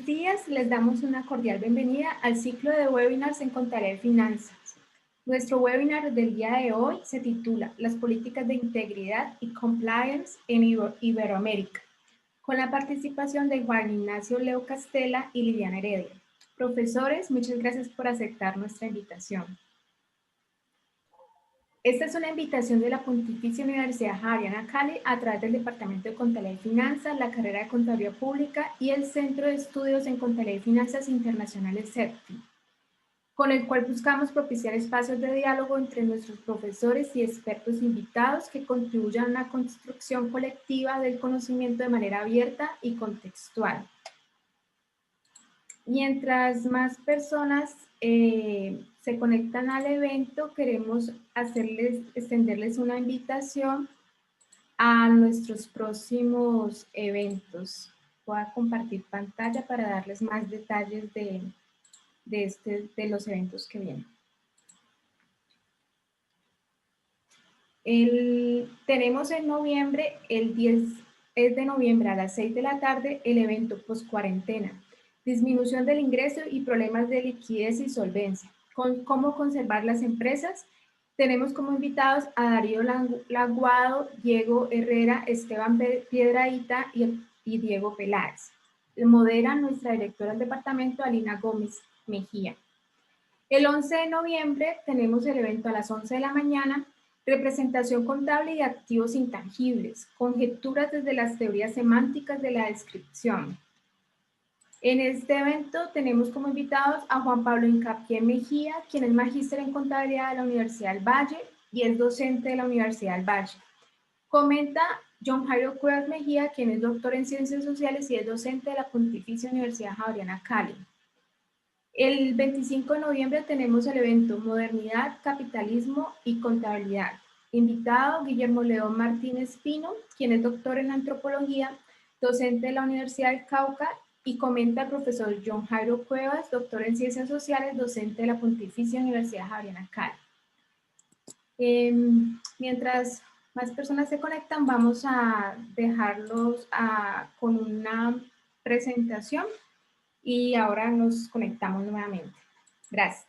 Días, les damos una cordial bienvenida al ciclo de webinars en Contabilidad y Finanzas. Nuestro webinar del día de hoy se titula Las políticas de integridad y compliance en Iberoamérica, con la participación de Juan Ignacio Leo Castela y Liliana Heredia. Profesores, muchas gracias por aceptar nuestra invitación. Esta es una invitación de la Pontificia Universidad Javeriana Cali a través del Departamento de Contabilidad y Finanzas, la carrera de Contaduría Pública y el Centro de Estudios en Contabilidad y Finanzas Internacionales CEPFI, con el cual buscamos propiciar espacios de diálogo entre nuestros profesores y expertos invitados que contribuyan a una construcción colectiva del conocimiento de manera abierta y contextual. Mientras más personas se conectan al evento, queremos extenderles una invitación a nuestros próximos eventos. Voy a compartir pantalla para darles más detalles de los eventos que vienen. Tenemos en noviembre, el 10 de noviembre a las 6 de la tarde, el evento post cuarentena. Disminución del ingreso y problemas de liquidez y solvencia. ¿Cómo conservar las empresas? Tenemos como invitados a Darío Laguado, Diego Herrera, Esteban Piedrahita y Diego Peláez. Modera nuestra directora del departamento, Alina Gómez Mejía. El 11 de noviembre tenemos el evento a las 11 de la mañana, representación contable y activos intangibles, conjeturas desde las teorías semánticas de la descripción. En este evento tenemos como invitados a Juan Pablo Hincapié Mejía, quien es magíster en contabilidad de la Universidad del Valle y es docente de la Universidad del Valle. Comenta John Jairo Cuevas Mejía, quien es doctor en ciencias sociales y es docente de la Pontificia Universidad Javeriana Cali. El 25 de noviembre tenemos el evento Modernidad, Capitalismo y Contabilidad. Invitado Guillermo León Martínez Pino, quien es doctor en antropología, docente de la Universidad del Cauca, y comenta el profesor John Jairo Cuevas, doctor en ciencias sociales, docente de la Pontificia Universidad Javeriana Cali. Mientras más personas se conectan, vamos a dejarlos con una presentación y ahora nos conectamos nuevamente. Gracias.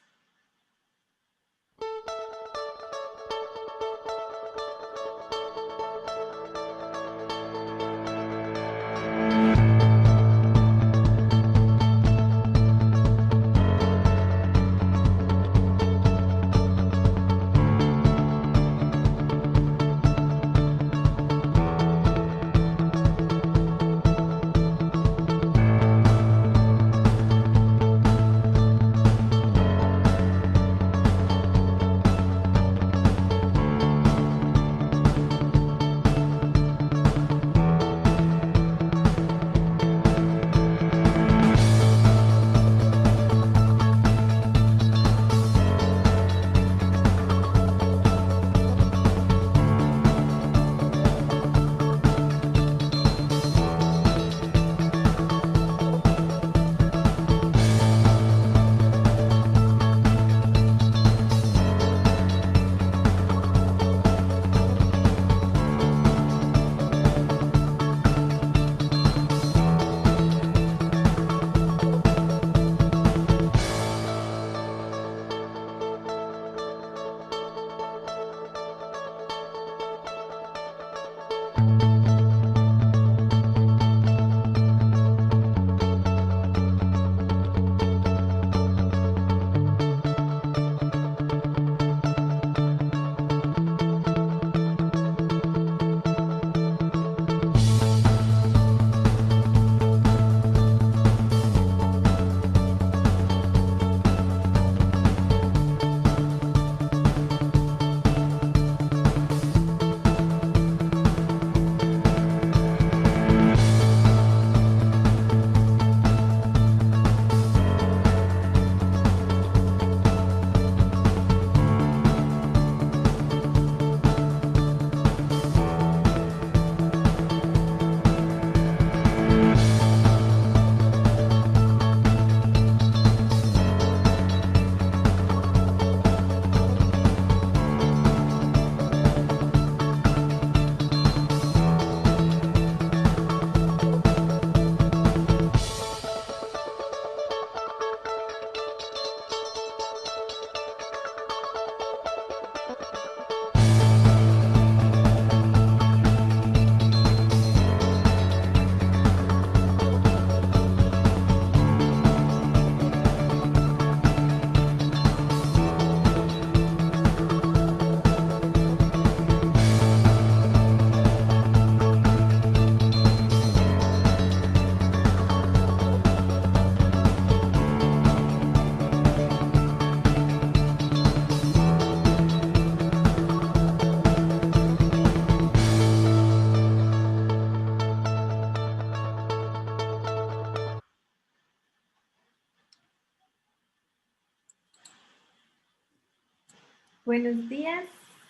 Buenos días,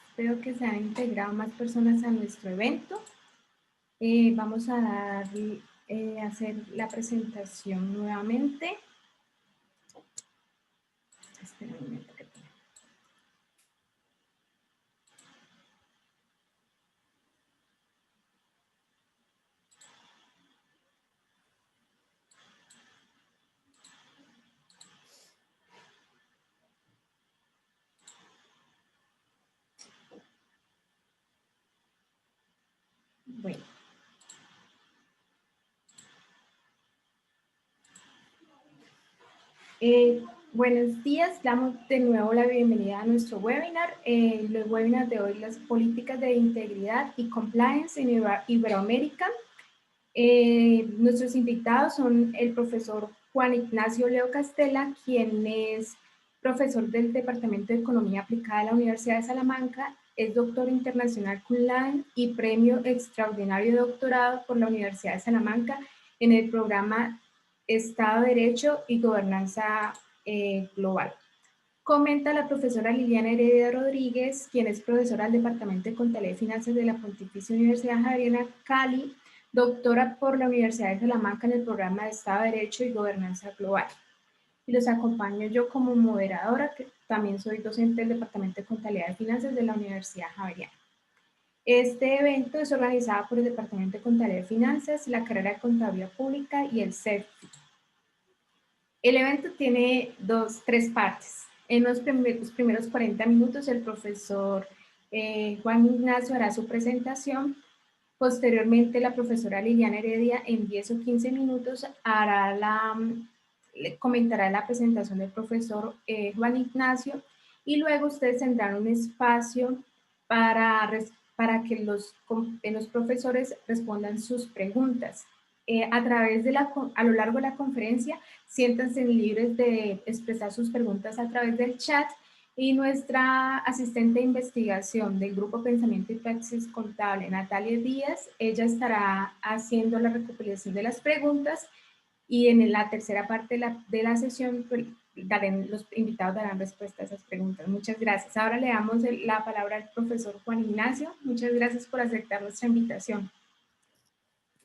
espero que se han integrado más personas a nuestro evento. Vamos a hacer la presentación nuevamente. Espera un momento. Bueno. Buenos días, damos de nuevo la bienvenida a nuestro webinar. Los webinars de hoy, las políticas de integridad y compliance en Iberoamérica. Nuestros invitados son el profesor Juan Ignacio Leo Castella, quien es profesor del Departamento de Economía Aplicada de la Universidad de Salamanca, es doctor internacional cum laude y premio extraordinario de doctorado por la Universidad de Salamanca en el programa Estado de Derecho y Gobernanza Global. Comenta la profesora Liliana Heredia Rodríguez, quien es profesora del Departamento de Contabilidad y Finanzas de la Pontificia Universidad Javeriana Cali, doctora por la Universidad de Salamanca en el programa de Estado de Derecho y Gobernanza Global. Y los acompaño yo como moderadora, que también soy docente del Departamento de Contabilidad y Finanzas de la Universidad Javeriana. Este evento es organizado por el Departamento de Contabilidad y Finanzas, la carrera de Contabilidad Pública y el CEFI. El evento tiene tres partes. En los primeros 40 minutos el profesor Juan Ignacio hará su presentación. Posteriormente la profesora Liliana Heredia en 10 o 15 minutos comentará la presentación del profesor Juan Ignacio y luego ustedes tendrán un espacio para que los profesores respondan sus preguntas. A lo largo de la conferencia, siéntanse libres de expresar sus preguntas a través del chat y nuestra asistente de investigación del Grupo Pensamiento y Praxis Contable, Natalia Díaz, ella estará haciendo la recopilación de las preguntas y en la tercera parte de la sesión pues, los invitados darán respuesta a esas preguntas. Muchas gracias. Ahora le damos la palabra al profesor Juan Ignacio. Muchas gracias por aceptar nuestra invitación.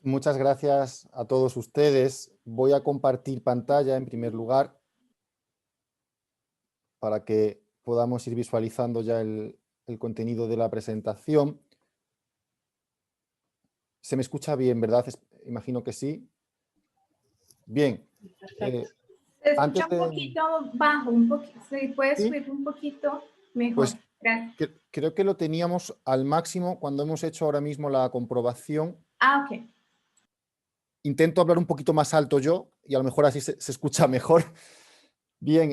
Muchas gracias a todos ustedes. Voy a compartir pantalla en primer lugar para que podamos ir visualizando ya el contenido de la presentación. ¿Se me escucha bien, verdad? Imagino que sí. Bien. Se escucha un poquito bajo, si puedes ¿sí? subir un poquito mejor. Pues gracias. Creo que lo teníamos al máximo cuando hemos hecho ahora mismo la comprobación. Ok. Intento hablar un poquito más alto yo y a lo mejor así se escucha mejor. Bien,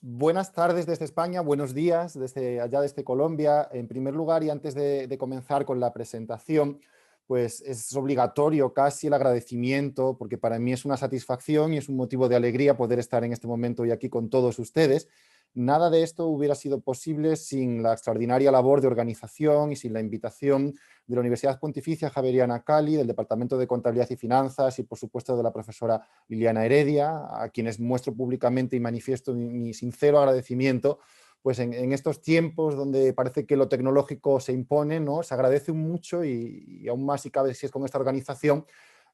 buenas tardes desde España, buenos días desde Colombia. En primer lugar, y antes de comenzar con la presentación, pues es obligatorio casi el agradecimiento, porque para mí es una satisfacción y es un motivo de alegría poder estar en este momento y aquí con todos ustedes. Nada de esto hubiera sido posible sin la extraordinaria labor de organización y sin la invitación de la Universidad Pontificia Javeriana Cali, del Departamento de Contabilidad y Finanzas y, por supuesto, de la profesora Liliana Heredia, a quienes muestro públicamente y manifiesto mi sincero agradecimiento, pues en estos tiempos donde parece que lo tecnológico se impone, ¿no? Se agradece mucho y aún más si cabe si es con esta organización,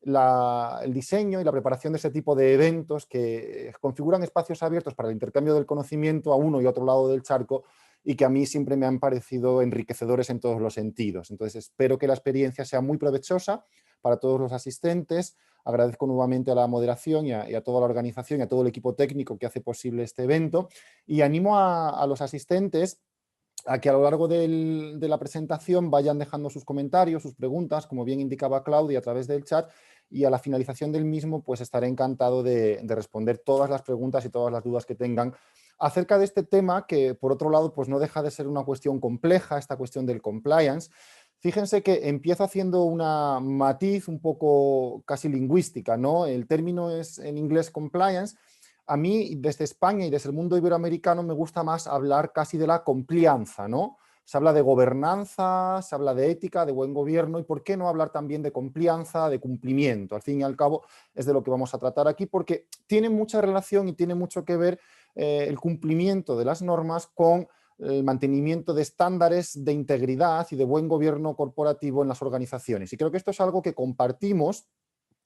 el diseño y la preparación de ese tipo de eventos que configuran espacios abiertos para el intercambio del conocimiento a uno y otro lado del charco y que a mí siempre me han parecido enriquecedores en todos los sentidos. Entonces espero que la experiencia sea muy provechosa para todos los asistentes. Agradezco nuevamente a la moderación y a toda la organización y a todo el equipo técnico que hace posible este evento y animo a los asistentes a que a lo largo de la presentación vayan dejando sus comentarios, sus preguntas, como bien indicaba Claudia a través del chat, y a la finalización del mismo pues estaré encantado de responder todas las preguntas y todas las dudas que tengan acerca de este tema que, por otro lado, pues no deja de ser una cuestión compleja, esta cuestión del compliance. Fíjense que empiezo haciendo una matiz un poco casi lingüística, ¿no? El término es en inglés compliance. A mí, desde España y desde el mundo iberoamericano, me gusta más hablar casi de la complianza, ¿no? Se habla de gobernanza, se habla de ética, de buen gobierno, y ¿por qué no hablar también de complianza, de cumplimiento? Al fin y al cabo, es de lo que vamos a tratar aquí, porque tiene mucha relación y tiene mucho que ver el cumplimiento de las normas con el mantenimiento de estándares de integridad y de buen gobierno corporativo en las organizaciones. Y creo que esto es algo que compartimos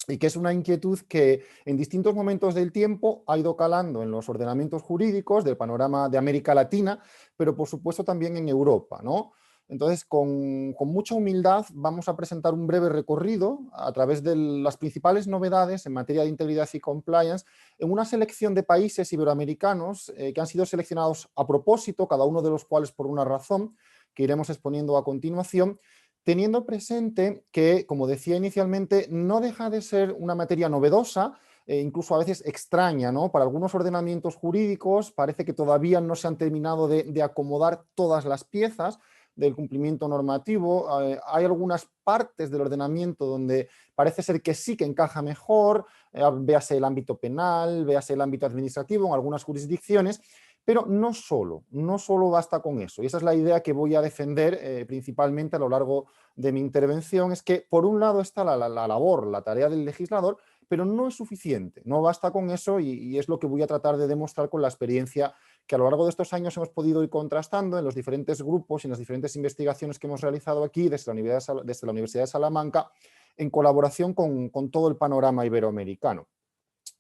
y que es una inquietud que en distintos momentos del tiempo ha ido calando en los ordenamientos jurídicos del panorama de América Latina, pero por supuesto también en Europa, ¿no? Entonces, con mucha humildad vamos a presentar un breve recorrido a través de las principales novedades en materia de integridad y compliance en una selección de países iberoamericanos que han sido seleccionados a propósito, cada uno de los cuales por una razón que iremos exponiendo a continuación, teniendo presente que, como decía inicialmente, no deja de ser una materia novedosa, incluso a veces extraña, ¿no? Para algunos ordenamientos jurídicos parece que todavía no se han terminado de acomodar todas las piezas del cumplimiento normativo. Hay algunas partes del ordenamiento donde parece ser que sí que encaja mejor, véase el ámbito penal, véase el ámbito administrativo en algunas jurisdicciones, pero no solo basta con eso. Y esa es la idea que voy a defender principalmente a lo largo de mi intervención, es que por un lado está la labor, la tarea del legislador, pero no es suficiente, no basta con eso y es lo que voy a tratar de demostrar con la experiencia que a lo largo de estos años hemos podido ir contrastando en los diferentes grupos y en las diferentes investigaciones que hemos realizado aquí desde la Universidad de Salamanca en colaboración con todo el panorama iberoamericano.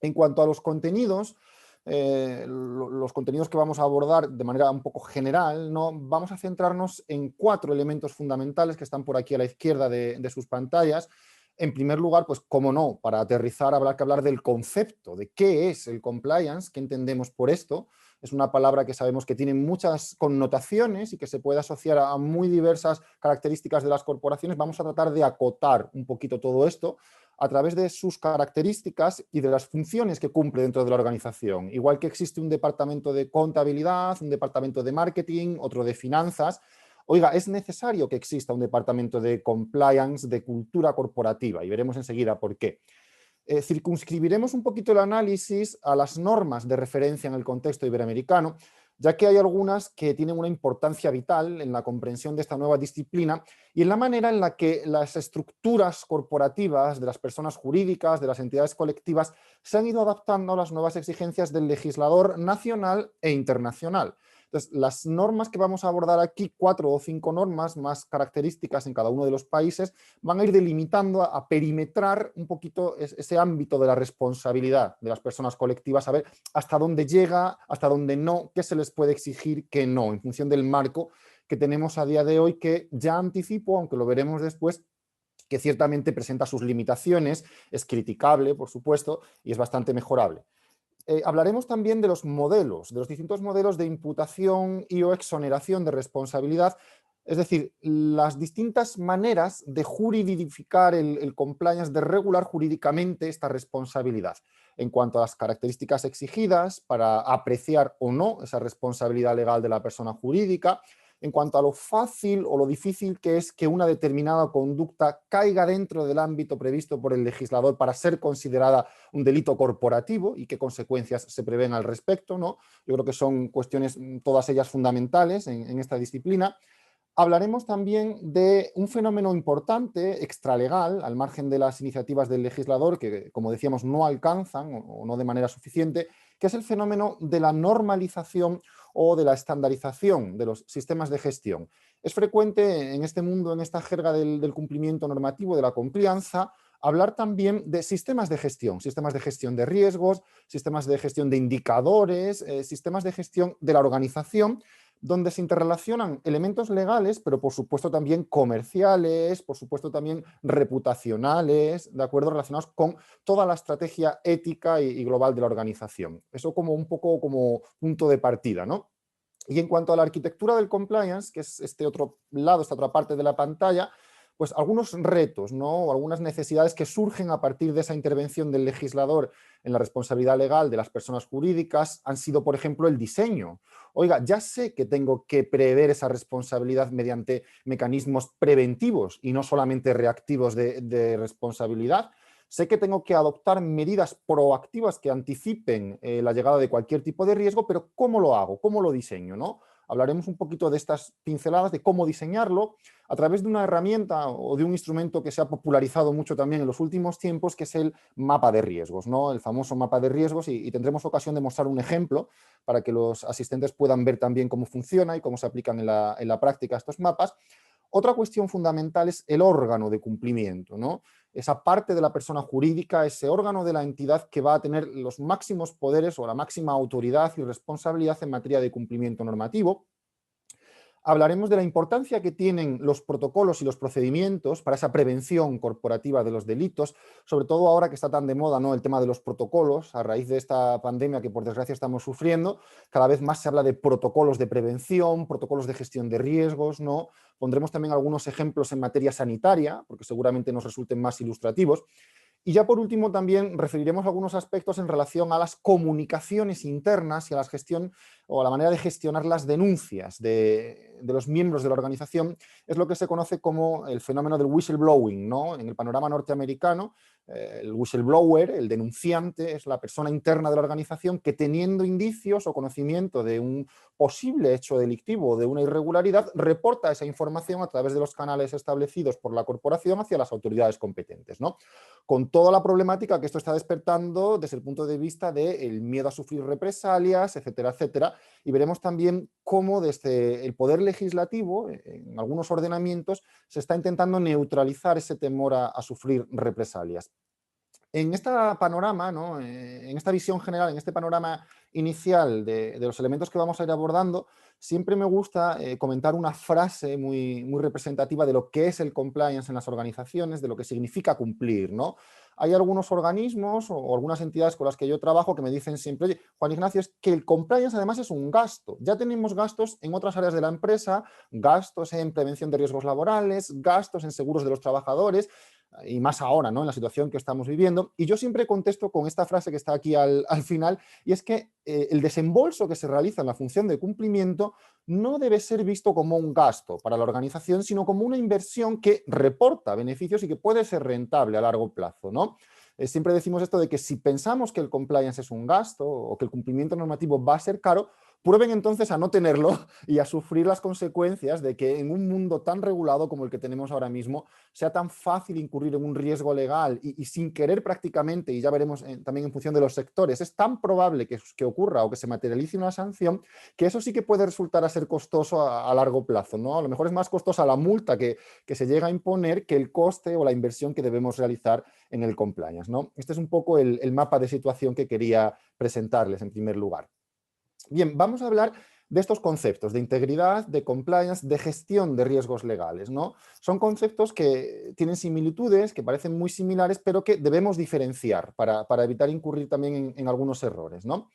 En cuanto a los contenidos que vamos a abordar de manera un poco general, ¿no? Vamos a centrarnos en 4 elementos fundamentales que están por aquí a la izquierda de sus pantallas. En primer lugar, pues cómo no, para aterrizar habrá que hablar del concepto, de qué es el compliance, qué entendemos por esto. Es una palabra que sabemos que tiene muchas connotaciones y que se puede asociar a muy diversas características de las corporaciones. Vamos a tratar de acotar un poquito todo esto a través de sus características y de las funciones que cumple dentro de la organización. Igual que existe un departamento de contabilidad, un departamento de marketing, otro de finanzas. Oiga, es necesario que exista un departamento de compliance, de cultura corporativa, y veremos enseguida por qué. Circunscribiremos un poquito el análisis a las normas de referencia en el contexto iberoamericano, ya que hay algunas que tienen una importancia vital en la comprensión de esta nueva disciplina y en la manera en la que las estructuras corporativas de las personas jurídicas, de las entidades colectivas, se han ido adaptando a las nuevas exigencias del legislador nacional e internacional. Entonces, las normas que vamos a abordar aquí, 4 o 5 normas más características en cada uno de los países, van a ir delimitando, a perimetrar un poquito ese ámbito de la responsabilidad de las personas colectivas, a ver hasta dónde llega, hasta dónde no, qué se les puede exigir, qué no, en función del marco que tenemos a día de hoy, que ya anticipo, aunque lo veremos después, que ciertamente presenta sus limitaciones, es criticable, por supuesto, y es bastante mejorable. Hablaremos también de los modelos, de los distintos modelos de imputación y o exoneración de responsabilidad, es decir, las distintas maneras de juridificar el compliance, de regular jurídicamente esta responsabilidad, en cuanto a las características exigidas para apreciar o no esa responsabilidad legal de la persona jurídica, en cuanto a lo fácil o lo difícil que es que una determinada conducta caiga dentro del ámbito previsto por el legislador para ser considerada un delito corporativo y qué consecuencias se prevén al respecto, ¿no? Yo creo que son cuestiones todas ellas fundamentales en esta disciplina. Hablaremos también de un fenómeno importante, extralegal, al margen de las iniciativas del legislador, que, como decíamos, no alcanzan o no de manera suficiente, que es el fenómeno de la normalización o de la estandarización de los sistemas de gestión. Es frecuente en este mundo, en esta jerga del cumplimiento normativo, de la complianza, hablar también de sistemas de gestión de riesgos, sistemas de gestión de indicadores, sistemas de gestión de la organización, donde se interrelacionan elementos legales, pero por supuesto también comerciales, por supuesto también reputacionales, ¿de acuerdo? Relacionados con toda la estrategia ética y global de la organización. Eso como un poco como punto de partida, ¿no? Y en cuanto a la arquitectura del compliance, que es este otro lado, esta otra parte de la pantalla, pues algunos retos, ¿no? O algunas necesidades que surgen a partir de esa intervención del legislador en la responsabilidad legal de las personas jurídicas han sido, por ejemplo, el diseño. Oiga, ya sé que tengo que prever esa responsabilidad mediante mecanismos preventivos y no solamente reactivos de responsabilidad. Sé que tengo que adoptar medidas proactivas que anticipen la llegada de cualquier tipo de riesgo, pero ¿cómo lo hago? ¿Cómo lo diseño, no? Hablaremos un poquito de estas pinceladas, de cómo diseñarlo a través de una herramienta o de un instrumento que se ha popularizado mucho también en los últimos tiempos, que es el mapa de riesgos, ¿no? El famoso mapa de riesgos, y tendremos ocasión de mostrar un ejemplo para que los asistentes puedan ver también cómo funciona y cómo se aplican en la práctica estos mapas. Otra cuestión fundamental es el órgano de cumplimiento, ¿no? Esa parte de la persona jurídica, ese órgano de la entidad que va a tener los máximos poderes o la máxima autoridad y responsabilidad en materia de cumplimiento normativo. Hablaremos de la importancia que tienen los protocolos y los procedimientos para esa prevención corporativa de los delitos, sobre todo ahora que está tan de moda, ¿no?, el tema de los protocolos, a raíz de esta pandemia que por desgracia estamos sufriendo. Cada vez más se habla de protocolos de prevención, protocolos de gestión de riesgos, ¿no? Pondremos también algunos ejemplos en materia sanitaria, porque seguramente nos resulten más ilustrativos. Y ya por último también referiremos algunos aspectos en relación a las comunicaciones internas y a la gestión o a la manera de gestionar las denuncias de los miembros de la organización. Es lo que se conoce como el fenómeno del whistleblowing, ¿no? En el panorama norteamericano, el whistleblower, el denunciante, es la persona interna de la organización que, teniendo indicios o conocimiento de un posible hecho delictivo o de una irregularidad, reporta esa información a través de los canales establecidos por la corporación hacia las autoridades competentes, ¿no? Con toda la problemática que esto está despertando desde el punto de vista del miedo a sufrir represalias, etcétera, etcétera. Y veremos también cómo desde el Poder Legislativo, en algunos ordenamientos, se está intentando neutralizar ese temor a sufrir represalias. En este panorama, ¿no?, en esta visión general, en este panorama inicial de los elementos que vamos a ir abordando, siempre me gusta comentar una frase muy, muy representativa de lo que es el compliance en las organizaciones, de lo que significa cumplir, ¿no? Hay algunos organismos o algunas entidades con las que yo trabajo que me dicen siempre: oye, Juan Ignacio, es que el compliance además es un gasto. Ya tenemos gastos en otras áreas de la empresa, gastos en prevención de riesgos laborales, gastos en seguros de los trabajadores, y más ahora, ¿no?, en la situación que estamos viviendo. Y yo siempre contesto con esta frase que está aquí al final, y es que el desembolso que se realiza en la función de cumplimiento no debe ser visto como un gasto para la organización, sino como una inversión que reporta beneficios y que puede ser rentable a largo plazo, ¿no? Siempre decimos esto de que si pensamos que el compliance es un gasto o que el cumplimiento normativo va a ser caro, prueben entonces a no tenerlo y a sufrir las consecuencias de que en un mundo tan regulado como el que tenemos ahora mismo sea tan fácil incurrir en un riesgo legal y sin querer prácticamente, y ya veremos también en función de los sectores, es tan probable que ocurra o que se materialice una sanción, que eso sí que puede resultar a ser costoso a largo plazo, ¿no? A lo mejor es más costosa la multa que se llega a imponer que el coste o la inversión que debemos realizar en el compliance, ¿no? Este es un poco el mapa de situación que quería presentarles en primer lugar. Bien, vamos a hablar de estos conceptos de integridad, de compliance, de gestión de riesgos legales, ¿no? Son conceptos que tienen similitudes, que parecen muy similares, pero que debemos diferenciar para evitar incurrir también en algunos errores, ¿no?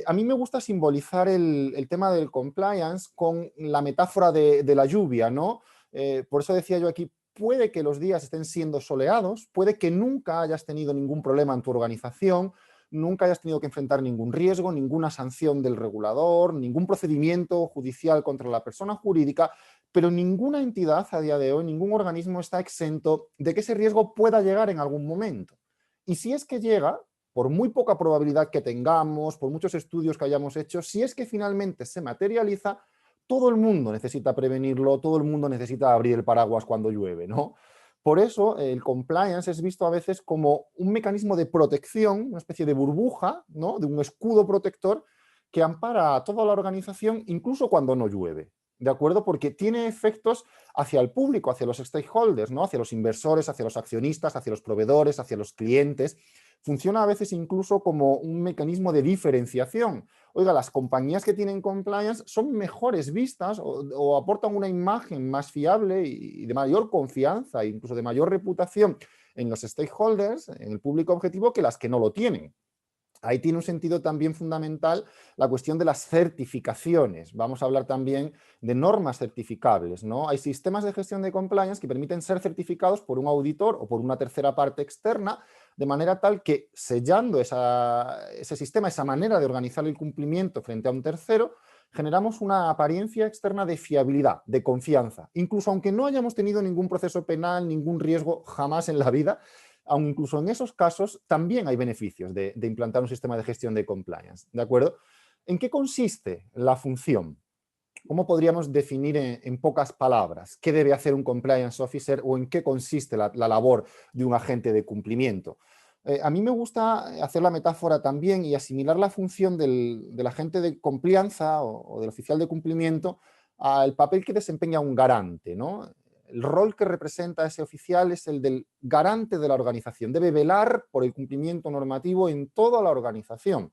A mí me gusta simbolizar el tema del compliance con la metáfora de la lluvia, ¿no? Por eso decía yo aquí, puede que los días estén siendo soleados, puede que nunca hayas tenido ningún problema en tu organización, nunca hayas tenido que enfrentar ningún riesgo, ninguna sanción del regulador, ningún procedimiento judicial contra la persona jurídica, pero ninguna entidad a día de hoy, ningún organismo está exento de que ese riesgo pueda llegar en algún momento. Y si es que llega, por muy poca probabilidad que tengamos, por muchos estudios que hayamos hecho, si es que finalmente se materializa, todo el mundo necesita prevenirlo, todo el mundo necesita abrir el paraguas cuando llueve, ¿no? Por eso el compliance es visto a veces como un mecanismo de protección, una especie de burbuja, ¿no?, de un escudo protector que ampara a toda la organización incluso cuando no llueve, ¿de acuerdo? Porque tiene efectos hacia el público, hacia los stakeholders, ¿no?, hacia los inversores, hacia los accionistas, hacia los proveedores, hacia los clientes. Funciona a veces incluso como un mecanismo de diferenciación. Oiga, las compañías que tienen compliance son mejores vistas o aportan una imagen más fiable y de mayor confianza, incluso de mayor reputación en los stakeholders, en el público objetivo, que las que no lo tienen. Ahí tiene un sentido también fundamental la cuestión de las certificaciones. Vamos a hablar también de normas certificables, ¿no? Hay sistemas de gestión de compliance que permiten ser certificados por un auditor o por una tercera parte externa, de manera tal que, sellando ese sistema, esa manera de organizar el cumplimiento frente a un tercero, generamos una apariencia externa de fiabilidad, de confianza. Incluso aunque no hayamos tenido ningún proceso penal, ningún riesgo jamás en la vida, aun incluso en esos casos también hay beneficios de implantar un sistema de gestión de compliance, ¿de acuerdo? ¿En qué consiste la función? ¿Cómo podríamos definir en pocas palabras qué debe hacer un compliance officer o en qué consiste la labor de un agente de cumplimiento? A mí me gusta hacer la metáfora también y asimilar la función del agente de complianza o del oficial de cumplimiento al papel que desempeña un garante, ¿no? El rol que representa ese oficial es el del garante de la organización. Debe velar por el cumplimiento normativo en toda la organización.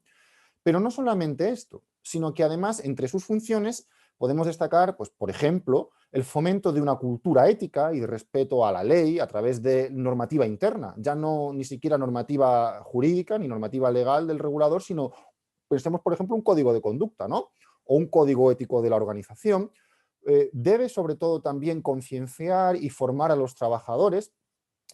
Pero no solamente esto, sino que además entre sus funciones podemos destacar, pues, por ejemplo, el fomento de una cultura ética y de respeto a la ley a través de normativa interna, ya no ni siquiera normativa jurídica ni normativa legal del regulador, sino, pensemos, por ejemplo, un código de conducta, ¿no? O un código ético de la organización. Debe, sobre todo, también concienciar y formar a los trabajadores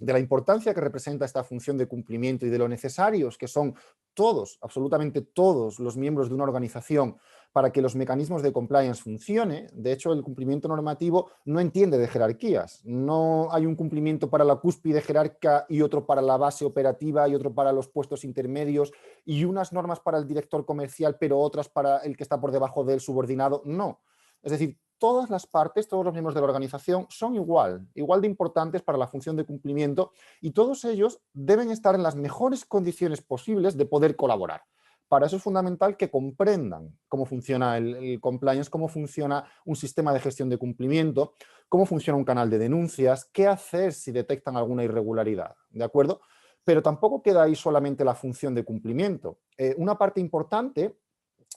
de la importancia que representa esta función de cumplimiento y de lo necesarios que son todos, absolutamente todos los miembros de una organización para que los mecanismos de compliance funcionen. De hecho, el cumplimiento normativo no entiende de jerarquías. No hay un cumplimiento para la cúspide jerárquica y otro para la base operativa y otro para los puestos intermedios y unas normas para el director comercial, pero otras para el que está por debajo del subordinado. No. Es decir, todas las partes, todos los miembros de la organización son igual de importantes para la función de cumplimiento y todos ellos deben estar en las mejores condiciones posibles de poder colaborar. Para eso es fundamental que comprendan cómo funciona el compliance, cómo funciona un sistema de gestión de cumplimiento, cómo funciona un canal de denuncias, qué hacer si detectan alguna irregularidad, ¿de acuerdo? Pero tampoco queda ahí solamente la función de cumplimiento. Una parte importante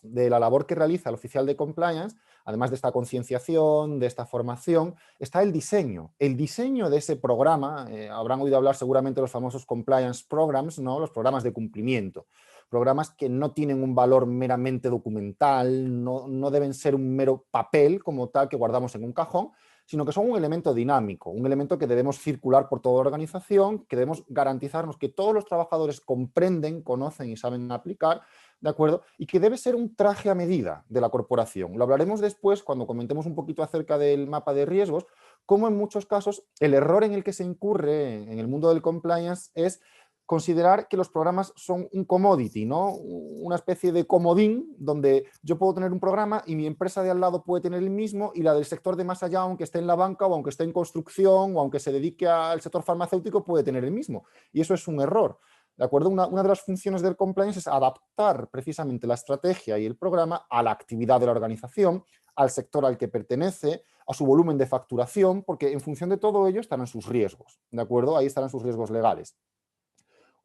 de la labor que realiza el oficial de compliance, además de esta concienciación, de esta formación, está el diseño. El diseño de ese programa, habrán oído hablar seguramente de los famosos compliance programs, ¿no? Los programas de cumplimiento. Programas que no tienen un valor meramente documental, no deben ser un mero papel como tal que guardamos en un cajón, sino que son un elemento dinámico, un elemento que debemos circular por toda la organización, que debemos garantizarnos que todos los trabajadores comprenden, conocen y saben aplicar, ¿de acuerdo? Y que debe ser un traje a medida de la corporación. Lo hablaremos después cuando comentemos un poquito acerca del mapa de riesgos, cómo en muchos casos el error en el que se incurre en el mundo del compliance es considerar que los programas son un commodity, ¿no? Una especie de comodín donde yo puedo tener un programa y mi empresa de al lado puede tener el mismo y la del sector de más allá, aunque esté en la banca o aunque esté en construcción o aunque se dedique al sector farmacéutico, puede tener el mismo. Y eso es un error. ¿De acuerdo? Una de las funciones del compliance es adaptar precisamente la estrategia y el programa a la actividad de la organización, al sector al que pertenece, a su volumen de facturación, porque en función de todo ello estarán sus riesgos, ¿de acuerdo? Ahí estarán sus riesgos legales.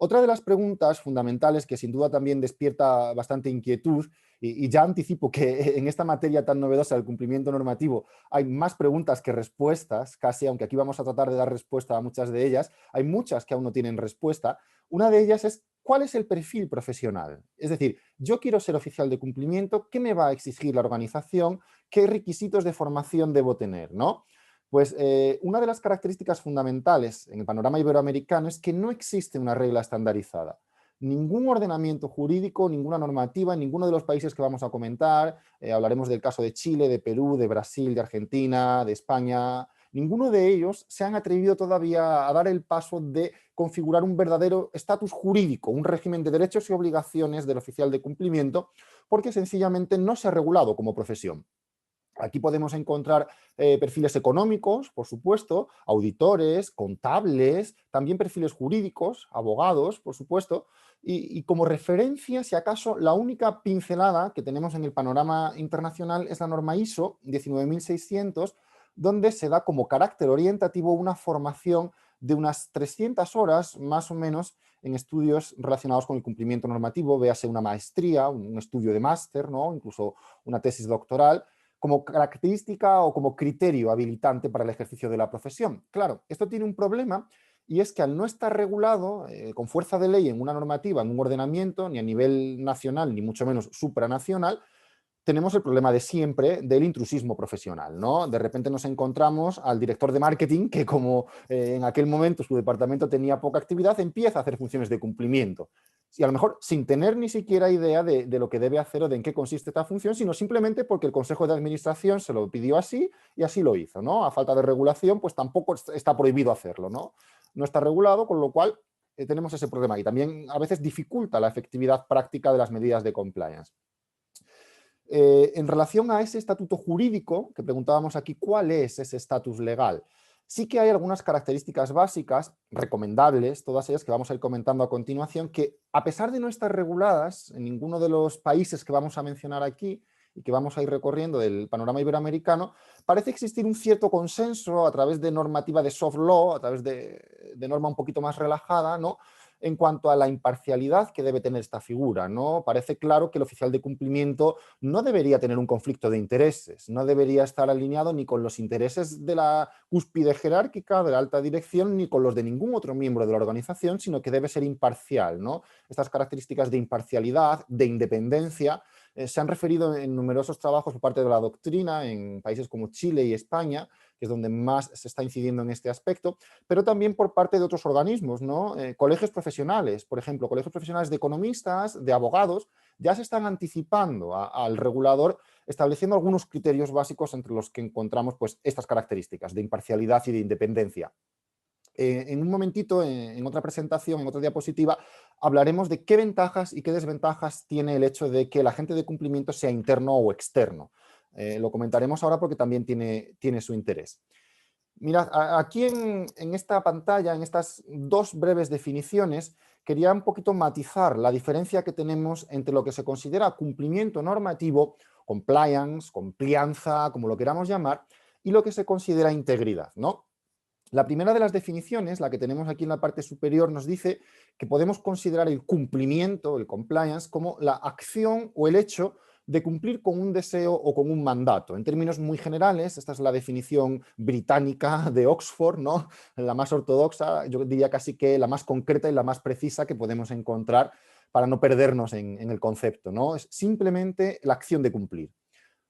Otra de las preguntas fundamentales que sin duda también despierta bastante inquietud, y ya anticipo que en esta materia tan novedosa del cumplimiento normativo hay más preguntas que respuestas, casi, aunque aquí vamos a tratar de dar respuesta a muchas de ellas, hay muchas que aún no tienen respuesta. Una de ellas es, ¿cuál es el perfil profesional? Es decir, yo quiero ser oficial de cumplimiento, ¿qué me va a exigir la organización? ¿Qué requisitos de formación debo tener? ¿No? Pues una de las características fundamentales en el panorama iberoamericano es que no existe una regla estandarizada. Ningún ordenamiento jurídico, ninguna normativa en ninguno de los países que vamos a comentar, hablaremos del caso de Chile, de Perú, de Brasil, de Argentina, de España, ninguno de ellos se han atrevido todavía a dar el paso de configurar un verdadero estatus jurídico, un régimen de derechos y obligaciones del oficial de cumplimiento, porque sencillamente no se ha regulado como profesión. Aquí podemos encontrar perfiles económicos, por supuesto, auditores, contables, también perfiles jurídicos, abogados, por supuesto, y como referencia, si acaso, la única pincelada que tenemos en el panorama internacional es la norma ISO 19600, donde se da como carácter orientativo una formación de unas 300 horas, más o menos, en estudios relacionados con el cumplimiento normativo, véase una maestría, un estudio de máster, ¿no? Incluso una tesis doctoral, como característica o como criterio habilitante para el ejercicio de la profesión. Claro, esto tiene un problema y es que al no estar regulado con fuerza de ley en una normativa, en un ordenamiento, ni a nivel nacional, ni mucho menos supranacional, tenemos el problema de siempre del intrusismo profesional, ¿no? De repente nos encontramos al director de marketing que como en aquel momento su departamento tenía poca actividad, empieza a hacer funciones de cumplimiento. Y a lo mejor sin tener ni siquiera idea de lo que debe hacer o de en qué consiste esta función, sino simplemente porque el Consejo de Administración se lo pidió así y así lo hizo, ¿no? A falta de regulación, pues tampoco está prohibido hacerlo, ¿no? No está regulado, con lo cual tenemos ese problema y también a veces dificulta la efectividad práctica de las medidas de compliance. En relación a ese estatuto jurídico, que preguntábamos aquí, ¿cuál es ese estatus legal? Sí que hay algunas características básicas, recomendables, todas ellas que vamos a ir comentando a continuación, que a pesar de no estar reguladas en ninguno de los países que vamos a mencionar aquí y que vamos a ir recorriendo del panorama iberoamericano, parece existir un cierto consenso a través de normativa de soft law, a través de norma un poquito más relajada, ¿no?, en cuanto a la imparcialidad que debe tener esta figura, ¿no? Parece claro que el oficial de cumplimiento no debería tener un conflicto de intereses, no debería estar alineado ni con los intereses de la cúspide jerárquica, de la alta dirección, ni con los de ningún otro miembro de la organización, sino que debe ser imparcial, ¿no? Estas características de imparcialidad, de independencia, se han referido en numerosos trabajos por parte de la doctrina en países como Chile y España, que es donde más se está incidiendo en este aspecto, pero también por parte de otros organismos, ¿no? Colegios profesionales, por ejemplo, colegios profesionales de economistas, de abogados, ya se están anticipando al regulador, estableciendo algunos criterios básicos entre los que encontramos pues, estas características de imparcialidad y de independencia. En un momentito, en otra presentación, en otra diapositiva, hablaremos de qué ventajas y qué desventajas tiene el hecho de que el agente de cumplimiento sea interno o externo. Lo comentaremos ahora porque también tiene su interés. Mirad, aquí en esta pantalla, en estas dos breves definiciones, quería un poquito matizar la diferencia que tenemos entre lo que se considera cumplimiento normativo, compliance, complianza, como lo queramos llamar, y lo que se considera integridad, ¿no? La primera de las definiciones, la que tenemos aquí en la parte superior, nos dice que podemos considerar el cumplimiento, el compliance, como la acción o el hecho de cumplir con un deseo o con un mandato. En términos muy generales, esta es la definición británica de Oxford, ¿no? La más ortodoxa, yo diría casi que la más concreta y la más precisa que podemos encontrar para no perdernos en el concepto, ¿no? Es simplemente la acción de cumplir.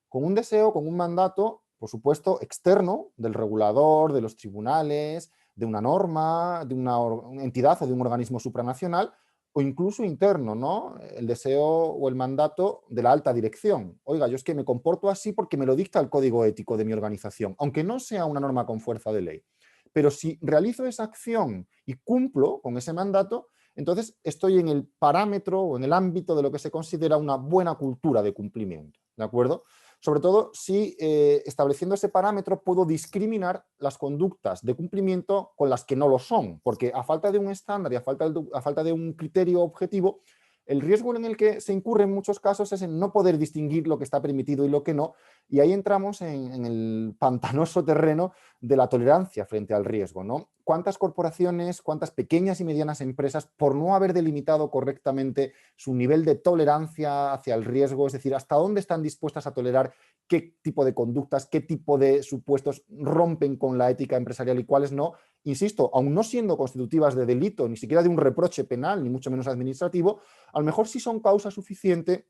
Con un deseo, con un mandato, por supuesto, externo del regulador, de los tribunales, de una norma, de una entidad o de un organismo supranacional, o incluso interno, ¿no? El deseo o el mandato de la alta dirección. Oiga, yo es que me comporto así porque me lo dicta el código ético de mi organización, aunque no sea una norma con fuerza de ley. Pero si realizo esa acción y cumplo con ese mandato, entonces estoy en el parámetro o en el ámbito de lo que se considera una buena cultura de cumplimiento, ¿de acuerdo? Sobre todo si estableciendo ese parámetro puedo discriminar las conductas de cumplimiento con las que no lo son, porque a falta de un estándar y a falta de un criterio objetivo, el riesgo en el que se incurre en muchos casos es en no poder distinguir lo que está permitido y lo que no, y ahí entramos en el pantanoso terreno de la tolerancia frente al riesgo, ¿no? ¿Cuántas corporaciones, cuántas pequeñas y medianas empresas, por no haber delimitado correctamente su nivel de tolerancia hacia el riesgo, es decir, hasta dónde están dispuestas a tolerar qué tipo de conductas, qué tipo de supuestos rompen con la ética empresarial y cuáles no, insisto, aun no siendo constitutivas de delito, ni siquiera de un reproche penal, ni mucho menos administrativo, a lo mejor sí son causa suficiente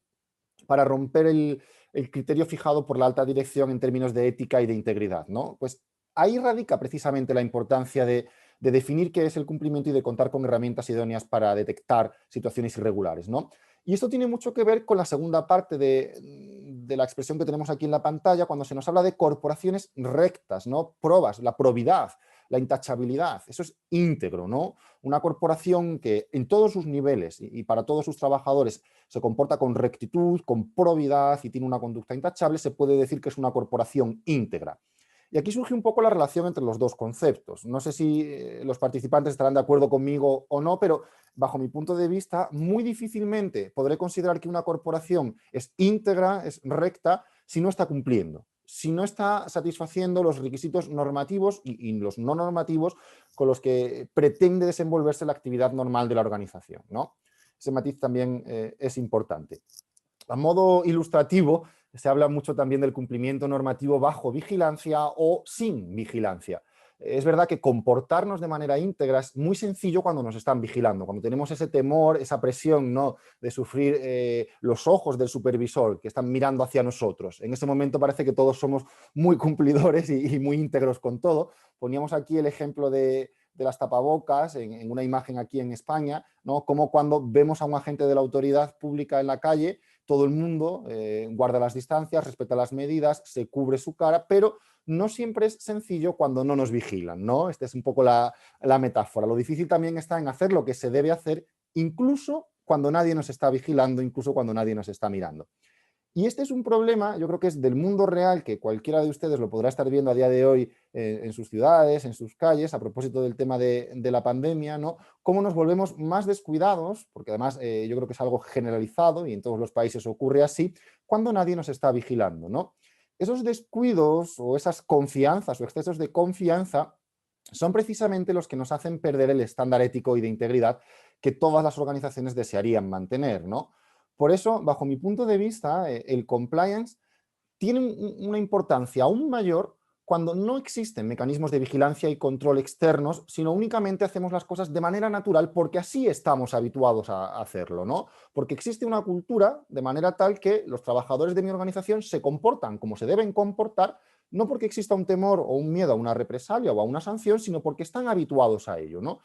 para romper el criterio fijado por la alta dirección en términos de ética y de integridad, ¿no? Pues ahí radica precisamente la importancia de definir qué es el cumplimiento y de contar con herramientas idóneas para detectar situaciones irregulares, ¿no? Y esto tiene mucho que ver con la segunda parte de la expresión que tenemos aquí en la pantalla, cuando se nos habla de corporaciones rectas, ¿no? Probas, la probidad, la intachabilidad, eso es íntegro, ¿no? Una corporación que en todos sus niveles y para todos sus trabajadores se comporta con rectitud, con probidad y tiene una conducta intachable, se puede decir que es una corporación íntegra. Y aquí surge un poco la relación entre los dos conceptos. No sé si los participantes estarán de acuerdo conmigo o no, pero bajo mi punto de vista, muy difícilmente podré considerar que una corporación es íntegra, es recta, si no está cumpliendo, si no está satisfaciendo los requisitos normativos y los no normativos con los que pretende desenvolverse la actividad normal de la organización, ¿no? Ese matiz también es importante. A modo ilustrativo, se habla mucho también del cumplimiento normativo bajo vigilancia o sin vigilancia. Es verdad que comportarnos de manera íntegra es muy sencillo cuando nos están vigilando, cuando tenemos ese temor, esa presión, ¿no?, de sufrir los ojos del supervisor que están mirando hacia nosotros. En ese momento parece que todos somos muy cumplidores y muy íntegros con todo. Poníamos aquí el ejemplo de las tapabocas en una imagen aquí en España, ¿no? Como cuando vemos a un agente de la autoridad pública en la calle, todo el mundo guarda las distancias, respeta las medidas, se cubre su cara, pero no siempre es sencillo cuando no nos vigilan, ¿no? Esta es un poco la metáfora. Lo difícil también está en hacer lo que se debe hacer, incluso cuando nadie nos está vigilando, incluso cuando nadie nos está mirando. Y este es un problema, yo creo que es del mundo real, que cualquiera de ustedes lo podrá estar viendo a día de hoy en sus ciudades, en sus calles, a propósito del tema de la pandemia, ¿no? Cómo nos volvemos más descuidados, porque además yo creo que es algo generalizado y en todos los países ocurre así, cuando nadie nos está vigilando, ¿no? Esos descuidos o esas confianzas o excesos de confianza son precisamente los que nos hacen perder el estándar ético y de integridad que todas las organizaciones desearían mantener, ¿no? Por eso, bajo mi punto de vista, el compliance tiene una importancia aún mayor cuando no existen mecanismos de vigilancia y control externos, sino únicamente hacemos las cosas de manera natural porque así estamos habituados a hacerlo, ¿no? Porque existe una cultura de manera tal que los trabajadores de mi organización se comportan como se deben comportar, no porque exista un temor o un miedo a una represalia o a una sanción, sino porque están habituados a ello, ¿no?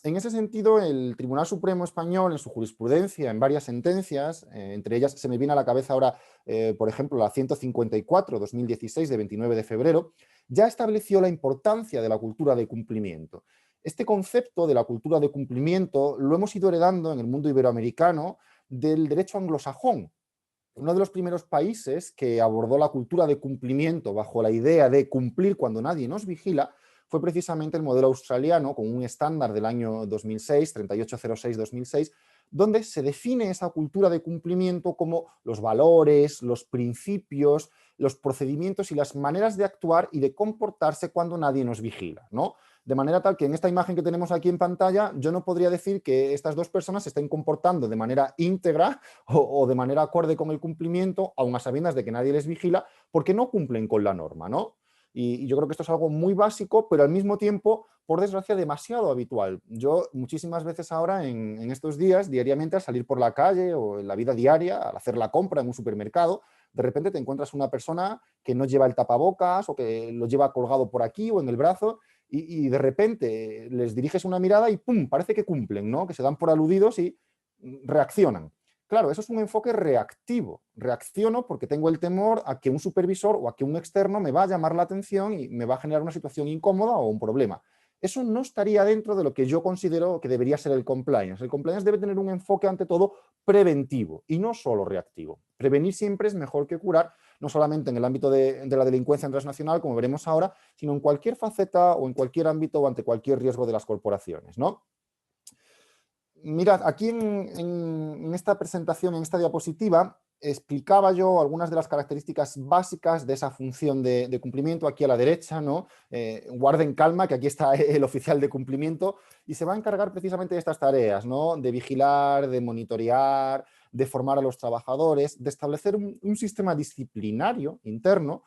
En ese sentido, el Tribunal Supremo Español, en su jurisprudencia, en varias sentencias, entre ellas se me viene a la cabeza ahora, por ejemplo, la 154/2016 de 29 de febrero, ya estableció la importancia de la cultura de cumplimiento. Este concepto de la cultura de cumplimiento lo hemos ido heredando en el mundo iberoamericano del derecho anglosajón. Uno de los primeros países que abordó la cultura de cumplimiento bajo la idea de cumplir cuando nadie nos vigila fue precisamente el modelo australiano, con un estándar del año 2006, 3806-2006, donde se define esa cultura de cumplimiento como los valores, los principios, los procedimientos y las maneras de actuar y de comportarse cuando nadie nos vigila, ¿no? De manera tal que en esta imagen que tenemos aquí en pantalla, yo no podría decir que estas dos personas se estén comportando de manera íntegra o de manera acorde con el cumplimiento, aun a sabiendas de que nadie les vigila, porque no cumplen con la norma, ¿no? Y yo creo que esto es algo muy básico, pero al mismo tiempo, por desgracia, demasiado habitual. Yo muchísimas veces ahora, en estos días, diariamente, al salir por la calle o en la vida diaria, al hacer la compra en un supermercado, de repente te encuentras una persona que no lleva el tapabocas o que lo lleva colgado por aquí o en el brazo y de repente les diriges una mirada y ¡pum!, parece que cumplen, ¿no? Que se dan por aludidos y reaccionan. Claro, eso es un enfoque reactivo. Reacciono porque tengo el temor a que un supervisor o a que un externo me va a llamar la atención y me va a generar una situación incómoda o un problema. Eso no estaría dentro de lo que yo considero que debería ser el compliance. El compliance debe tener un enfoque, ante todo, preventivo y no solo reactivo. Prevenir siempre es mejor que curar, no solamente en el ámbito de la delincuencia transnacional, como veremos ahora, sino en cualquier faceta o en cualquier ámbito o ante cualquier riesgo de las corporaciones, ¿no? Mirad, aquí en esta presentación, en esta diapositiva, explicaba yo algunas de las características básicas de esa función de cumplimiento aquí a la derecha, ¿no? Guarden calma, que aquí está el oficial de cumplimiento y se va a encargar precisamente de estas tareas, ¿no? De vigilar, de monitorear, de formar a los trabajadores, de establecer un sistema disciplinario interno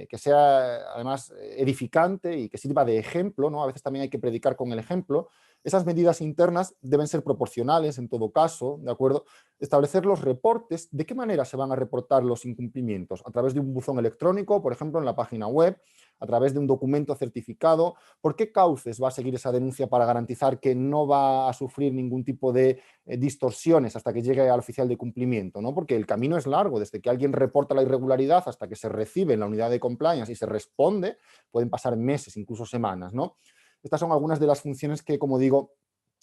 que sea además edificante y que sirva de ejemplo, ¿no? A veces también hay que predicar con el ejemplo. Esas medidas internas deben ser proporcionales en todo caso, ¿de acuerdo? Establecer los reportes, ¿de qué manera se van a reportar los incumplimientos? A través de un buzón electrónico, por ejemplo, en la página web, a través de un documento certificado. ¿Por qué cauces va a seguir esa denuncia para garantizar que no va a sufrir ningún tipo de distorsiones hasta que llegue al oficial de cumplimiento, ¿no? Porque el camino es largo, desde que alguien reporta la irregularidad hasta que se recibe en la unidad de compliance y se responde, pueden pasar meses, incluso semanas, ¿no? Estas son algunas de las funciones que, como digo,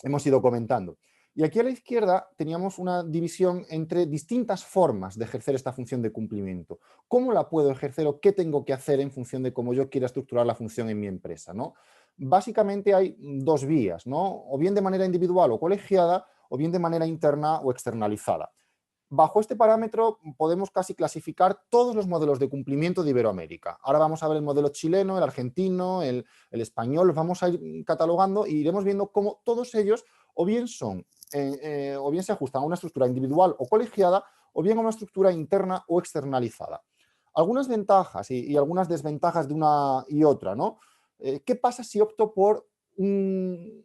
hemos ido comentando. Y aquí a la izquierda teníamos una división entre distintas formas de ejercer esta función de cumplimiento. ¿Cómo la puedo ejercer o qué tengo que hacer en función de cómo yo quiera estructurar la función en mi empresa, ¿no? Básicamente hay dos vías, ¿no? O bien de manera individual o colegiada, o bien de manera interna o externalizada. Bajo este parámetro podemos casi clasificar todos los modelos de cumplimiento de Iberoamérica. Ahora vamos a ver el modelo chileno, el argentino, el español, los vamos a ir catalogando e iremos viendo cómo todos ellos o bien o bien se ajustan a una estructura individual o colegiada, o bien a una estructura interna o externalizada. Algunas ventajas y algunas desventajas de una y otra, ¿no? ¿Qué pasa si opto por un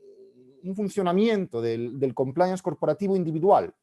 funcionamiento del compliance corporativo individual?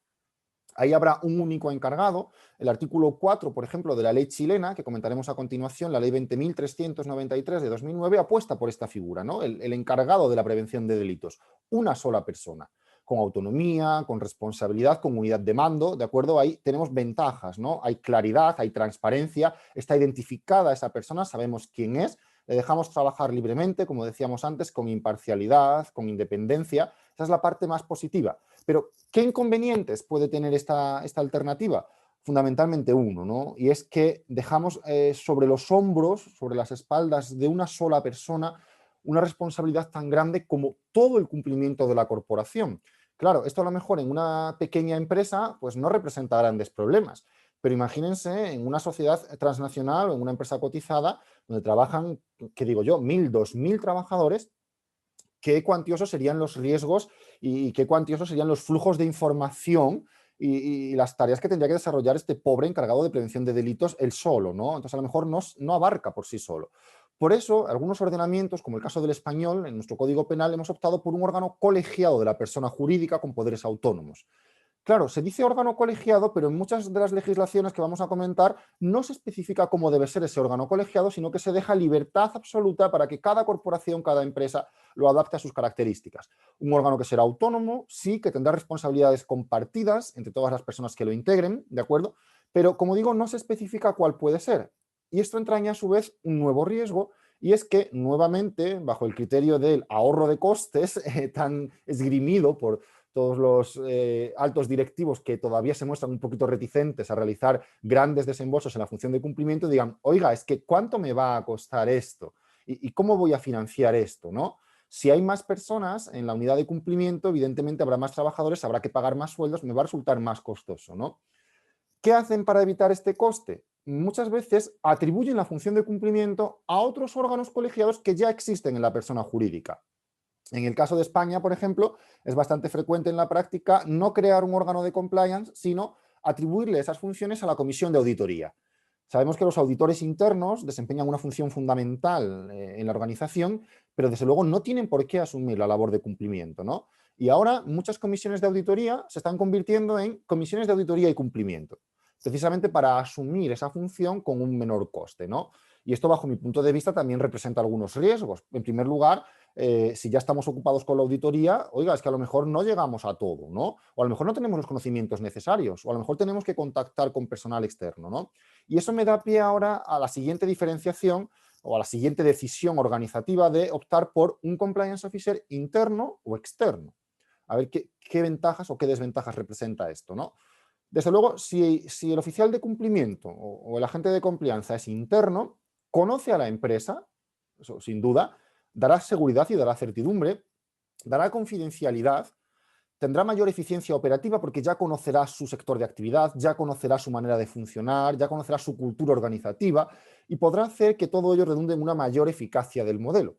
Ahí habrá un único encargado. El artículo 4, por ejemplo, de la ley chilena, que comentaremos a continuación, la ley 20.393 de 2009, apuesta por esta figura, ¿no? El encargado de la prevención de delitos. Una sola persona, con autonomía, con responsabilidad, con unidad de mando, ¿de acuerdo? Ahí tenemos ventajas, ¿no? Hay claridad, hay transparencia, está identificada esa persona, sabemos quién es, le dejamos trabajar libremente, como decíamos antes, con imparcialidad, con independencia. Esa es la parte más positiva. Pero, ¿qué inconvenientes puede tener esta alternativa? fundamentalmente uno, ¿no? Y es que dejamos sobre los hombros, sobre las espaldas de una sola persona, una responsabilidad tan grande como todo el cumplimiento de la corporación. Claro, esto a lo mejor en una pequeña empresa pues no representa grandes problemas, pero imagínense en una sociedad transnacional o en una empresa cotizada donde trabajan, ¿qué digo yo?, 1.000, 2.000 trabajadores. Qué cuantiosos serían los riesgos y qué cuantiosos serían los flujos de información y las tareas que tendría que desarrollar este pobre encargado de prevención de delitos él solo, ¿no? Entonces, a lo mejor no abarca por sí solo. Por eso, algunos ordenamientos, como el caso del español, en nuestro Código Penal hemos optado por un órgano colegiado de la persona jurídica con poderes autónomos. Claro, se dice órgano colegiado, pero en muchas de las legislaciones que vamos a comentar no se especifica cómo debe ser ese órgano colegiado, sino que se deja libertad absoluta para que cada corporación, cada empresa lo adapte a sus características. Un órgano que será autónomo, sí, que tendrá responsabilidades compartidas entre todas las personas que lo integren, ¿de acuerdo? Pero, como digo, no se especifica cuál puede ser. Y esto entraña a su vez un nuevo riesgo, y es que, nuevamente, bajo el criterio del ahorro de costes, tan esgrimido por todos los altos directivos que todavía se muestran un poquito reticentes a realizar grandes desembolsos en la función de cumplimiento, digan, oiga, es que ¿cuánto me va a costar esto? ¿Y cómo voy a financiar esto? ¿No? Si hay más personas en la unidad de cumplimiento, evidentemente habrá más trabajadores, habrá que pagar más sueldos, me va a resultar más costoso, ¿no? ¿Qué hacen para evitar este coste? Muchas veces atribuyen la función de cumplimiento a otros órganos colegiados que ya existen en la persona jurídica. En el caso de España, por ejemplo, es bastante frecuente en la práctica no crear un órgano de compliance, sino atribuirle esas funciones a la comisión de auditoría. Sabemos que los auditores internos desempeñan una función fundamental en la organización, pero desde luego no tienen por qué asumir la labor de cumplimiento, ¿no? Y ahora muchas comisiones de auditoría se están convirtiendo en comisiones de auditoría y cumplimiento, precisamente para asumir esa función con un menor coste, ¿no? Y esto, bajo mi punto de vista, también representa algunos riesgos. En primer lugar, si ya estamos ocupados con la auditoría, oiga, es que a lo mejor no llegamos a todo, ¿no? O a lo mejor no tenemos los conocimientos necesarios, o a lo mejor tenemos que contactar con personal externo, ¿no? Y eso me da pie ahora a la siguiente diferenciación o a la siguiente decisión organizativa de optar por un compliance officer interno o externo. A ver qué ventajas o qué desventajas representa esto, ¿no? Desde luego, si el oficial de cumplimiento o el agente de complianza es interno, conoce a la empresa, eso sin duda, dará seguridad y dará certidumbre, dará confidencialidad, tendrá mayor eficiencia operativa porque ya conocerá su sector de actividad, ya conocerá su manera de funcionar, ya conocerá su cultura organizativa y podrá hacer que todo ello redunde en una mayor eficacia del modelo.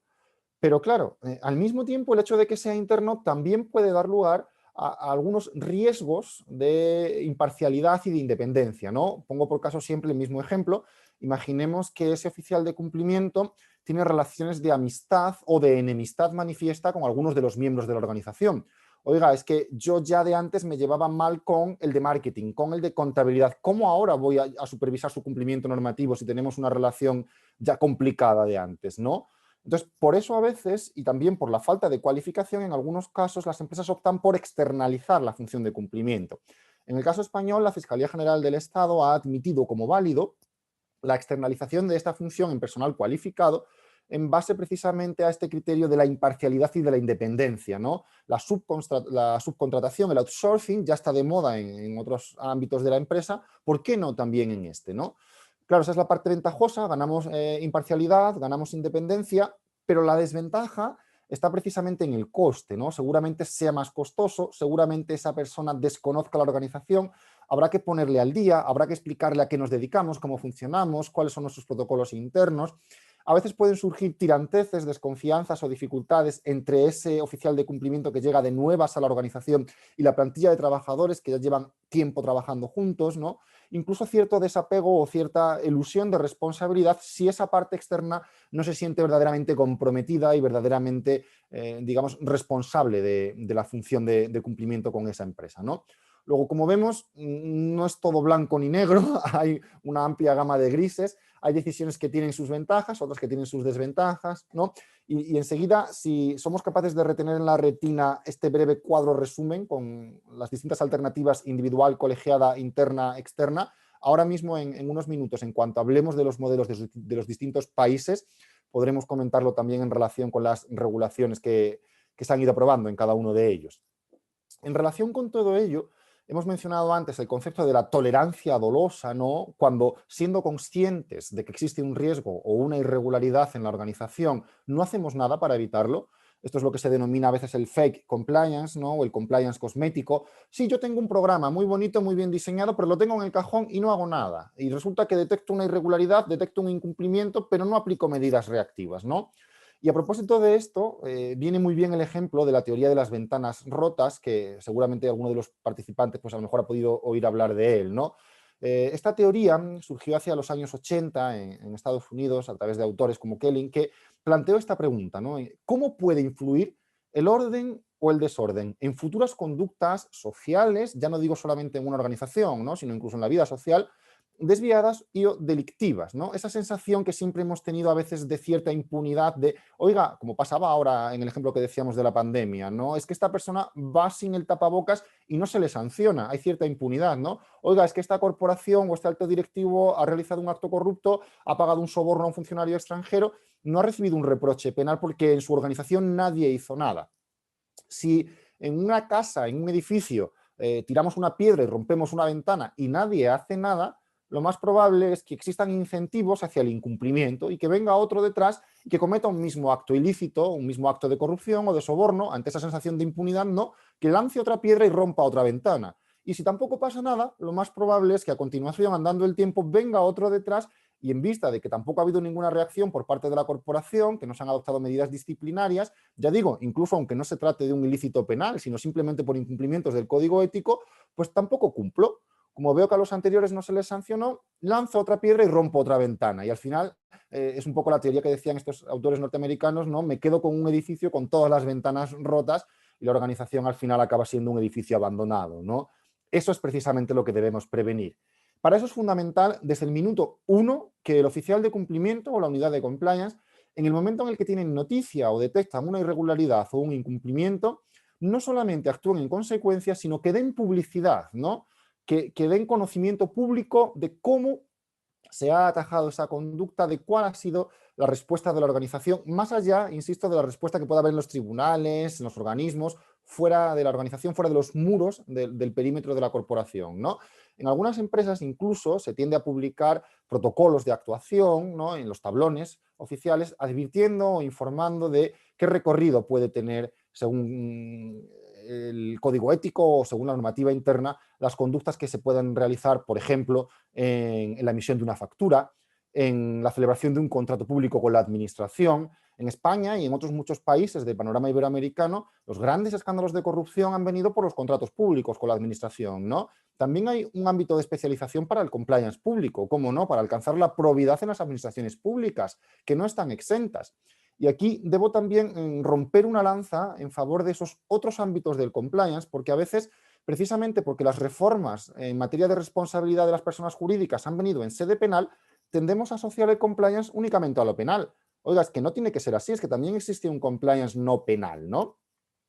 Pero claro, al mismo tiempo el hecho de que sea interno también puede dar lugar a algunos riesgos de imparcialidad y de independencia, ¿no? Pongo por caso siempre el mismo ejemplo. Imaginemos que ese oficial de cumplimiento tiene relaciones de amistad o de enemistad manifiesta con algunos de los miembros de la organización. Oiga, es que yo ya de antes me llevaba mal con el de marketing, con el de contabilidad. ¿Cómo ahora voy a supervisar su cumplimiento normativo si tenemos una relación ya complicada de antes, ¿no? Entonces, por eso a veces, y también por la falta de cualificación, en algunos casos las empresas optan por externalizar la función de cumplimiento. En el caso español, la Fiscalía General del Estado ha admitido como válido la externalización de esta función en personal cualificado en base precisamente a este criterio de la imparcialidad y de la independencia, ¿no? La subcontratación, el outsourcing, ya está de moda en otros ámbitos de la empresa, ¿por qué no también en este, ¿no? Claro, esa es la parte ventajosa, ganamos imparcialidad, ganamos independencia, pero la desventaja está precisamente en el coste, ¿no? Seguramente sea más costoso, seguramente esa persona desconozca la organización, habrá que ponerle al día, habrá que explicarle a qué nos dedicamos, cómo funcionamos, cuáles son nuestros protocolos internos. A veces pueden surgir tiranteces, desconfianzas o dificultades entre ese oficial de cumplimiento que llega de nuevas a la organización y la plantilla de trabajadores que ya llevan tiempo trabajando juntos, ¿no? Incluso cierto desapego o cierta elusión de responsabilidad si esa parte externa no se siente verdaderamente comprometida y verdaderamente, digamos, responsable de la función de cumplimiento con esa empresa, ¿no? Luego, como vemos, no es todo blanco ni negro, hay una amplia gama de grises, hay decisiones que tienen sus ventajas, otras que tienen sus desventajas, ¿no? Y enseguida, si somos capaces de retener en la retina este breve cuadro resumen con las distintas alternativas individual, colegiada, interna, externa, ahora mismo en unos minutos, en cuanto hablemos de los modelos de los distintos países, podremos comentarlo también en relación con las regulaciones que se han ido aprobando en cada uno de ellos. En relación con todo ello, Hemos mencionado antes el concepto de la tolerancia dolosa, ¿no? Cuando, siendo conscientes de que existe un riesgo o una irregularidad en la organización, no hacemos nada para evitarlo. Esto es lo que se denomina a veces el fake compliance, ¿no? O el compliance cosmético. Sí, yo tengo un programa muy bonito, muy bien diseñado, pero lo tengo en el cajón y no hago nada. Y resulta que detecto una irregularidad, detecto un incumplimiento, pero no aplico medidas reactivas, ¿no? Y a propósito de esto, viene muy bien el ejemplo de la teoría de las ventanas rotas, que seguramente alguno de los participantes pues a lo mejor ha podido oír hablar de él, ¿no? Esta teoría surgió hacia los años 80 en Estados Unidos a través de autores como Kelly, que planteó esta pregunta, ¿no? ¿Cómo puede influir el orden o el desorden en futuras conductas sociales, ya no digo solamente en una organización, ¿no? Sino incluso en la vida social, desviadas y o delictivas, ¿no? Esa sensación que siempre hemos tenido a veces de cierta impunidad de, oiga, como pasaba ahora en el ejemplo que decíamos de la pandemia, ¿no? Es que esta persona va sin el tapabocas y no se le sanciona, hay cierta impunidad, ¿no? Oiga, es que esta corporación o este alto directivo ha realizado un acto corrupto, ha pagado un soborno a un funcionario extranjero, no ha recibido un reproche penal porque en su organización nadie hizo nada. Si en una casa, en un edificio, tiramos una piedra y rompemos una ventana y nadie hace nada, lo más probable es que existan incentivos hacia el incumplimiento y que venga otro detrás y que cometa un mismo acto ilícito, un mismo acto de corrupción o de soborno, ante esa sensación de impunidad, no, que lance otra piedra y rompa otra ventana. Y si tampoco pasa nada, lo más probable es que a continuación, andando el tiempo, venga otro detrás y en vista de que tampoco ha habido ninguna reacción por parte de la corporación, que no se han adoptado medidas disciplinarias, ya digo, incluso aunque no se trate de un ilícito penal, sino simplemente por incumplimientos del código ético, pues tampoco cumplo. Como veo que a los anteriores no se les sancionó, lanzo otra piedra y rompo otra ventana. Y al final es un poco la teoría que decían estos autores norteamericanos, ¿no? Me quedo con un edificio con todas las ventanas rotas y la organización al final acaba siendo un edificio abandonado, ¿no? Eso es precisamente lo que debemos prevenir. Para eso es fundamental desde el minuto 1 que el oficial de cumplimiento o la unidad de compliance, en el momento en el que tienen noticia o detectan una irregularidad o un incumplimiento, no solamente actúen en consecuencia, sino que den publicidad, ¿no? Que den conocimiento público de cómo se ha atajado esa conducta, de cuál ha sido la respuesta de la organización, más allá, insisto, de la respuesta que pueda haber en los tribunales, en los organismos, fuera de la organización, fuera de los muros del perímetro de la corporación, ¿no? En algunas empresas incluso se tiende a publicar protocolos de actuación, ¿no? En los tablones oficiales, advirtiendo o informando de qué recorrido puede tener, según el código ético o según la normativa interna, las conductas que se puedan realizar, por ejemplo, en la emisión de una factura, en la celebración de un contrato público con la administración. En España y en otros muchos países del panorama iberoamericano, los grandes escándalos de corrupción han venido por los contratos públicos con la administración, ¿no? También hay un ámbito de especialización para el compliance público, ¿cómo no? Para alcanzar la probidad en las administraciones públicas, que no están exentas. Y aquí debo también romper una lanza en favor de esos otros ámbitos del compliance, porque a veces, precisamente porque las reformas en materia de responsabilidad de las personas jurídicas han venido en sede penal, tendemos a asociar el compliance únicamente a lo penal. Oiga, es que no tiene que ser así, es que también existe un compliance no penal, ¿no?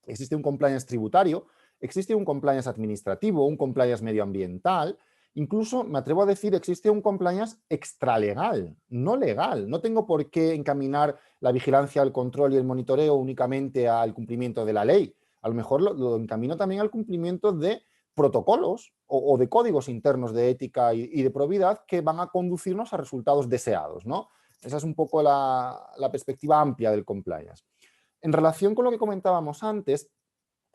Existe un compliance tributario, existe un compliance administrativo, un compliance medioambiental, incluso me atrevo a decir existe un compliance extralegal, no legal. No tengo por qué encaminar la vigilancia, el control y el monitoreo únicamente al cumplimiento de la ley. A lo mejor lo encamino también al cumplimiento de protocolos o de códigos internos de ética y de probidad que van a conducirnos a resultados deseados, ¿no? Esa es un poco la perspectiva amplia del compliance. En relación con lo que comentábamos antes,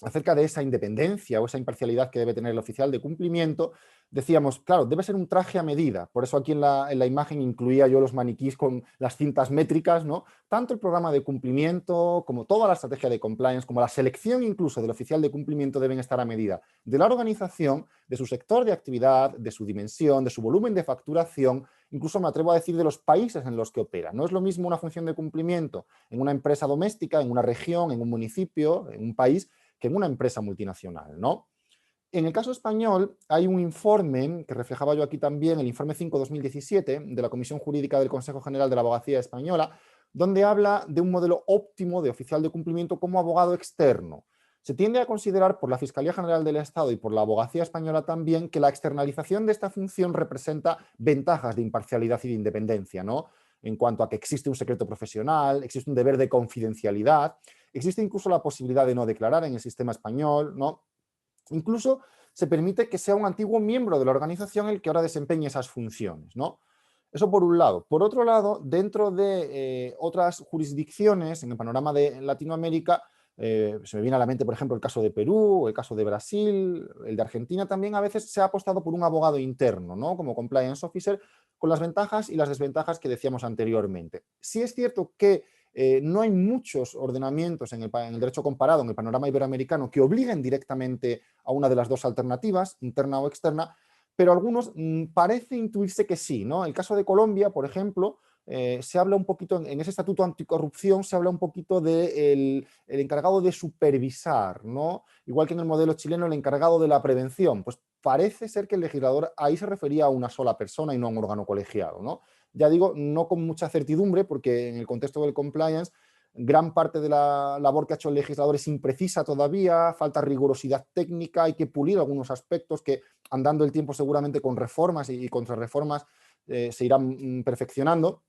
acerca de esa independencia o esa imparcialidad que debe tener el oficial de cumplimiento, decíamos, claro, debe ser un traje a medida. Por eso aquí en la imagen incluía yo los maniquís con las cintas métricas, ¿no? Tanto el programa de cumplimiento como toda la estrategia de compliance, como la selección incluso del oficial de cumplimiento deben estar a medida de la organización, de su sector de actividad, de su dimensión, de su volumen de facturación, incluso me atrevo a decir de los países en los que opera. No es lo mismo una función de cumplimiento en una empresa doméstica, en una región, en un municipio, en un país, que en una empresa multinacional, ¿no? En el caso español hay un informe que reflejaba yo aquí también, el informe 5/2017 de la Comisión Jurídica del Consejo General de la Abogacía Española, donde habla de un modelo óptimo de oficial de cumplimiento como abogado externo. Se tiende a considerar por la Fiscalía General del Estado y por la Abogacía Española también que la externalización de esta función representa ventajas de imparcialidad y de independencia, ¿no? En cuanto a que existe un secreto profesional, existe un deber de confidencialidad, existe incluso la posibilidad de no declarar en el sistema español, ¿no? Incluso se permite que sea un antiguo miembro de la organización el que ahora desempeñe esas funciones, ¿no? Eso por un lado. Por otro lado, dentro de otras jurisdicciones en el panorama de Latinoamérica, se me viene a la mente, por ejemplo, el caso de Perú, el caso de Brasil, el de Argentina también, a veces se ha apostado por un abogado interno, ¿no? Como compliance officer, con las ventajas y las desventajas que decíamos anteriormente. Sí es cierto que no hay muchos ordenamientos en el derecho comparado, en el panorama iberoamericano, que obliguen directamente a una de las dos alternativas, interna o externa, pero algunos parece intuirse que sí, ¿no? El caso de Colombia, por ejemplo, se habla un poquito, en ese estatuto anticorrupción, se habla un poquito del el encargado de supervisar, ¿no? Igual que en el modelo chileno, el encargado de la prevención. Pues parece ser que el legislador ahí se refería a una sola persona y no a un órgano colegiado, ¿no? Ya digo, no con mucha certidumbre, porque en el contexto del compliance, gran parte de la labor que ha hecho el legislador es imprecisa todavía, falta rigurosidad técnica, hay que pulir algunos aspectos que andando el tiempo seguramente con reformas y contrarreformas se irán perfeccionando.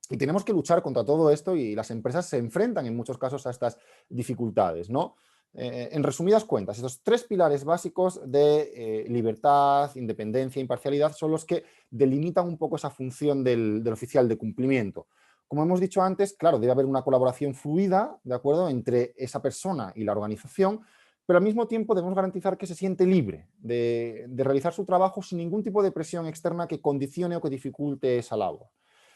Y tenemos que luchar contra todo esto y las empresas se enfrentan en muchos casos a estas dificultades, ¿no? En resumidas cuentas, esos tres pilares básicos de libertad, independencia e imparcialidad son los que delimitan un poco esa función del oficial de cumplimiento. Como hemos dicho antes, claro, debe haber una colaboración fluida, ¿de acuerdo?, entre esa persona y la organización, pero al mismo tiempo debemos garantizar que se siente libre de realizar su trabajo sin ningún tipo de presión externa que condicione o que dificulte esa labor.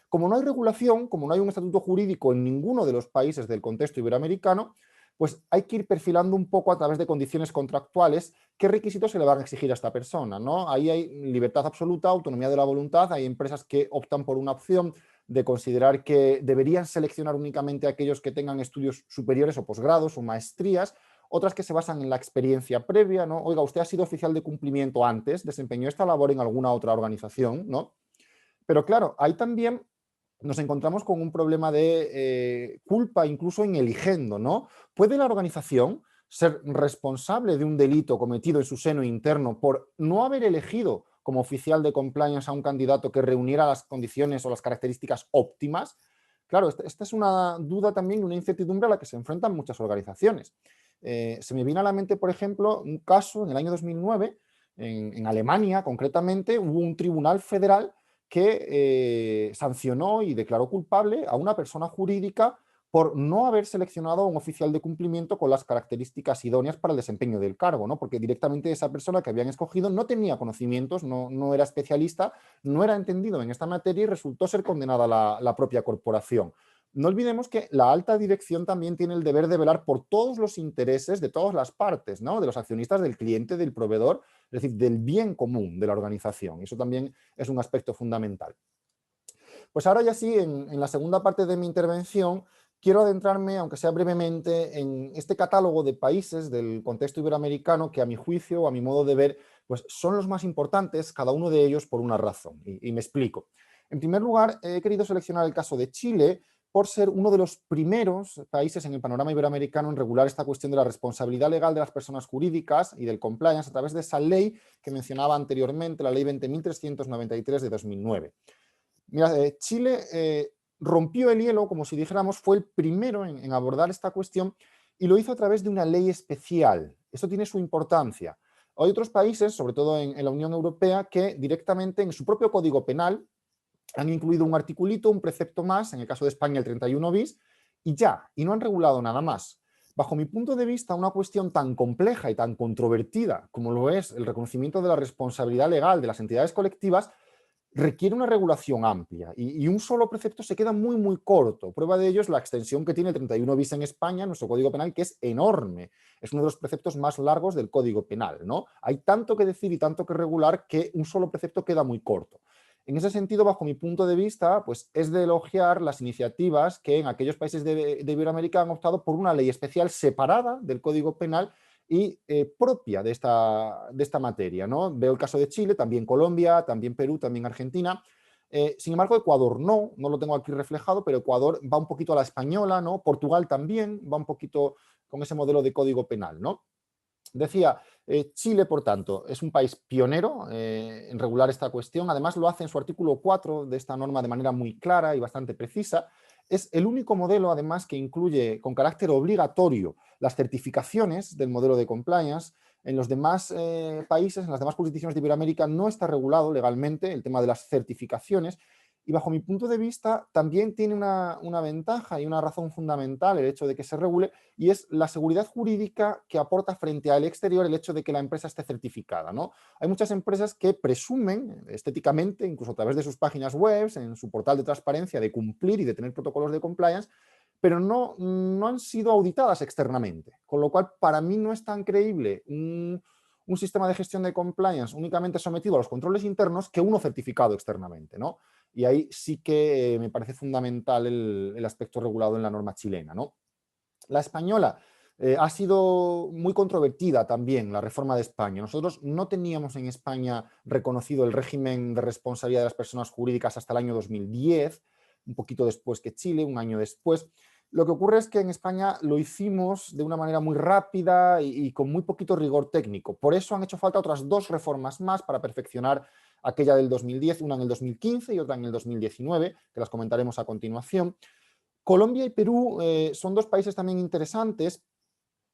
Como no hay regulación, como no hay un estatuto jurídico en ninguno de los países del contexto iberoamericano, pues hay que ir perfilando un poco a través de condiciones contractuales qué requisitos se le van a exigir a esta persona, ¿no? Ahí hay libertad absoluta, autonomía de la voluntad, hay empresas que optan por una opción de considerar que deberían seleccionar únicamente a aquellos que tengan estudios superiores o posgrados o maestrías, otras que se basan en la experiencia previa, ¿no? Oiga, usted ha sido oficial de cumplimiento antes, desempeñó esta labor en alguna otra organización, ¿no? Pero claro, ahí también nos encontramos con un problema de culpa incluso en eligiendo, ¿no? ¿Puede la organización ser responsable de un delito cometido en su seno interno por no haber elegido como oficial de compliance a un candidato que reuniera las condiciones o las características óptimas? Claro, esta es una duda también y una incertidumbre a la que se enfrentan muchas organizaciones. Se me viene a la mente, por ejemplo, un caso en el año 2009, en Alemania concretamente, hubo un tribunal federal que sancionó y declaró culpable a una persona jurídica por no haber seleccionado a un oficial de cumplimiento con las características idóneas para el desempeño del cargo, ¿no? Porque directamente esa persona que habían escogido no tenía conocimientos, no era especialista, no era entendido en esta materia y resultó ser condenada la propia corporación. No olvidemos que la alta dirección también tiene el deber de velar por todos los intereses de todas las partes, ¿no? De los accionistas, del cliente, del proveedor, es decir, del bien común de la organización. Eso también es un aspecto fundamental. Pues ahora ya sí, en la segunda parte de mi intervención, quiero adentrarme, aunque sea brevemente, en este catálogo de países del contexto iberoamericano que a mi juicio o a mi modo de ver, pues son los más importantes, cada uno de ellos por una razón. Y me explico. En primer lugar, he querido seleccionar el caso de Chile por ser uno de los primeros países en el panorama iberoamericano en regular esta cuestión de la responsabilidad legal de las personas jurídicas y del compliance a través de esa ley que mencionaba anteriormente, la ley 20.393 de 2009. Mira, Chile rompió el hielo, como si dijéramos, fue el primero en abordar esta cuestión y lo hizo a través de una ley especial. Eso tiene su importancia. Hay otros países, sobre todo en la Unión Europea, que directamente en su propio Código Penal han incluido un articulito, un precepto más, en el caso de España el 31 bis, y ya, y no han regulado nada más. Bajo mi punto de vista, una cuestión tan compleja y tan controvertida como lo es el reconocimiento de la responsabilidad legal de las entidades colectivas requiere una regulación amplia y un solo precepto se queda muy, muy corto. Prueba de ello es la extensión que tiene el 31 bis en España, nuestro Código Penal, que es enorme. Es uno de los preceptos más largos del Código Penal, ¿no? Hay tanto que decir y tanto que regular que un solo precepto queda muy corto. En ese sentido, bajo mi punto de vista, pues es de elogiar las iniciativas que en aquellos países de Iberoamérica han optado por una ley especial separada del Código Penal y propia de esta materia, ¿no? Veo el caso de Chile, también Colombia, también Perú, también Argentina. Sin embargo, Ecuador no lo tengo aquí reflejado, pero Ecuador va un poquito a la española, ¿no? Portugal también va un poquito con ese modelo de código penal, ¿no? Decía, Chile, por tanto, es un país pionero en regular esta cuestión. Además, lo hace en su artículo 4 de esta norma de manera muy clara y bastante precisa. Es el único modelo, además, que incluye con carácter obligatorio las certificaciones del modelo de compliance, En los demás países, en las demás jurisdicciones de Iberoamérica, no está regulado legalmente el tema de las certificaciones y bajo mi punto de vista también tiene una ventaja y una razón fundamental el hecho de que se regule y es la seguridad jurídica que aporta frente al exterior el hecho de que la empresa esté certificada, ¿no? Hay muchas empresas que presumen estéticamente, incluso a través de sus páginas web, en su portal de transparencia, de cumplir y de tener protocolos de compliance, pero no han sido auditadas externamente, con lo cual para mí no es tan creíble un sistema de gestión de compliance únicamente sometido a los controles internos que uno certificado externamente, ¿no? Y ahí sí que me parece fundamental el aspecto regulado en la norma chilena, ¿no? La española ha sido muy controvertida también, la reforma de España. Nosotros no teníamos en España reconocido el régimen de responsabilidad de las personas jurídicas hasta el año 2010, un poquito después que Chile, un año después. Lo que ocurre es que en España lo hicimos de una manera muy rápida y con muy poquito rigor técnico. Por eso han hecho falta otras 2 reformas más para perfeccionar aquella del 2010, una en el 2015 y otra en el 2019, que las comentaremos a continuación. Colombia y Perú son 2 países también interesantes.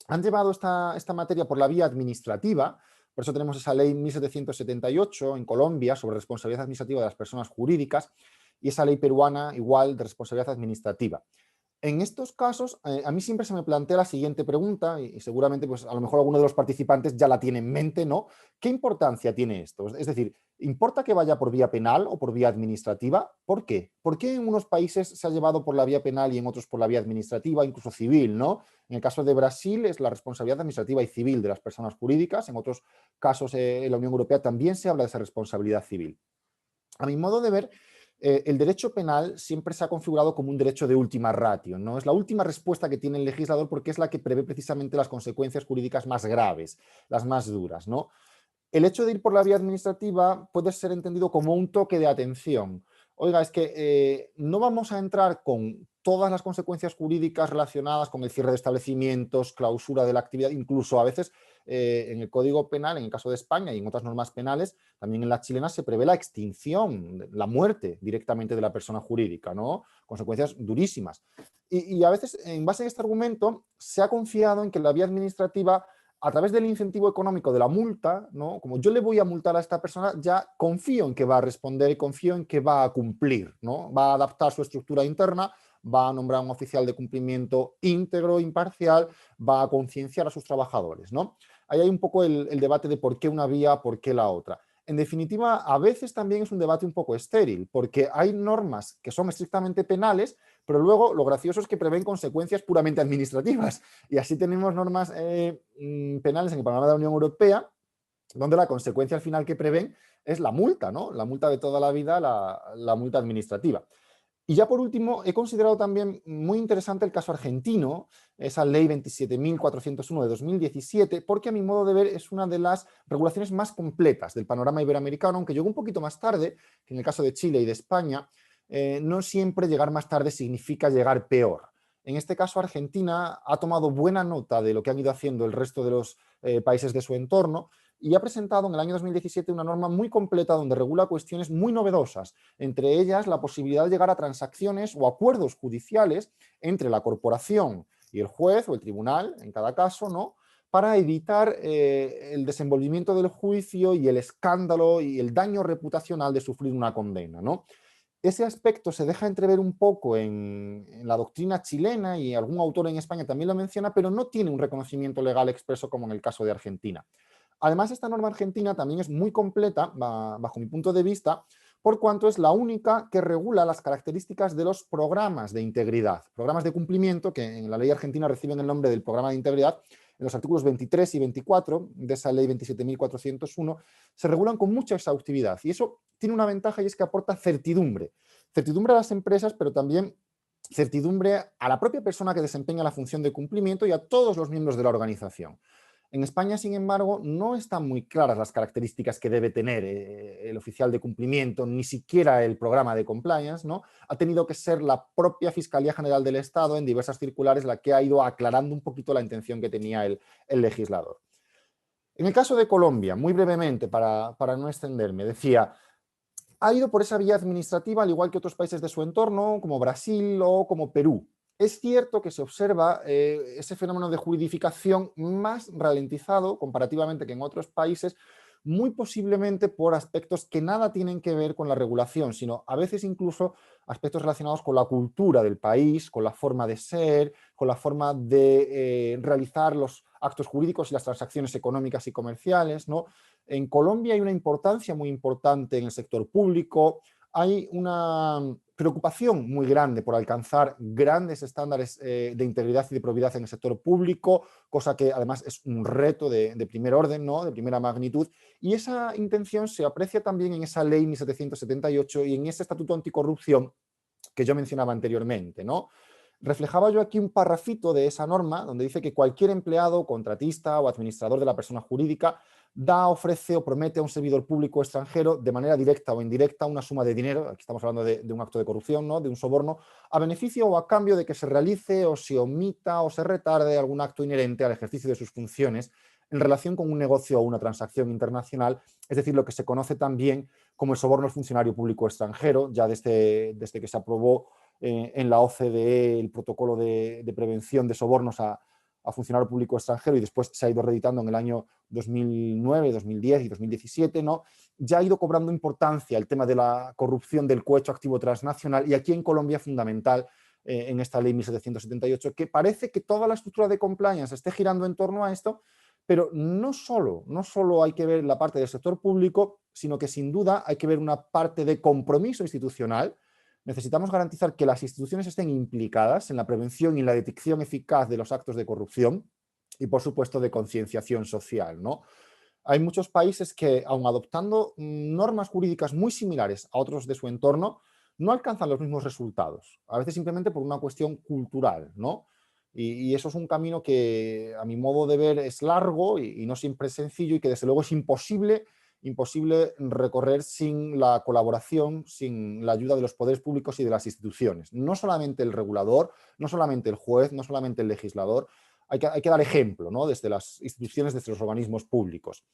Han llevado esta materia por la vía administrativa, por eso tenemos esa ley 1778 en Colombia sobre responsabilidad administrativa de las personas jurídicas y esa ley peruana igual de responsabilidad administrativa. En estos casos, a mí siempre se me plantea la siguiente pregunta, y seguramente pues, a lo mejor alguno de los participantes ya la tiene en mente, ¿no? ¿Qué importancia tiene esto? Es decir, ¿importa que vaya por vía penal o por vía administrativa? ¿Por qué? ¿Por qué en unos países se ha llevado por la vía penal y en otros por la vía administrativa, incluso civil, ¿no? En el caso de Brasil es la responsabilidad administrativa y civil de las personas jurídicas, en otros casos en la Unión Europea también se habla de esa responsabilidad civil. A mi modo de ver, el derecho penal siempre se ha configurado como un derecho de última ratio, ¿no? Es la última respuesta que tiene el legislador porque es la que prevé precisamente las consecuencias jurídicas más graves, las más duras, ¿no? El hecho de ir por la vía administrativa puede ser entendido como un toque de atención. Oiga, es que no vamos a entrar con todas las consecuencias jurídicas relacionadas con el cierre de establecimientos, clausura de la actividad, incluso a veces en el Código Penal, en el caso de España y en otras normas penales, también en la chilena se prevé la extinción, la muerte directamente de la persona jurídica, ¿no? Consecuencias durísimas. Y a veces, en base a este argumento, se ha confiado en que la vía administrativa a través del incentivo económico de la multa, ¿no? Como yo le voy a multar a esta persona, ya confío en que va a responder y confío en que va a cumplir, ¿no? Va a adaptar su estructura interna, va a nombrar un oficial de cumplimiento íntegro, imparcial, va a concienciar a sus trabajadores, ¿no? Ahí hay un poco el debate de por qué una vía, por qué la otra. En definitiva, a veces también es un debate un poco estéril, porque hay normas que son estrictamente penales, pero luego lo gracioso es que prevén consecuencias puramente administrativas. Y así tenemos normas penales en el panorama de la Unión Europea, donde la consecuencia al final que prevén es la multa, ¿no? La multa de toda la vida, la multa administrativa. Y ya por último, he considerado también muy interesante el caso argentino, esa ley 27.401 de 2017, porque a mi modo de ver es una de las regulaciones más completas del panorama iberoamericano, aunque llegó un poquito más tarde, que en el caso de Chile y de España, no siempre llegar más tarde significa llegar peor. En este caso, Argentina ha tomado buena nota de lo que han ido haciendo el resto de los países de su entorno y ha presentado en el año 2017 una norma muy completa donde regula cuestiones muy novedosas, entre ellas la posibilidad de llegar a transacciones o acuerdos judiciales entre la corporación y el juez o el tribunal, en cada caso, ¿no? Para evitar el desenvolvimiento del juicio y el escándalo y el daño reputacional de sufrir una condena, ¿no? Ese aspecto se deja entrever un poco en la doctrina chilena y algún autor en España también lo menciona, pero no tiene un reconocimiento legal expreso como en el caso de Argentina. Además, esta norma argentina también es muy completa, bajo mi punto de vista, por cuanto es la única que regula las características de los programas de integridad, programas de cumplimiento que en la ley argentina reciben el nombre del programa de integridad. En los artículos 23 y 24 de esa ley 27.401 se regulan con mucha exhaustividad y eso tiene una ventaja y es que aporta certidumbre. Certidumbre a las empresas, pero también certidumbre a la propia persona que desempeña la función de cumplimiento y a todos los miembros de la organización. En España, sin embargo, no están muy claras las características que debe tener el oficial de cumplimiento, ni siquiera el programa de compliance, ¿no? Ha tenido que ser la propia Fiscalía General del Estado en diversas circulares la que ha ido aclarando un poquito la intención que tenía el legislador. En el caso de Colombia, muy brevemente, para no extenderme, decía, ha ido por esa vía administrativa, al igual que otros países de su entorno, como Brasil o como Perú. Es cierto que se observa ese fenómeno de juridificación más ralentizado comparativamente que en otros países, muy posiblemente por aspectos que nada tienen que ver con la regulación, sino a veces incluso aspectos relacionados con la cultura del país, con la forma de ser, con la forma de realizar los actos jurídicos y las transacciones económicas y comerciales, ¿no? En Colombia hay una importancia muy importante en el sector público, hay una preocupación muy grande por alcanzar grandes estándares de integridad y de probidad en el sector público, cosa que además es un reto de primer orden, ¿no? De primera magnitud, y esa intención se aprecia también en esa ley 1778 y en ese estatuto anticorrupción que yo mencionaba anteriormente, ¿no? Reflejaba yo aquí un parrafito de esa norma donde dice que cualquier empleado, contratista o administrador de la persona jurídica da, ofrece o promete a un servidor público extranjero de manera directa o indirecta una suma de dinero, aquí estamos hablando de un acto de corrupción, ¿no? De un soborno, a beneficio o a cambio de que se realice o se omita o se retarde algún acto inherente al ejercicio de sus funciones en relación con un negocio o una transacción internacional, es decir, lo que se conoce también como el soborno al funcionario público extranjero, ya desde que se aprobó en la OCDE el protocolo de prevención de sobornos a funcionario público extranjero y después se ha ido reeditando en el año 2009, 2010 y 2017, ¿no? Ya ha ido cobrando importancia el tema de la corrupción del cohecho activo transnacional y aquí en Colombia fundamental en esta ley 1778, que parece que toda la estructura de compliance esté girando en torno a esto, pero no solo hay que ver la parte del sector público, sino que sin duda hay que ver una parte de compromiso institucional. Necesitamos garantizar que las instituciones estén implicadas en la prevención y en la detección eficaz de los actos de corrupción y, por supuesto, de concienciación social, ¿no? Hay muchos países que, aun adoptando normas jurídicas muy similares a otros de su entorno, no alcanzan los mismos resultados, a veces simplemente por una cuestión cultural, ¿no? Y eso es un camino que, a mi modo de ver, es largo y no siempre es sencillo y que, desde luego, es imposible recorrer sin la colaboración, sin la ayuda de los poderes públicos y de las instituciones. No solamente el regulador, no solamente el juez, no solamente el legislador, hay que dar ejemplo, ¿no? Desde las instituciones, desde los organismos públicos.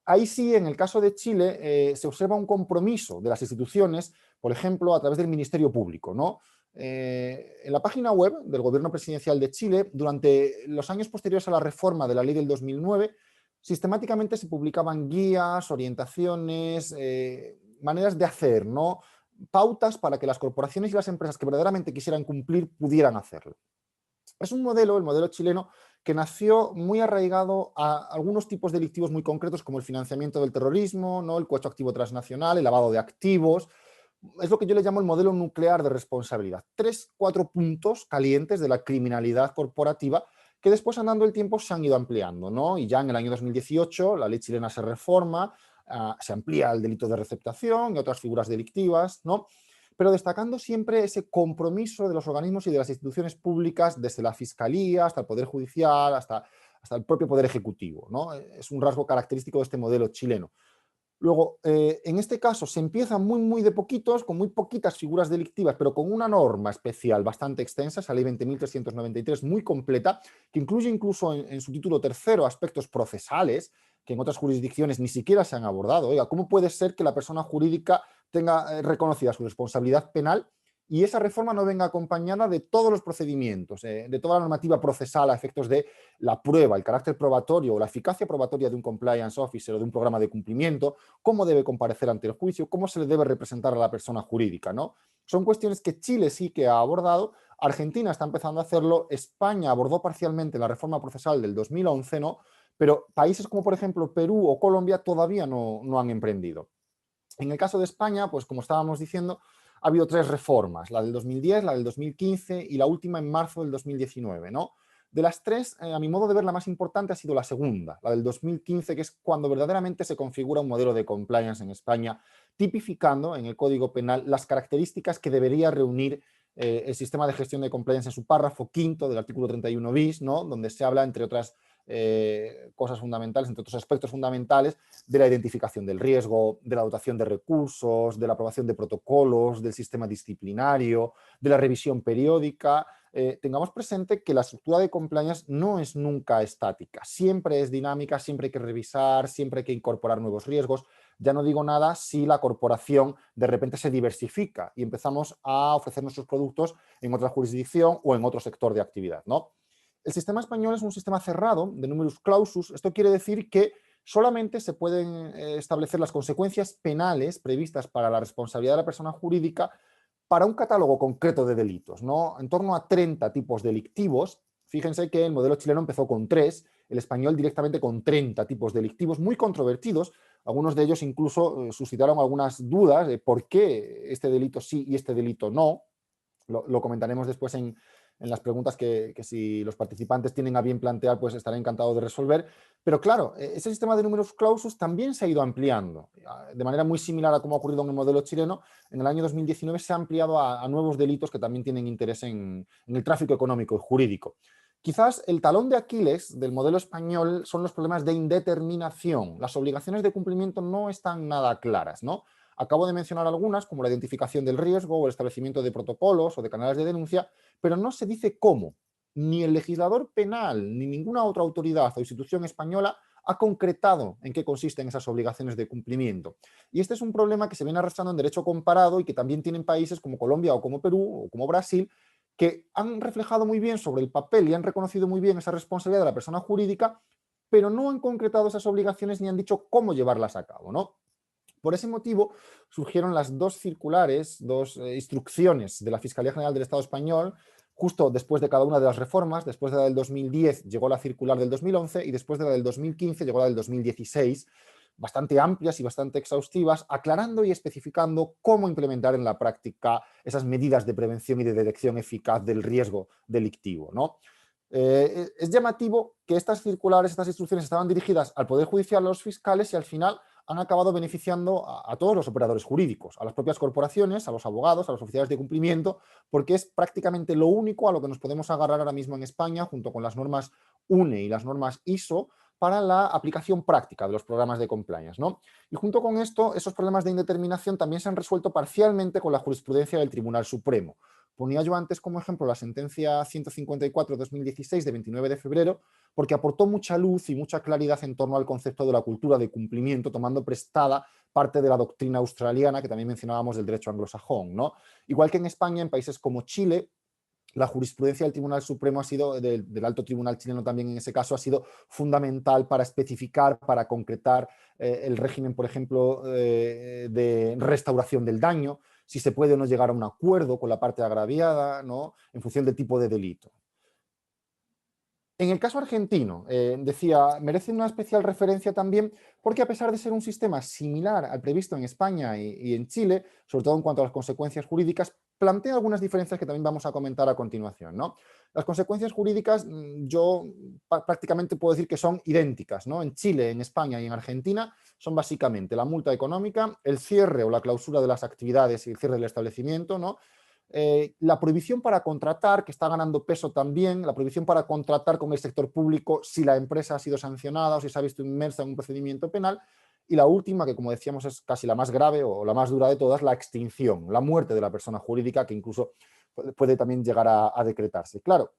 Ahí sí, en el caso de Chile, se observa un compromiso de las instituciones, por ejemplo, a través del Ministerio Público, ¿no? En la página web del Gobierno Presidencial de Chile, durante los años posteriores a la reforma de la ley del 2009, sistemáticamente se publicaban guías, orientaciones, maneras de hacer, ¿no? Pautas para que las corporaciones y las empresas que verdaderamente quisieran cumplir pudieran hacerlo. Es un modelo, el modelo chileno, que nació muy arraigado a algunos tipos delictivos muy concretos, como el financiamiento del terrorismo, ¿no? El cohecho activo transnacional, el lavado de activos. Es lo que yo le llamo el modelo nuclear de responsabilidad. 3, 4 puntos calientes de la criminalidad corporativa que después, andando el tiempo, se han ido ampliando, ¿no? Y ya en el año 2018 la ley chilena se reforma, se amplía el delito de receptación y otras figuras delictivas, ¿no? Pero destacando siempre ese compromiso de los organismos y de las instituciones públicas, desde la Fiscalía hasta el Poder Judicial, hasta el propio Poder Ejecutivo, ¿no? Es un rasgo característico de este modelo chileno. Luego, en este caso se empieza muy de poquitos, con muy poquitas figuras delictivas, pero con una norma especial bastante extensa, esa ley 20.393, muy completa, que incluye incluso en su título tercero aspectos procesales, que en otras jurisdicciones ni siquiera se han abordado. Oiga, ¿cómo puede ser que la persona jurídica tenga reconocida su responsabilidad penal y esa reforma no venga acompañada de todos los procedimientos, de toda la normativa procesal a efectos de la prueba, el carácter probatorio o la eficacia probatoria de un compliance officer o de un programa de cumplimiento, cómo debe comparecer ante el juicio, cómo se le debe representar a la persona jurídica, ¿no? Son cuestiones que Chile sí que ha abordado, Argentina está empezando a hacerlo, España abordó parcialmente la reforma procesal del 2011, ¿no? Pero países como, por ejemplo, Perú o Colombia todavía no han emprendido. En el caso de España, pues como estábamos diciendo, ha habido 3 reformas, la del 2010, la del 2015 y la última en marzo del 2019, ¿no? De las 3, a mi modo de ver, la más importante ha sido la segunda, la del 2015, que es cuando verdaderamente se configura un modelo de compliance en España, tipificando en el Código Penal las características que debería reunir el sistema de gestión de compliance en su párrafo quinto del artículo 31 bis, ¿no? Donde se habla, entre otras cosas fundamentales, entre otros aspectos fundamentales, de la identificación del riesgo, de la dotación de recursos, de la aprobación de protocolos, del sistema disciplinario, de la revisión periódica. Tengamos presente que la estructura de compliance no es nunca estática, siempre es dinámica, siempre hay que revisar, siempre hay que incorporar nuevos riesgos. Ya no digo nada si la corporación de repente se diversifica y empezamos a ofrecer nuestros productos en otra jurisdicción o en otro sector de actividad, ¿no? El sistema español es un sistema cerrado de numerus clausus. Esto quiere decir que solamente se pueden establecer las consecuencias penales previstas para la responsabilidad de la persona jurídica para un catálogo concreto de delitos, ¿no? En torno a 30 tipos delictivos. Fíjense que el modelo chileno empezó con 3, el español directamente con 30 tipos delictivos muy controvertidos. Algunos de ellos incluso suscitaron algunas dudas de por qué este delito sí y este delito no. Lo comentaremos después en las preguntas que si los participantes tienen a bien plantear, pues estaré encantado de resolver. Pero claro, ese sistema de numerus clausus también se ha ido ampliando. De manera muy similar a como ha ocurrido en el modelo chileno, en el año 2019 se ha ampliado a nuevos delitos que también tienen interés en el tráfico económico y jurídico. Quizás el talón de Aquiles del modelo español son los problemas de indeterminación. Las obligaciones de cumplimiento no están nada claras, ¿no? Acabo de mencionar algunas, como la identificación del riesgo o el establecimiento de protocolos o de canales de denuncia, pero no se dice cómo. Ni el legislador penal ni ninguna otra autoridad o institución española ha concretado en qué consisten esas obligaciones de cumplimiento. Y este es un problema que se viene arrastrando en derecho comparado y que también tienen países como Colombia o como Perú o como Brasil, que han reflejado muy bien sobre el papel y han reconocido muy bien esa responsabilidad de la persona jurídica, pero no han concretado esas obligaciones ni han dicho cómo llevarlas a cabo, ¿no? Por ese motivo surgieron las dos circulares, dos instrucciones de la Fiscalía General del Estado Español, justo después de cada una de las reformas. Después de la del 2010 llegó la circular del 2011 y después de la del 2015 llegó la del 2016, bastante amplias y bastante exhaustivas, aclarando y especificando cómo implementar en la práctica esas medidas de prevención y de detección eficaz del riesgo delictivo, ¿no? Es llamativo que estas circulares, estas instrucciones estaban dirigidas al Poder Judicial, a los fiscales, y al final han acabado beneficiando a todos los operadores jurídicos, a las propias corporaciones, a los abogados, a los oficiales de cumplimiento, porque es prácticamente lo único a lo que nos podemos agarrar ahora mismo en España, junto con las normas UNE y las normas ISO, para la aplicación práctica de los programas de compliance, ¿no? Y junto con esto, esos problemas de indeterminación también se han resuelto parcialmente con la jurisprudencia del Tribunal Supremo. Ponía yo antes como ejemplo la sentencia 154-2016 de 29 de febrero, porque aportó mucha luz y mucha claridad en torno al concepto de la cultura de cumplimiento, tomando prestada parte de la doctrina australiana que también mencionábamos del derecho anglosajón, ¿no? Igual que en España, en países como Chile, la jurisprudencia del Tribunal Supremo ha sido, del Alto Tribunal chileno también en ese caso, ha sido fundamental para especificar, para concretar el régimen, por ejemplo, de restauración del daño, si se puede o no llegar a un acuerdo con la parte agraviada, ¿no? En función del tipo de delito. En el caso argentino, decía, merece una especial referencia también porque a pesar de ser un sistema similar al previsto en España y en Chile, sobre todo en cuanto a las consecuencias jurídicas, plantea algunas diferencias que también vamos a comentar a continuación, ¿no? Las consecuencias jurídicas yo prácticamente puedo decir que son idénticas, ¿no? En Chile, en España y en Argentina son básicamente la multa económica, el cierre o la clausura de las actividades y el cierre del establecimiento, ¿no? La prohibición para contratar, que está ganando peso también, la prohibición para contratar con el sector público si la empresa ha sido sancionada o si se ha visto inmersa en un procedimiento penal, y la última, que como decíamos es casi la más grave o la más dura de todas, la extinción, la muerte de la persona jurídica, que incluso puede también llegar a decretarse. Claro,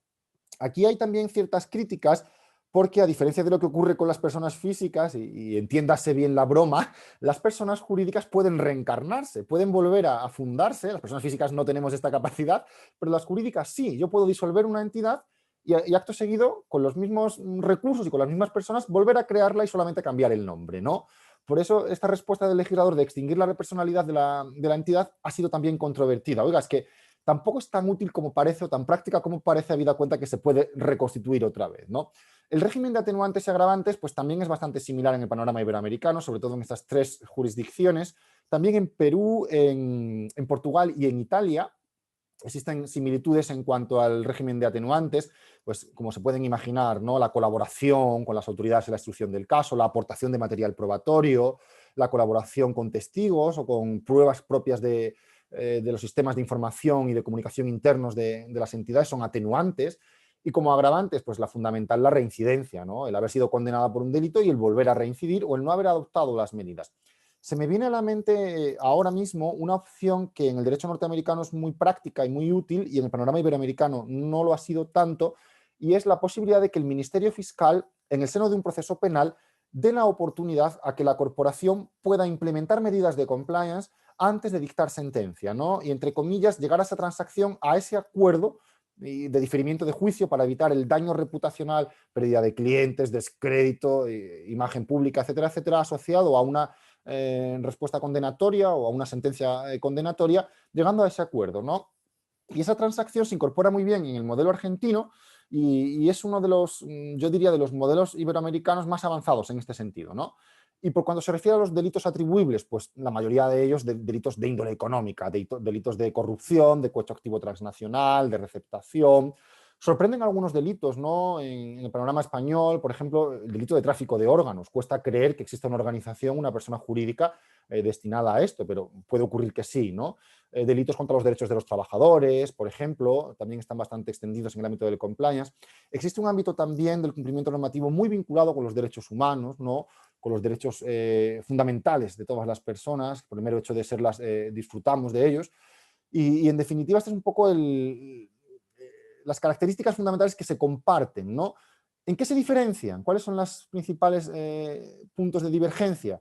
aquí hay también ciertas críticas porque, a diferencia de lo que ocurre con las personas físicas, y entiéndase bien la broma, las personas jurídicas pueden reencarnarse, pueden volver a fundarse. Las personas físicas no tenemos esta capacidad, pero las jurídicas sí. Yo puedo disolver una entidad y acto seguido, con los mismos recursos y con las mismas personas, volver a crearla y solamente cambiar el nombre, ¿no? Por eso esta respuesta del legislador de extinguir la personalidad de la entidad ha sido también controvertida. Oiga, es que tampoco es tan útil como parece o tan práctica como parece, habida cuenta que se puede reconstituir otra vez, ¿no? El régimen de atenuantes y agravantes pues también es bastante similar en el panorama iberoamericano, sobre todo en estas 3 jurisdicciones. También en Perú, en Portugal y en Italia existen similitudes en cuanto al régimen de atenuantes, pues como se pueden imaginar, ¿no? La colaboración con las autoridades en la instrucción del caso, la aportación de material probatorio, la colaboración con testigos o con pruebas propias de los sistemas de información y de comunicación internos de las entidades son atenuantes. Y como agravantes, pues la fundamental, la reincidencia, ¿no? El haber sido condenada por un delito y el volver a reincidir o el no haber adoptado las medidas. Se me viene a la mente ahora mismo una opción que en el derecho norteamericano es muy práctica y muy útil y en el panorama iberoamericano no lo ha sido tanto, y es la posibilidad de que el Ministerio Fiscal, en el seno de un proceso penal, dé la oportunidad a que la corporación pueda implementar medidas de compliance antes de dictar sentencia, ¿no? Y, entre comillas, llegar a esa transacción, a ese acuerdo de diferimiento de juicio para evitar el daño reputacional, pérdida de clientes, descrédito, imagen pública, etcétera, etcétera, asociado a una respuesta condenatoria o a una sentencia condenatoria, llegando a ese acuerdo, ¿no? Y esa transacción se incorpora muy bien en el modelo argentino y es uno de los, yo diría, de los modelos iberoamericanos más avanzados en este sentido, ¿no? Y por cuando se refiere a los delitos atribuibles, pues la mayoría de ellos delitos de índole económica, delitos de corrupción, de cohecho activo transnacional, de receptación. Sorprenden algunos delitos, ¿no? En el panorama español, por ejemplo, el delito de tráfico de órganos. Cuesta creer que exista una organización, una persona jurídica destinada a esto, pero puede ocurrir que sí, ¿no? Delitos contra los derechos de los trabajadores, por ejemplo, también están bastante extendidos en el ámbito del compliance. Existe un ámbito también del cumplimiento normativo muy vinculado con los derechos humanos, ¿no? Con los derechos fundamentales de todas las personas, por el mero hecho de serlas, disfrutamos de ellos. En definitiva, este es un poco las características fundamentales que se comparten, ¿no? ¿En qué se diferencian? ¿Cuáles son los principales puntos de divergencia?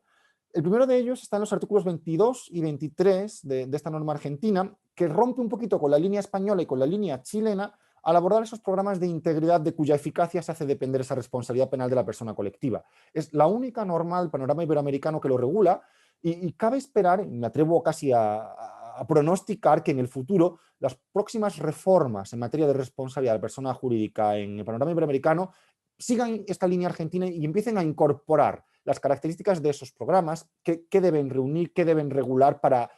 El primero de ellos está en los artículos 22 y 23 de esta norma argentina, que rompe un poquito con la línea española y con la línea chilena al abordar esos programas de integridad de cuya eficacia se hace depender esa responsabilidad penal de la persona colectiva. Es la única norma del panorama iberoamericano que lo regula y cabe esperar, me atrevo casi a pronosticar que en el futuro las próximas reformas en materia de responsabilidad de la persona jurídica en el panorama iberoamericano sigan esta línea argentina y empiecen a incorporar las características de esos programas, qué deben reunir, qué deben regular para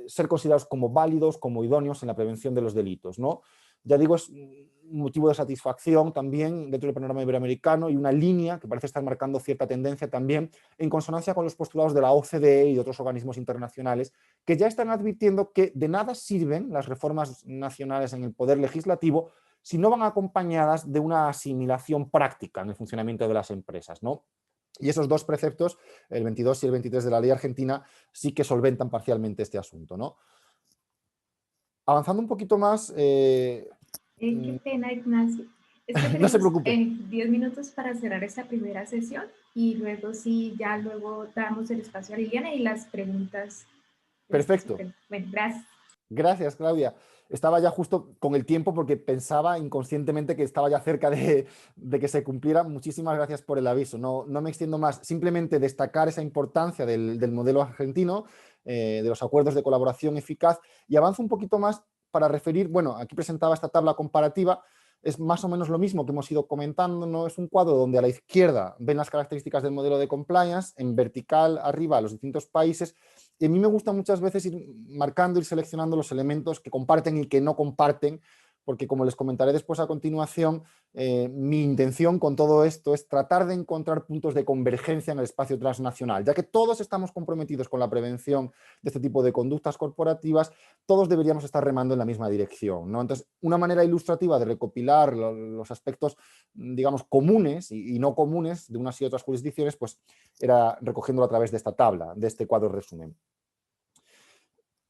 ser considerados como válidos, como idóneos en la prevención de los delitos, ¿no? Ya digo, es un motivo de satisfacción también dentro del panorama iberoamericano y una línea que parece estar marcando cierta tendencia también en consonancia con los postulados de la OCDE y de otros organismos internacionales que ya están advirtiendo que de nada sirven las reformas nacionales en el poder legislativo si no van acompañadas de una asimilación práctica en el funcionamiento de las empresas, ¿no? Y esos dos preceptos, el 22 y el 23 de la ley argentina, sí que solventan parcialmente este asunto, ¿no? Avanzando un poquito más... Qué pena, Ignacio. Es que no se tenemos preocupe. 10 minutos para cerrar esta primera sesión y luego sí, ya luego damos el espacio a Liliana y las preguntas. Perfecto. Bueno, gracias. Gracias, Claudia. Estaba ya justo con el tiempo porque pensaba inconscientemente que estaba ya cerca de que se cumpliera. Muchísimas gracias por el aviso. No me extiendo más. Simplemente destacar esa importancia del modelo argentino, de los acuerdos de colaboración eficaz, y avanzo un poquito más para referir, bueno, aquí presentaba esta tabla comparativa. Es más o menos lo mismo que hemos ido comentando, ¿no? Es un cuadro donde a la izquierda ven las características del modelo de compliance, en vertical arriba los distintos países. Y a mí me gusta muchas veces ir marcando, ir seleccionando los elementos que comparten y que no comparten, porque como les comentaré después a continuación, mi intención con todo esto es tratar de encontrar puntos de convergencia en el espacio transnacional, ya que todos estamos comprometidos con la prevención de este tipo de conductas corporativas, todos deberíamos estar remando en la misma dirección, ¿no? Entonces, una manera ilustrativa de recopilar los aspectos, digamos, comunes y no comunes de unas y otras jurisdicciones, pues era recogiéndolo a través de esta tabla, de este cuadro resumen.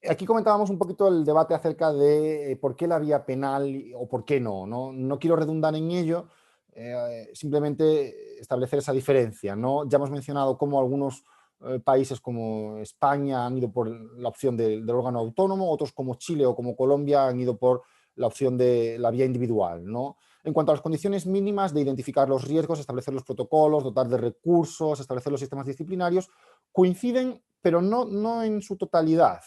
Aquí comentábamos un poquito el debate acerca de por qué la vía penal o por qué no. No quiero redundar en ello, simplemente establecer esa diferencia, ¿no? Ya hemos mencionado cómo algunos países como España han ido por la opción del órgano autónomo, otros como Chile o como Colombia han ido por la opción de la vía individual, ¿no? En cuanto a las condiciones mínimas de identificar los riesgos, establecer los protocolos, dotar de recursos, establecer los sistemas disciplinarios, coinciden, pero no en su totalidad.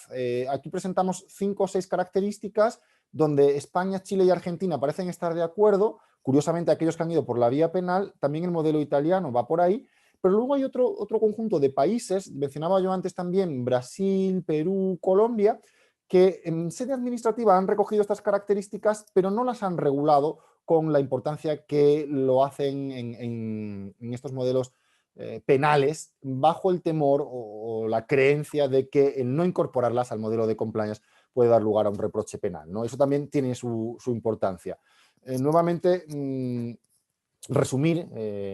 Aquí presentamos 5 o 6 características donde España, Chile y Argentina parecen estar de acuerdo. Curiosamente, aquellos que han ido por la vía penal, también el modelo italiano va por ahí, pero luego hay otro conjunto de países, mencionaba yo antes también Brasil, Perú, Colombia, que en sede administrativa han recogido estas características, pero no las han regulado con la importancia que lo hacen en estos modelos penales, bajo el temor o la creencia de que el no incorporarlas al modelo de compliance puede dar lugar a un reproche penal, ¿no? Eso también tiene su importancia. Nuevamente, resumir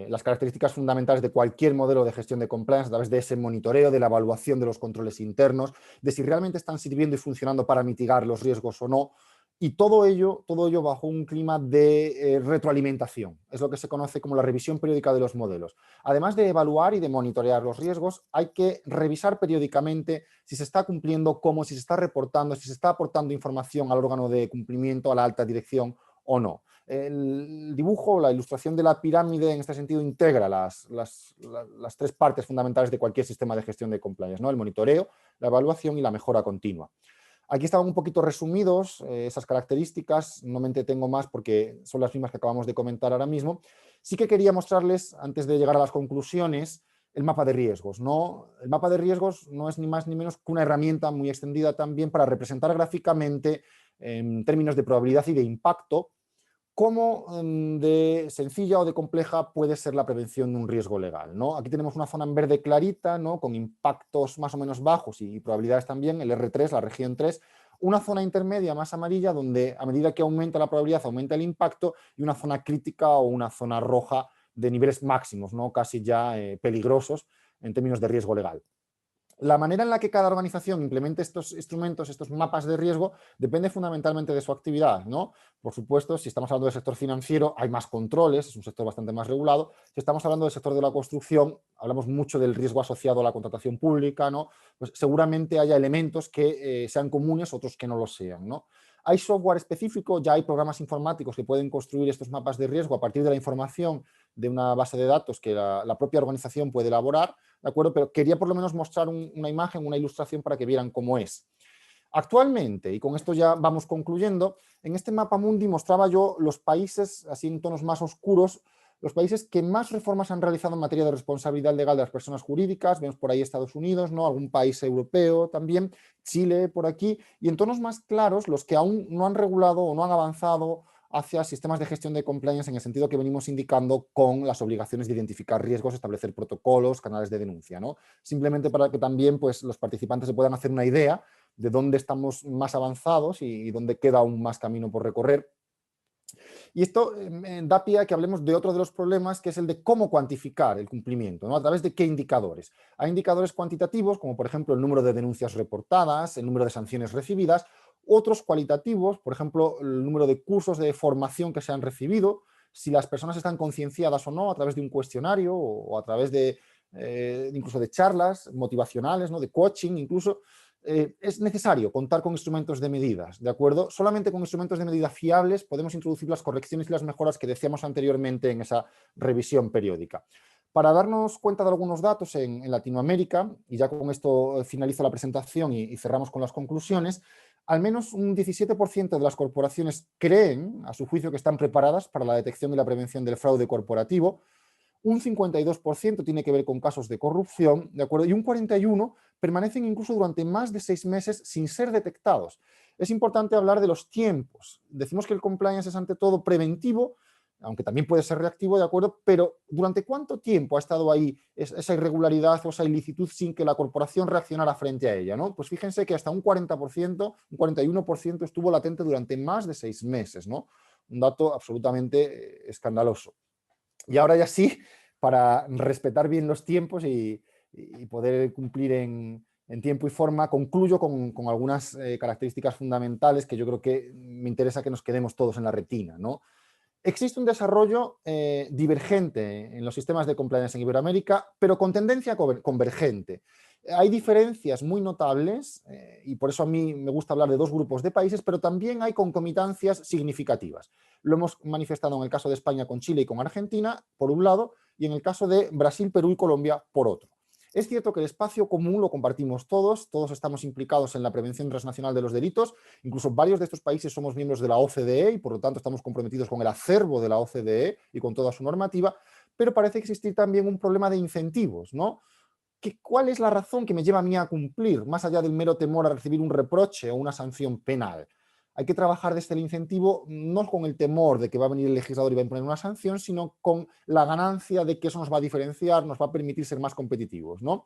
las características fundamentales de cualquier modelo de gestión de compliance a través de ese monitoreo, de la evaluación de los controles internos, de si realmente están sirviendo y funcionando para mitigar los riesgos o no, Y todo ello bajo un clima de retroalimentación. Es lo que se conoce como la revisión periódica de los modelos. Además de evaluar y de monitorear los riesgos, hay que revisar periódicamente si se está cumpliendo, cómo, si se está reportando, si se está aportando información al órgano de cumplimiento, a la alta dirección o no. El dibujo, la ilustración de la pirámide en este sentido integra las tres partes fundamentales de cualquier sistema de gestión de compliance, ¿no? El monitoreo, la evaluación y la mejora continua. Aquí estaban un poquito resumidos esas características, no me entretengo más porque son las mismas que acabamos de comentar ahora mismo. Sí que quería mostrarles, antes de llegar a las conclusiones, el mapa de riesgos, ¿no? El mapa de riesgos no es ni más ni menos que una herramienta muy extendida también para representar gráficamente, en términos de probabilidad y de impacto, cómo de sencilla o de compleja puede ser la prevención de un riesgo legal, ¿no? Aquí tenemos una zona en verde clarita, ¿no? Con impactos más o menos bajos y probabilidades también, el R3, la región 3, una zona intermedia más amarilla donde a medida que aumenta la probabilidad aumenta el impacto, y una zona crítica o una zona roja de niveles máximos, ¿no? Casi ya peligrosos en términos de riesgo legal. La manera en la que cada organización implemente estos instrumentos, estos mapas de riesgo, depende fundamentalmente de su actividad, ¿no? Por supuesto, si estamos hablando del sector financiero, hay más controles, es un sector bastante más regulado. Si estamos hablando del sector de la construcción, hablamos mucho del riesgo asociado a la contratación pública, ¿no? Pues seguramente haya elementos que sean comunes, otros que no lo sean, ¿no? Hay software específico, ya hay programas informáticos que pueden construir estos mapas de riesgo a partir de la información de una base de datos que la propia organización puede elaborar, ¿de acuerdo? Pero quería por lo menos mostrar una imagen, una ilustración para que vieran cómo es. Actualmente, y con esto ya vamos concluyendo, en este mapa mundi mostraba yo los países, así en tonos más oscuros, los países que más reformas han realizado en materia de responsabilidad legal de las personas jurídicas. Vemos por ahí Estados Unidos, ¿no? Algún país europeo también, Chile por aquí, y en tonos más claros los que aún no han regulado o no han avanzado hacia sistemas de gestión de compliance en el sentido que venimos indicando, con las obligaciones de identificar riesgos, establecer protocolos, canales de denuncia, ¿no? Simplemente para que también pues, los participantes se puedan hacer una idea de dónde estamos más avanzados y dónde queda aún más camino por recorrer. Y esto da pie a que hablemos de otro de los problemas, que es el de cómo cuantificar el cumplimiento, ¿no? A través de qué indicadores. Hay indicadores cuantitativos, como por ejemplo el número de denuncias reportadas, el número de sanciones recibidas; otros cualitativos, por ejemplo, el número de cursos de formación que se han recibido, si las personas están concienciadas o no a través de un cuestionario o a través de incluso de charlas motivacionales, ¿no? De coaching incluso. Es necesario contar con instrumentos de medidas, ¿de acuerdo? Solamente con instrumentos de medida fiables podemos introducir las correcciones y las mejoras que decíamos anteriormente en esa revisión periódica. Para darnos cuenta de algunos datos en Latinoamérica, y ya con esto finalizo la presentación y cerramos con las conclusiones, al menos un 17% de las corporaciones creen, a su juicio, que están preparadas para la detección y la prevención del fraude corporativo. Un 52% tiene que ver con casos de corrupción, ¿de acuerdo? Y un 41% permanecen incluso durante más de 6 meses sin ser detectados. Es importante hablar de los tiempos. Decimos que el compliance es ante todo preventivo, aunque también puede ser reactivo, ¿de acuerdo? Pero ¿durante cuánto tiempo ha estado ahí esa irregularidad o esa ilicitud sin que la corporación reaccionara frente a ella, ¿no? Pues fíjense que hasta un 40%, un 41% estuvo latente durante más de 6 meses, ¿no? Un dato absolutamente escandaloso. Y ahora ya sí, para respetar bien los tiempos y poder cumplir en tiempo y forma, concluyo con algunas características fundamentales que yo creo que me interesa que nos quedemos todos en la retina, ¿no? Existe un desarrollo divergente en los sistemas de compliance en Iberoamérica, pero con tendencia convergente. Hay diferencias muy notables y por eso a mí me gusta hablar de dos grupos de países, pero también hay concomitancias significativas. Lo hemos manifestado en el caso de España con Chile y con Argentina, por un lado, y en el caso de Brasil, Perú y Colombia, por otro. Es cierto que el espacio común lo compartimos todos estamos implicados en la prevención transnacional de los delitos, incluso varios de estos países somos miembros de la OCDE y por lo tanto estamos comprometidos con el acervo de la OCDE y con toda su normativa, pero parece existir también un problema de incentivos, ¿no? ¿Cuál es la razón que me lleva a mí a cumplir, más allá del mero temor a recibir un reproche o una sanción penal? Hay que trabajar desde el incentivo, no con el temor de que va a venir el legislador y va a imponer una sanción, sino con la ganancia de que eso nos va a diferenciar, nos va a permitir ser más competitivos, ¿no?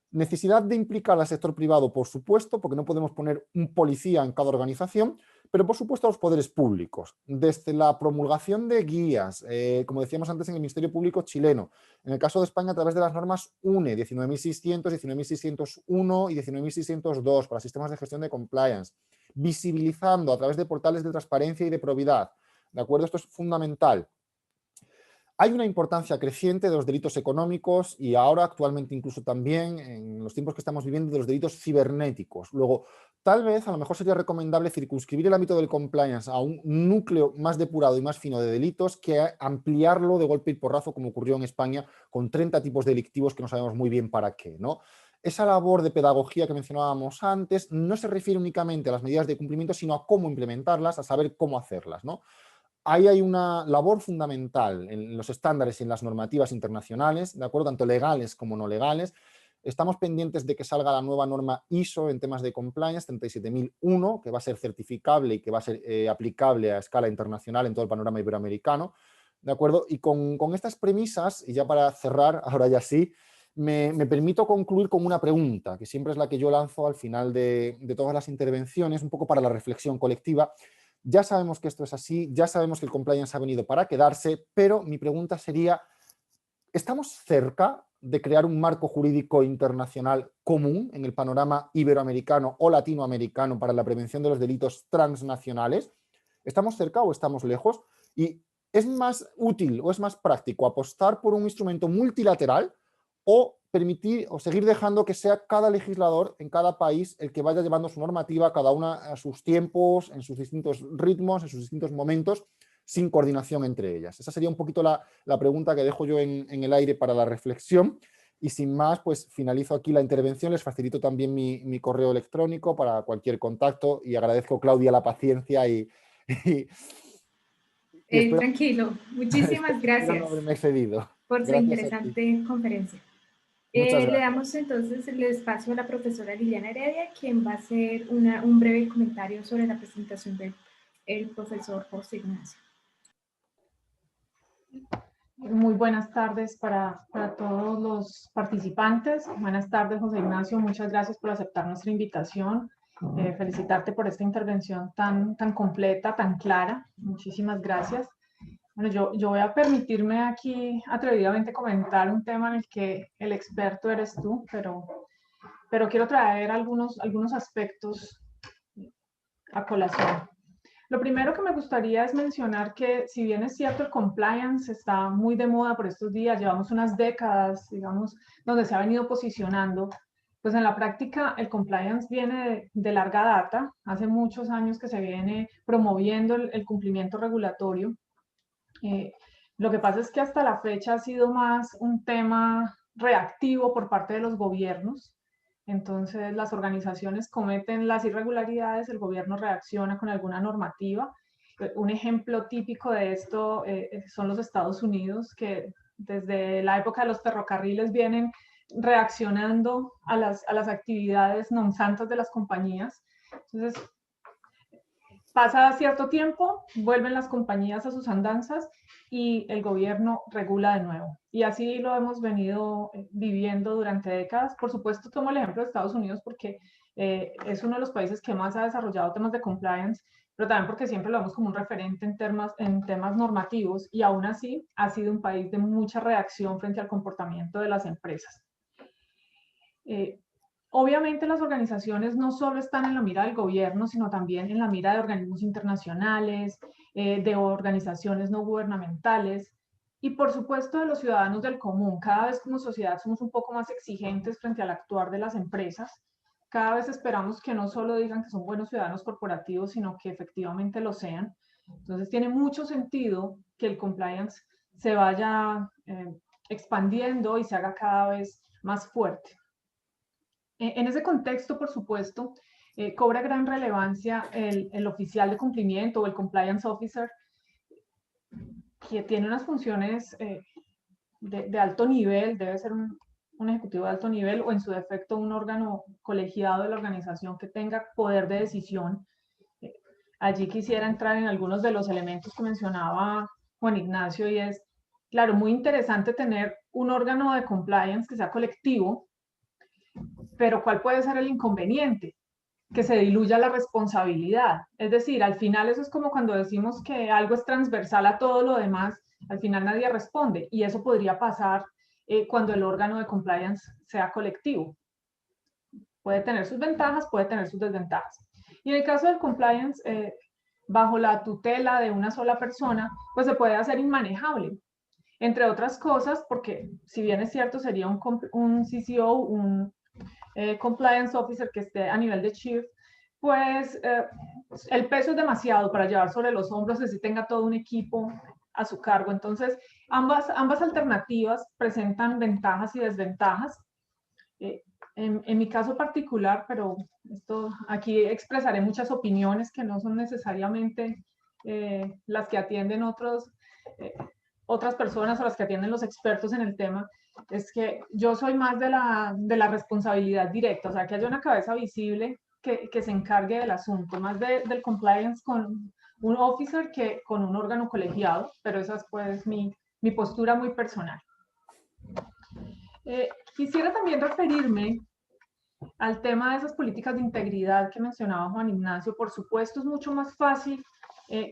Necesidad de implicar al sector privado, por supuesto, porque no podemos poner un policía en cada organización, pero por supuesto a los poderes públicos, desde la promulgación de guías, como decíamos antes en el Ministerio Público chileno, en el caso de España a través de las normas UNE 19.600, 19.601 y 19.602 para sistemas de gestión de compliance, visibilizando a través de portales de transparencia y de probidad. ¿De acuerdo? Esto es fundamental. Hay una importancia creciente de los delitos económicos y ahora actualmente incluso también en los tiempos que estamos viviendo de los delitos cibernéticos. Luego, tal vez a lo mejor sería recomendable circunscribir el ámbito del compliance a un núcleo más depurado y más fino de delitos que ampliarlo de golpe y porrazo como ocurrió en España con 30 tipos delictivos que no sabemos muy bien para qué, ¿no? Esa labor de pedagogía que mencionábamos antes no se refiere únicamente a las medidas de cumplimiento, sino a cómo implementarlas, a saber cómo hacerlas, ¿no? Ahí hay una labor fundamental en los estándares y en las normativas internacionales, ¿de acuerdo? Tanto legales como no legales. Estamos pendientes de que salga la nueva norma ISO en temas de compliance 37001, que va a ser certificable y que va a ser aplicable a escala internacional en todo el panorama iberoamericano, ¿de acuerdo? Y con estas premisas, y ya para cerrar, ahora ya sí, me permito concluir con una pregunta, que siempre es la que yo lanzo al final de todas las intervenciones, un poco para la reflexión colectiva. Ya sabemos que esto es así, ya sabemos que el compliance ha venido para quedarse, pero mi pregunta sería, ¿estamos cerca de crear un marco jurídico internacional común en el panorama iberoamericano o latinoamericano para la prevención de los delitos transnacionales? ¿Estamos cerca o estamos lejos? ¿Y es más útil o es más práctico apostar por un instrumento multilateral o permitir o seguir dejando que sea cada legislador en cada país el que vaya llevando su normativa, cada una a sus tiempos, en sus distintos ritmos, en sus distintos momentos, sin coordinación entre ellas? Esa sería un poquito la pregunta que dejo yo en el aire para la reflexión. Y sin más, pues finalizo aquí la intervención. Les facilito también mi correo electrónico para cualquier contacto y agradezco, Claudia, la paciencia y espero, Tranquilo, muchísimas espero no gracias haberme excedido. por su Gracias a ti. interesante conferencia. Muchas Le gracias. damos entonces el espacio a la profesora Liliana Heredia, quien va a hacer un breve comentario sobre la presentación del profesor José Ignacio. Muy buenas tardes para todos los participantes. Buenas tardes, José Ignacio. Muchas gracias por aceptar nuestra invitación. Felicitarte por esta intervención tan completa, tan clara. Muchísimas gracias. Bueno, yo voy a permitirme aquí atrevidamente comentar un tema en el que el experto eres tú, pero quiero traer algunos aspectos a colación. Lo primero que me gustaría es mencionar que, si bien es cierto, el compliance está muy de moda por estos días, llevamos unas décadas, digamos, donde se ha venido posicionando, pues en la práctica el compliance viene de larga data. Hace muchos años que se viene promoviendo el cumplimiento regulatorio. Lo que pasa es que hasta la fecha ha sido más un tema reactivo por parte de los gobiernos. Entonces, las organizaciones cometen las irregularidades, el gobierno reacciona con alguna normativa. Un ejemplo típico de esto son los Estados Unidos, que desde la época de los ferrocarriles vienen reaccionando a las actividades non santas de las compañías. Entonces, pasa cierto tiempo, vuelven las compañías a sus andanzas y el gobierno regula de nuevo. Y así lo hemos venido viviendo durante décadas. Por supuesto, tomo el ejemplo de Estados Unidos porque es uno de los países que más ha desarrollado temas de compliance, pero también porque siempre lo vemos como un referente en temas normativos, y aún así ha sido un país de mucha reacción frente al comportamiento de las empresas. Obviamente las organizaciones no solo están en la mira del gobierno, sino también en la mira de organismos internacionales, de organizaciones no gubernamentales y, por supuesto, de los ciudadanos del común. Cada vez como sociedad somos un poco más exigentes frente al actuar de las empresas. Cada vez esperamos que no solo digan que son buenos ciudadanos corporativos, sino que efectivamente lo sean. Entonces tiene mucho sentido que el compliance se vaya expandiendo y se haga cada vez más fuerte. En ese contexto, por supuesto, cobra gran relevancia el oficial de cumplimiento o el compliance officer, que tiene unas funciones de alto nivel. Debe ser un ejecutivo de alto nivel o, en su defecto, un órgano colegiado de la organización que tenga poder de decisión. Allí quisiera entrar en algunos de los elementos que mencionaba Juan Ignacio, y es, claro, muy interesante tener un órgano de compliance que sea colectivo, pero ¿cuál puede ser el inconveniente? Que se diluya la responsabilidad. Es decir, al final eso es como cuando decimos que algo es transversal a todo lo demás, al final nadie responde, y eso podría pasar cuando el órgano de compliance sea colectivo. Puede tener sus ventajas, puede tener sus desventajas. Y en el caso del compliance, bajo la tutela de una sola persona, pues se puede hacer inmanejable. Entre otras cosas, porque si bien es cierto, sería un CCO, un compliance officer que esté a nivel de chief, pues el peso es demasiado para llevar sobre los hombros, si tenga todo un equipo a su cargo. Entonces, ambas alternativas presentan ventajas y desventajas. En mi caso particular, pero aquí expresaré muchas opiniones que no son necesariamente las que atienden otras personas o las que atienden los expertos en el tema, es que yo soy más de la responsabilidad directa, o sea, que haya una cabeza visible que se encargue del asunto, más del compliance con un officer que con un órgano colegiado, pero esa es pues mi postura muy personal. Quisiera también referirme al tema de esas políticas de integridad que mencionaba Juan Ignacio. Por supuesto, es mucho más fácil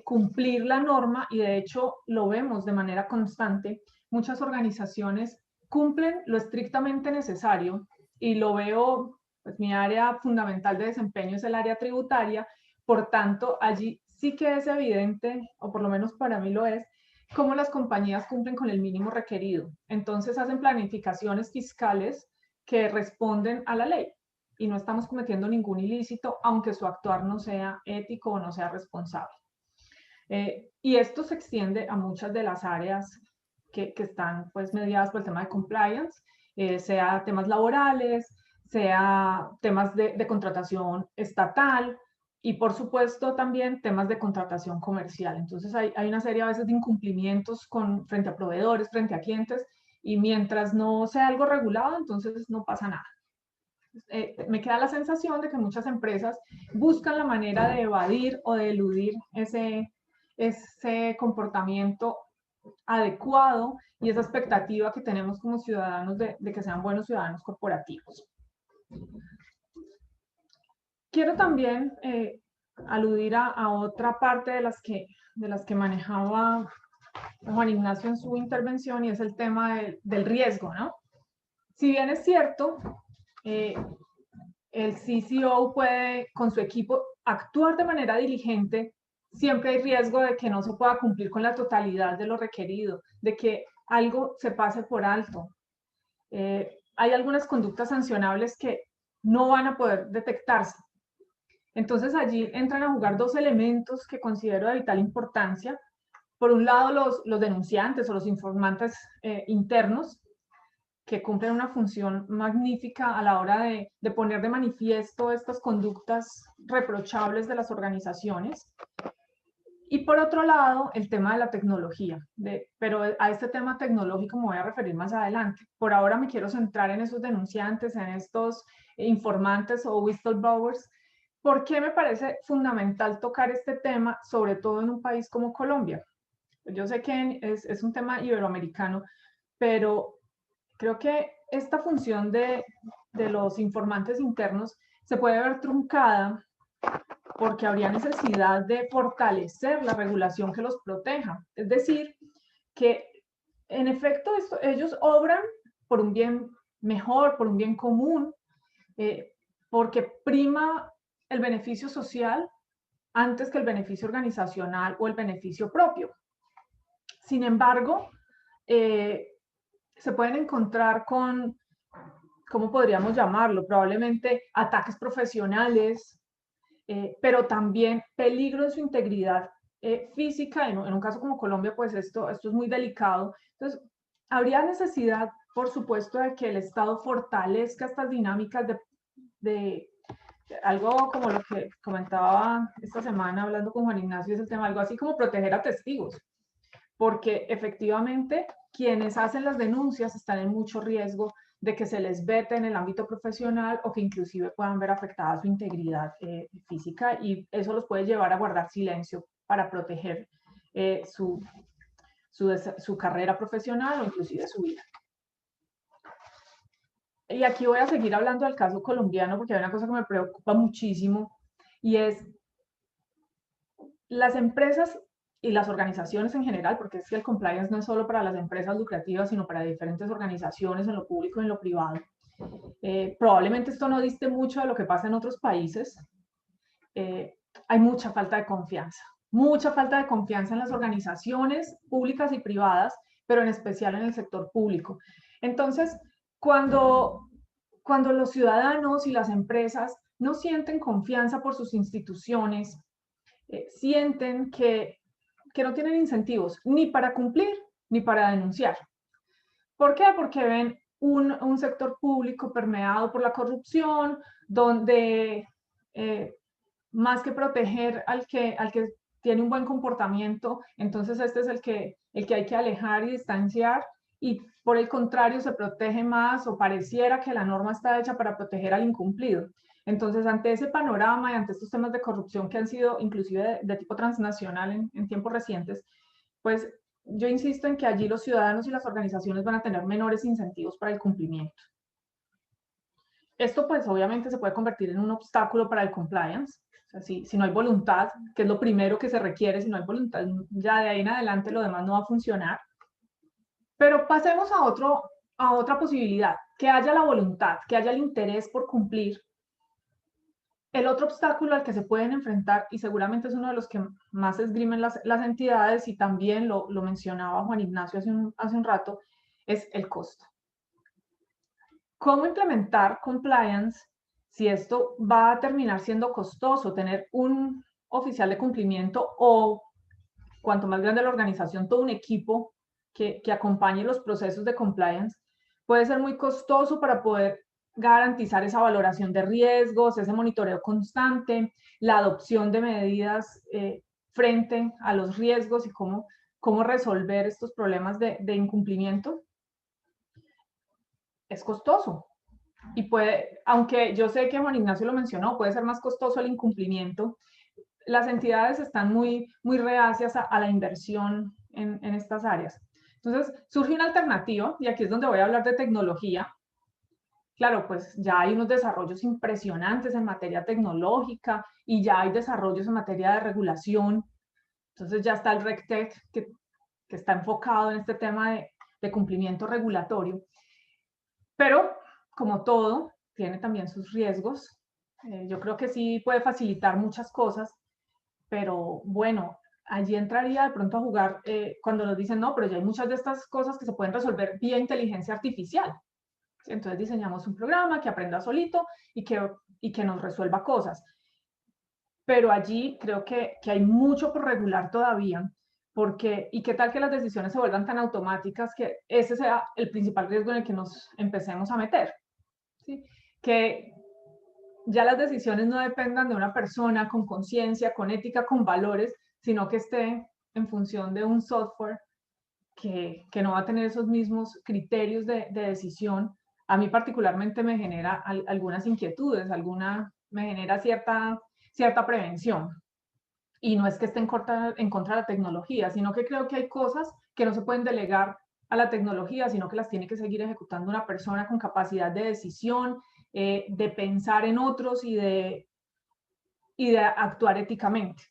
cumplir la norma y de hecho lo vemos de manera constante. Muchas organizaciones cumplen lo estrictamente necesario y lo veo, pues mi área fundamental de desempeño es el área tributaria, por tanto, allí sí que es evidente, o por lo menos para mí lo es, cómo las compañías cumplen con el mínimo requerido. Entonces hacen planificaciones fiscales que responden a la ley y no estamos cometiendo ningún ilícito, aunque su actuar no sea ético o no sea responsable. Y esto se extiende a muchas de las áreas que están pues mediadas por el tema de compliance, sea temas laborales, sea temas de contratación estatal y por supuesto también temas de contratación comercial. Entonces hay una serie a veces de incumplimientos frente a proveedores, frente a clientes, y mientras no sea algo regulado, entonces no pasa nada. Me queda la sensación de que muchas empresas buscan la manera de evadir o de eludir ese comportamiento adecuado y esa expectativa que tenemos como ciudadanos de que sean buenos ciudadanos corporativos. Quiero también aludir a otra parte de las que manejaba Juan Ignacio en su intervención, y es el tema del riesgo, ¿no? Si bien es cierto, el CCO puede con su equipo actuar de manera diligente, siempre hay riesgo de que no se pueda cumplir con la totalidad de lo requerido, de que algo se pase por alto. Hay algunas conductas sancionables que no van a poder detectarse. Entonces allí entran a jugar dos elementos que considero de vital importancia. Por un lado, los denunciantes o los informantes internos, que cumplen una función magnífica a la hora de poner de manifiesto estas conductas reprochables de las organizaciones. Y por otro lado, el tema de la tecnología, pero a este tema tecnológico me voy a referir más adelante. Por ahora me quiero centrar en esos denunciantes, en estos informantes o whistleblowers. ¿Por qué me parece fundamental tocar este tema, sobre todo en un país como Colombia? Yo sé que es un tema iberoamericano, pero creo que esta función de los informantes internos se puede ver truncada porque habría necesidad de fortalecer la regulación que los proteja. Es decir, que en efecto ellos obran por un bien mejor, por un bien común, porque prima el beneficio social antes que el beneficio organizacional o el beneficio propio. Sin embargo, se pueden encontrar con, ¿cómo podríamos llamarlo? Probablemente ataques profesionales, pero también peligro de su integridad física. En un caso como Colombia, pues esto es muy delicado. Entonces, habría necesidad, por supuesto, de que el Estado fortalezca estas dinámicas de algo como lo que comentaba esta semana hablando con Juan Ignacio, es el tema, algo así como proteger a testigos, porque efectivamente quienes hacen las denuncias están en mucho riesgo de que se les vete en el ámbito profesional o que inclusive puedan ver afectada su integridad física, y eso los puede llevar a guardar silencio para proteger su carrera profesional o inclusive su vida. Y aquí voy a seguir hablando del caso colombiano porque hay una cosa que me preocupa muchísimo, y es las empresas y las organizaciones en general, porque es que el compliance no es solo para las empresas lucrativas, sino para diferentes organizaciones en lo público y en lo privado. Probablemente esto no diste mucho de lo que pasa en otros países, hay mucha falta de confianza. Mucha falta de confianza en las organizaciones públicas y privadas, pero en especial en el sector público. Entonces, cuando los ciudadanos y las empresas no sienten confianza por sus instituciones, sienten que no tienen incentivos ni para cumplir ni para denunciar. ¿Por qué? Porque ven un sector público permeado por la corrupción, donde más que proteger al que tiene un buen comportamiento, entonces este es el que hay que alejar y distanciar, y por el contrario se protege más, o pareciera que la norma está hecha para proteger al incumplido. Entonces, ante ese panorama y ante estos temas de corrupción que han sido inclusive de tipo transnacional en tiempos recientes, pues yo insisto en que allí los ciudadanos y las organizaciones van a tener menores incentivos para el cumplimiento. Esto pues obviamente se puede convertir en un obstáculo para el compliance. O sea, si no hay voluntad, que es lo primero que se requiere, si no hay voluntad, ya de ahí en adelante lo demás no va a funcionar. Pero pasemos a otra posibilidad, que haya la voluntad, que haya el interés por cumplir. El otro obstáculo al que se pueden enfrentar, y seguramente es uno de los que más esgrimen las entidades, y también lo mencionaba Juan Ignacio hace un rato, es el costo. ¿Cómo implementar compliance si esto va a terminar siendo costoso? Tener un oficial de cumplimiento, o cuanto más grande la organización, todo un equipo que acompañe los procesos de compliance, puede ser muy costoso para poder garantizar esa valoración de riesgos, ese monitoreo constante, la adopción de medidas frente a los riesgos y cómo resolver estos problemas de incumplimiento. Es costoso. Y puede, aunque yo sé que Juan Ignacio lo mencionó, puede ser más costoso el incumplimiento. Las entidades están muy reacias a la inversión en estas áreas. Entonces, surge una alternativa, y aquí es donde voy a hablar de tecnología. Claro, pues ya hay unos desarrollos impresionantes en materia tecnológica, y ya hay desarrollos en materia de regulación. Entonces ya está el RegTech, que está enfocado en este tema de cumplimiento regulatorio. Pero, como todo, tiene también sus riesgos. Yo creo que sí puede facilitar muchas cosas, pero bueno, allí entraría de pronto a jugar cuando nos dicen, no, pero ya hay muchas de estas cosas que se pueden resolver vía inteligencia artificial. ¿Sí? Entonces diseñamos un programa que aprenda solito y que nos resuelva cosas. Pero allí creo que hay mucho por regular todavía, porque, ¿y qué tal que las decisiones se vuelvan tan automáticas que ese sea el principal riesgo en el que nos empecemos a meter? ¿Sí? Que ya las decisiones no dependan de una persona con conciencia, con ética, con valores, sino que esté en función de un software que no va a tener esos mismos criterios de decisión. A mí particularmente me genera algunas inquietudes, me genera cierta prevención. Y no es que esté en contra de la tecnología, sino que creo que hay cosas que no se pueden delegar a la tecnología, sino que las tiene que seguir ejecutando una persona con capacidad de decisión, de pensar en otros y de actuar éticamente.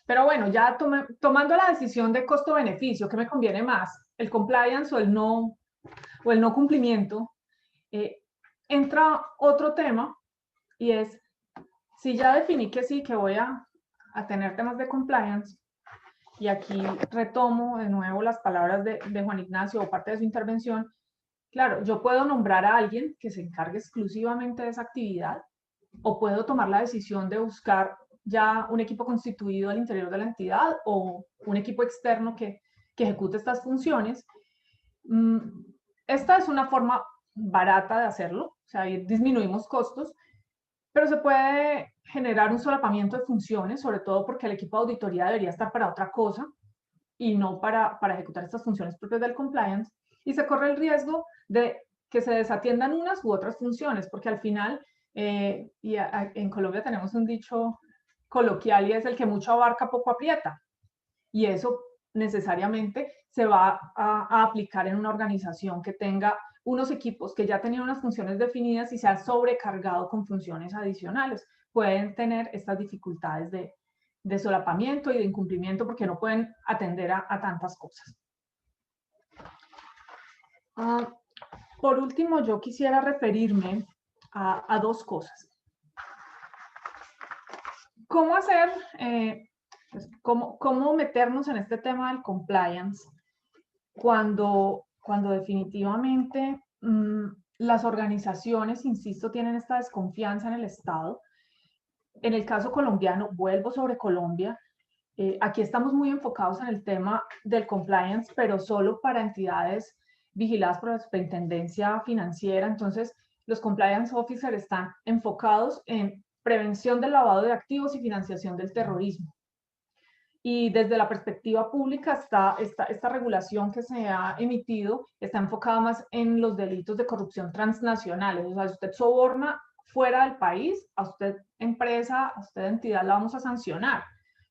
Pero bueno, ya tomando la decisión de costo-beneficio, ¿qué me conviene más? ¿El compliance o el no cumplimiento? Entra otro tema, y es, si ya definí que sí, que voy a tener temas de compliance, y aquí retomo de nuevo las palabras de Juan Ignacio o parte de su intervención. Claro, yo puedo nombrar a alguien que se encargue exclusivamente de esa actividad, o puedo tomar la decisión de buscar ya un equipo constituido al interior de la entidad, o un equipo externo que ejecute estas funciones. Esta es una forma barata de hacerlo, o sea, disminuimos costos, pero se puede generar un solapamiento de funciones, sobre todo porque el equipo de auditoría debería estar para otra cosa y no para ejecutar estas funciones propias del compliance, y se corre el riesgo de que se desatiendan unas u otras funciones, porque al final, en Colombia tenemos un dicho coloquial, y es: el que mucho abarca, poco aprieta, y eso necesariamente se va a aplicar en una organización que tenga unos equipos que ya tenían unas funciones definidas y se ha sobrecargado con funciones adicionales. Pueden tener estas dificultades de solapamiento y de incumplimiento, porque no pueden atender a tantas cosas. Por último, yo quisiera referirme a dos cosas. ¿Cómo hacer, cómo meternos en este tema del compliance cuando definitivamente las organizaciones, insisto, tienen esta desconfianza en el Estado? En el caso colombiano, vuelvo sobre Colombia, aquí estamos muy enfocados en el tema del compliance, pero solo para entidades vigiladas por la Superintendencia Financiera. Entonces, los compliance officers están enfocados en prevención del lavado de activos y financiación del terrorismo. Y desde la perspectiva pública, esta regulación que se ha emitido está enfocada más en los delitos de corrupción transnacionales. O sea, si usted soborna fuera del país, a usted empresa, a usted entidad la vamos a sancionar.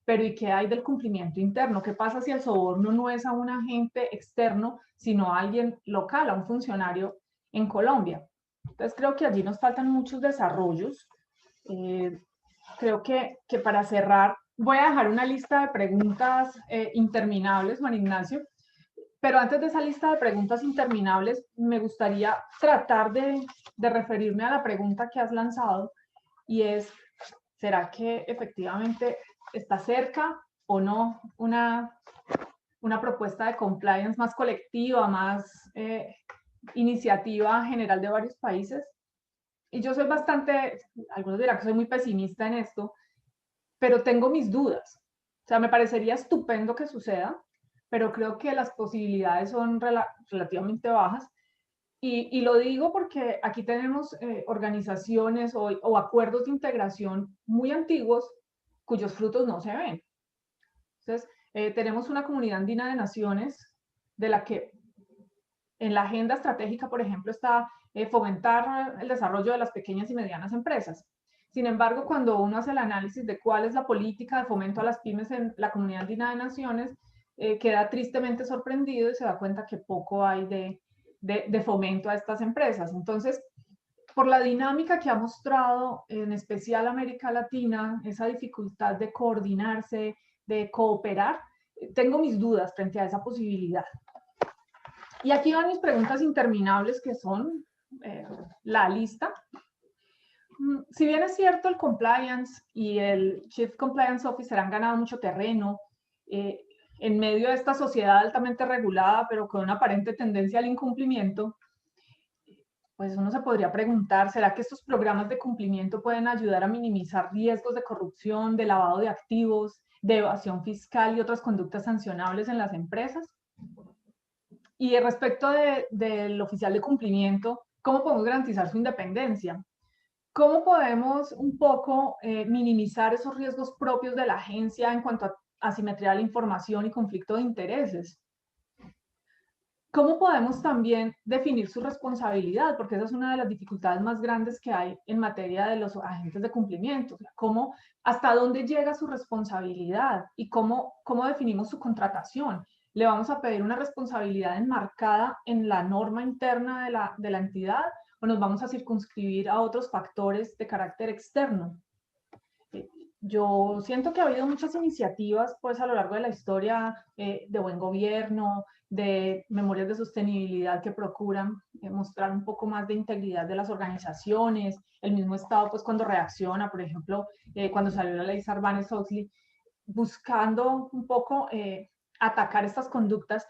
Pero ¿y qué hay del cumplimiento interno? ¿Qué pasa si el soborno no es a un agente externo, sino a alguien local, a un funcionario en Colombia? Entonces creo que allí nos faltan muchos desarrollos. Creo que para cerrar voy a dejar una lista de preguntas interminables, Juan Ignacio, pero antes de esa lista de preguntas interminables me gustaría tratar de referirme a la pregunta que has lanzado, y es, ¿será que efectivamente está cerca o no una propuesta de compliance más colectiva, más iniciativa general de varios países? Y yo soy bastante, algunos dirán que soy muy pesimista en esto, pero tengo mis dudas. O sea, me parecería estupendo que suceda, pero creo que las posibilidades son relativamente bajas. Y lo digo porque aquí tenemos organizaciones o acuerdos de integración muy antiguos cuyos frutos no se ven. Entonces, tenemos una comunidad andina de naciones de la que en la agenda estratégica, por ejemplo, está fomentar el desarrollo de las pequeñas y medianas empresas. Sin embargo, cuando uno hace el análisis de cuál es la política de fomento a las pymes en la comunidad andina de naciones, queda tristemente sorprendido y se da cuenta que poco hay de fomento a estas empresas. Entonces, por la dinámica que ha mostrado, en especial América Latina, esa dificultad de coordinarse, de cooperar, tengo mis dudas frente a esa posibilidad. Y aquí van mis preguntas interminables, que son la lista. Si bien es cierto, el compliance y el Chief Compliance Officer han ganado mucho terreno en medio de esta sociedad altamente regulada, pero con una aparente tendencia al incumplimiento, pues uno se podría preguntar, ¿será que estos programas de cumplimiento pueden ayudar a minimizar riesgos de corrupción, de lavado de activos, de evasión fiscal y otras conductas sancionables en las empresas? Y respecto del oficial de cumplimiento, ¿cómo podemos garantizar su independencia? ¿Cómo podemos un poco minimizar esos riesgos propios de la agencia en cuanto a asimetría de la información y conflicto de intereses? ¿Cómo podemos también definir su responsabilidad? Porque esa es una de las dificultades más grandes que hay en materia de los agentes de cumplimiento. ¿Cómo, hasta dónde llega su responsabilidad y cómo definimos su contratación? ¿Le vamos a pedir una responsabilidad enmarcada en la norma interna de la entidad o nos vamos a circunscribir a otros factores de carácter externo? Yo siento que ha habido muchas iniciativas pues, a lo largo de la historia de buen gobierno, de memorias de sostenibilidad que procuran mostrar un poco más de integridad de las organizaciones, el mismo Estado pues cuando reacciona, por ejemplo, cuando salió la ley Sarbanes-Oxley, buscando un poco atacar estas conductas.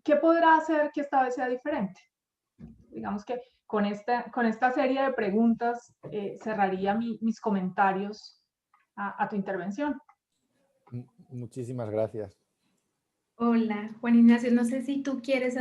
¿Qué podrá hacer que esta vez sea diferente? Digamos que con esta serie de preguntas cerraría mis comentarios a tu intervención. Muchísimas gracias. Hola, Juan Ignacio, no sé si tú quieres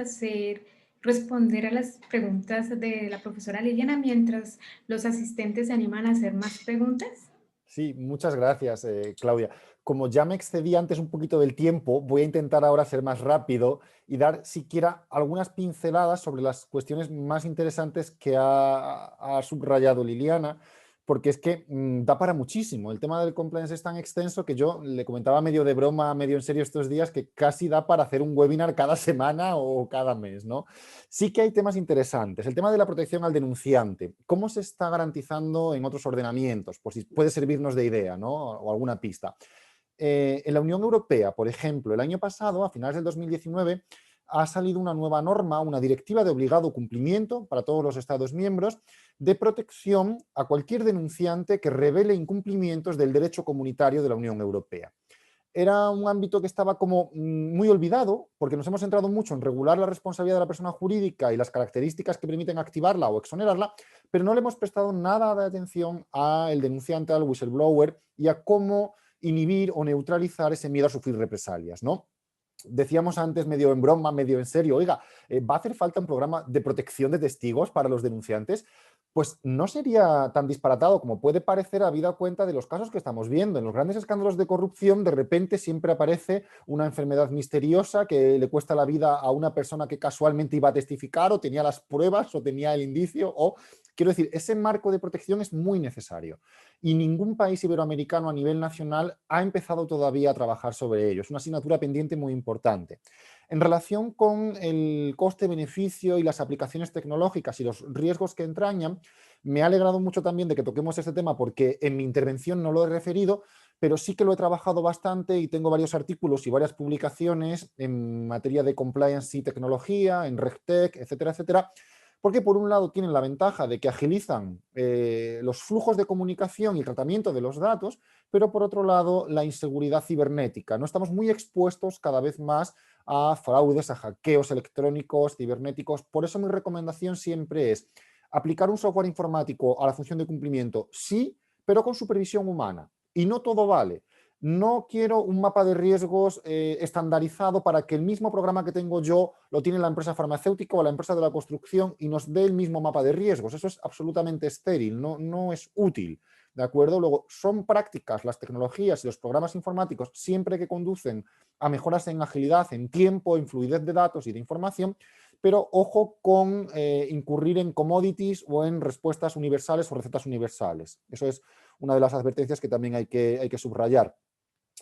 responder a las preguntas de la profesora Liliana mientras los asistentes se animan a hacer más preguntas. Sí, muchas gracias, Claudia. Como ya me excedí antes un poquito del tiempo, voy a intentar ahora ser más rápido y dar siquiera algunas pinceladas sobre las cuestiones más interesantes que ha subrayado Liliana, porque es que da para muchísimo. El tema del compliance es tan extenso que yo le comentaba medio de broma, medio en serio estos días, que casi da para hacer un webinar cada semana o cada mes, ¿no? Sí que hay temas interesantes. El tema de la protección al denunciante. ¿Cómo se está garantizando en otros ordenamientos? Por si puede servirnos de idea, ¿no? O alguna pista. En la Unión Europea, por ejemplo, el año pasado, a finales del 2019, ha salido una nueva norma, una directiva de obligado cumplimiento para todos los Estados miembros de protección a cualquier denunciante que revele incumplimientos del derecho comunitario de la Unión Europea. Era un ámbito que estaba como muy olvidado, porque nos hemos centrado mucho en regular la responsabilidad de la persona jurídica y las características que permiten activarla o exonerarla, pero no le hemos prestado nada de atención al denunciante, al whistleblower, y a cómo inhibir o neutralizar ese miedo a sufrir represalias, ¿no? Decíamos antes, medio en broma, medio en serio, oiga, ¿va a hacer falta un programa de protección de testigos para los denunciantes? Pues no sería tan disparatado como puede parecer, habida cuenta de los casos que estamos viendo. En los grandes escándalos de corrupción, de repente siempre aparece una enfermedad misteriosa que le cuesta la vida a una persona que casualmente iba a testificar o tenía las pruebas o tenía el indicio o... Quiero decir, ese marco de protección es muy necesario y ningún país iberoamericano a nivel nacional ha empezado todavía a trabajar sobre ello. Es una asignatura pendiente muy importante. En relación con el coste-beneficio y las aplicaciones tecnológicas y los riesgos que entrañan, me ha alegrado mucho también de que toquemos este tema porque en mi intervención no lo he referido, pero sí que lo he trabajado bastante y tengo varios artículos y varias publicaciones en materia de compliance y tecnología, en RegTech, etcétera, etcétera, porque por un lado tienen la ventaja de que agilizan los flujos de comunicación y el tratamiento de los datos, pero por otro lado la inseguridad cibernética. No estamos muy expuestos cada vez más a fraudes, a hackeos electrónicos, cibernéticos. Por eso mi recomendación siempre es aplicar un software informático a la función de cumplimiento, sí, pero con supervisión humana. Y no todo vale. No quiero un mapa de riesgos estandarizado para que el mismo programa que tengo yo lo tiene la empresa farmacéutica o la empresa de la construcción y nos dé el mismo mapa de riesgos. Eso es absolutamente estéril, no es útil. ¿De acuerdo? Luego, son prácticas las tecnologías y los programas informáticos siempre que conducen a mejoras en agilidad, en tiempo, en fluidez de datos y de información, pero ojo con incurrir en commodities o en respuestas universales o recetas universales. Eso es una de las advertencias que también hay que subrayar.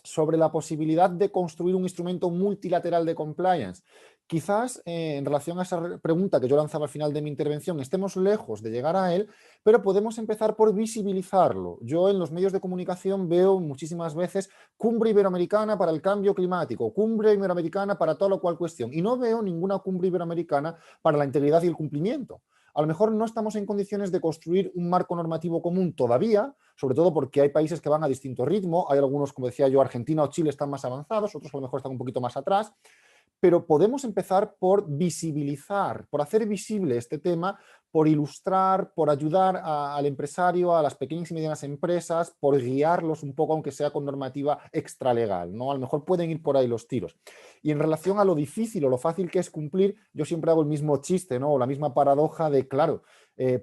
Sobre la posibilidad de construir un instrumento multilateral de compliance. Quizás en relación a esa pregunta que yo lanzaba al final de mi intervención, estemos lejos de llegar a él, pero podemos empezar por visibilizarlo. Yo en los medios de comunicación veo muchísimas veces cumbre iberoamericana para el cambio climático, cumbre iberoamericana para tal o cual cuestión, y no veo ninguna cumbre iberoamericana para la integridad y el cumplimiento. A lo mejor no estamos en condiciones de construir un marco normativo común todavía, sobre todo porque hay países que van a distinto ritmo, hay algunos, como decía yo, Argentina o Chile están más avanzados, otros a lo mejor están un poquito más atrás, pero podemos empezar por visibilizar, por hacer visible este tema, por ilustrar, por ayudar al empresario, a las pequeñas y medianas empresas, por guiarlos un poco, aunque sea con normativa extralegal, ¿no? A lo mejor pueden ir por ahí los tiros. Y en relación a lo difícil o lo fácil que es cumplir, yo siempre hago el mismo chiste, ¿no? O la misma paradoja de, claro,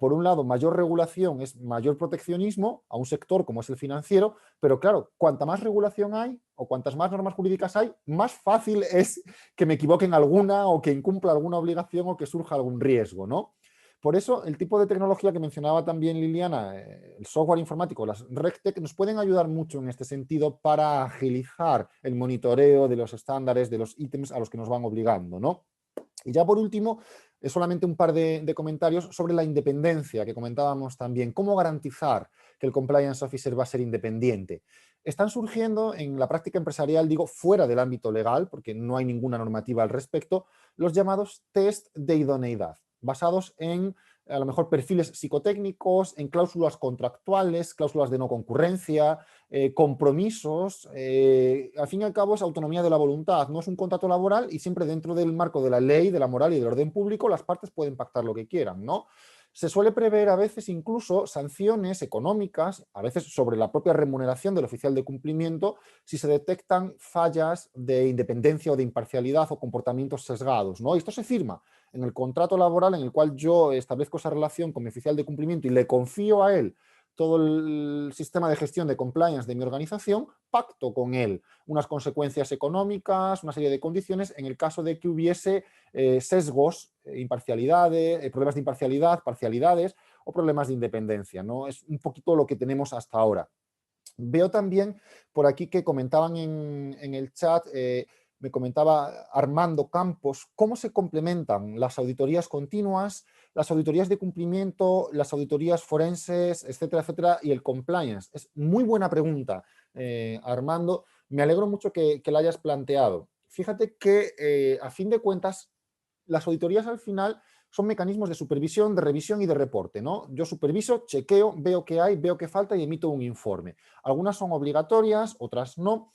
por un lado, mayor regulación es mayor proteccionismo a un sector como es el financiero, pero claro, cuanta más regulación hay o cuantas más normas jurídicas hay, más fácil es que me equivoque en alguna o que incumpla alguna obligación o que surja algún riesgo, ¿no? Por eso, el tipo de tecnología que mencionaba también Liliana, el software informático, las RegTech, nos pueden ayudar mucho en este sentido para agilizar el monitoreo de los estándares, de los ítems a los que nos van obligando, ¿no? Y ya por último, solamente un par de comentarios sobre la independencia que comentábamos también. ¿Cómo garantizar que el compliance officer va a ser independiente? Están surgiendo en la práctica empresarial, digo, fuera del ámbito legal, porque no hay ninguna normativa al respecto, los llamados test de idoneidad, basados en, a lo mejor, perfiles psicotécnicos, en cláusulas contractuales, cláusulas de no concurrencia, compromisos, al fin y al cabo es autonomía de la voluntad, no es un contrato laboral y siempre dentro del marco de la ley, de la moral y del orden público las partes pueden pactar lo que quieran, ¿no? Se suele prever a veces incluso sanciones económicas, a veces sobre la propia remuneración del oficial de cumplimiento, si se detectan fallas de independencia o de imparcialidad o comportamientos sesgados, ¿no? Y esto se firma en el contrato laboral en el cual yo establezco esa relación con mi oficial de cumplimiento y le confío a él todo el sistema de gestión de compliance de mi organización, pacto con él unas consecuencias económicas, una serie de condiciones en el caso de que hubiese sesgos, imparcialidades, problemas de imparcialidad, parcialidades o problemas de independencia, ¿no? Es un poquito lo que tenemos hasta ahora. Veo también por aquí que comentaban en el chat, me comentaba Armando Campos, cómo se complementan las auditorías continuas, las auditorías de cumplimiento, las auditorías forenses, etcétera, etcétera, y el compliance. Es muy buena pregunta, Armando. Me alegro mucho que la hayas planteado. fíjate que a fin de cuentas las auditorías al final son mecanismos de supervisión, de revisión y de reporte, ¿no? Yo superviso, chequeo, veo qué hay, veo qué falta y emito un informe. Algunas son obligatorias, otras no.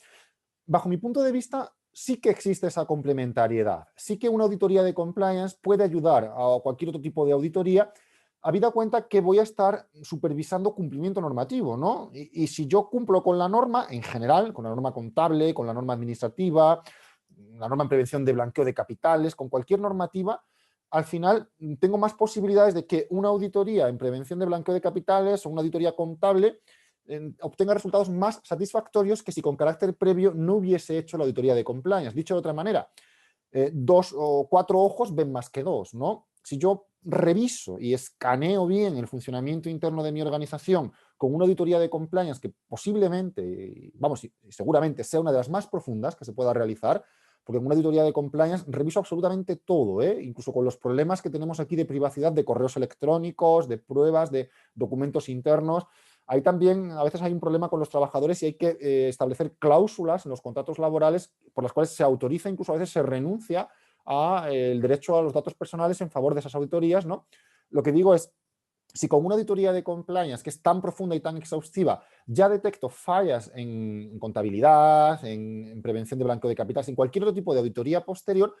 Bajo mi punto de vista, sí que existe esa complementariedad. Sí que una auditoría de compliance puede ayudar a cualquier otro tipo de auditoría, habida cuenta que voy a estar supervisando cumplimiento normativo, ¿no? Y si yo cumplo con la norma, en general, con la norma contable, con la norma administrativa, la norma en prevención de blanqueo de capitales, con cualquier normativa, al final tengo más posibilidades de que una auditoría en prevención de blanqueo de capitales o una auditoría contable obtenga resultados más satisfactorios que si con carácter previo no hubiese hecho la auditoría de compliance. Dicho de otra manera, 2 o 4 ojos ven más que 2, ¿no? Si yo reviso y escaneo bien el funcionamiento interno de mi organización con una auditoría de compliance que posiblemente, vamos, seguramente sea una de las más profundas que se pueda realizar, porque en una auditoría de compliance reviso absolutamente todo, incluso con los problemas que tenemos aquí de privacidad de correos electrónicos, de pruebas, de documentos internos. Ahí también a veces hay un problema con los trabajadores y hay que establecer cláusulas en los contratos laborales por las cuales se autoriza, incluso a veces se renuncia al derecho a los datos personales en favor de esas auditorías, ¿no? Lo que digo es, si con una auditoría de compliance que es tan profunda y tan exhaustiva ya detecto fallas en contabilidad, en prevención de blanqueo de capitales, en cualquier otro tipo de auditoría posterior,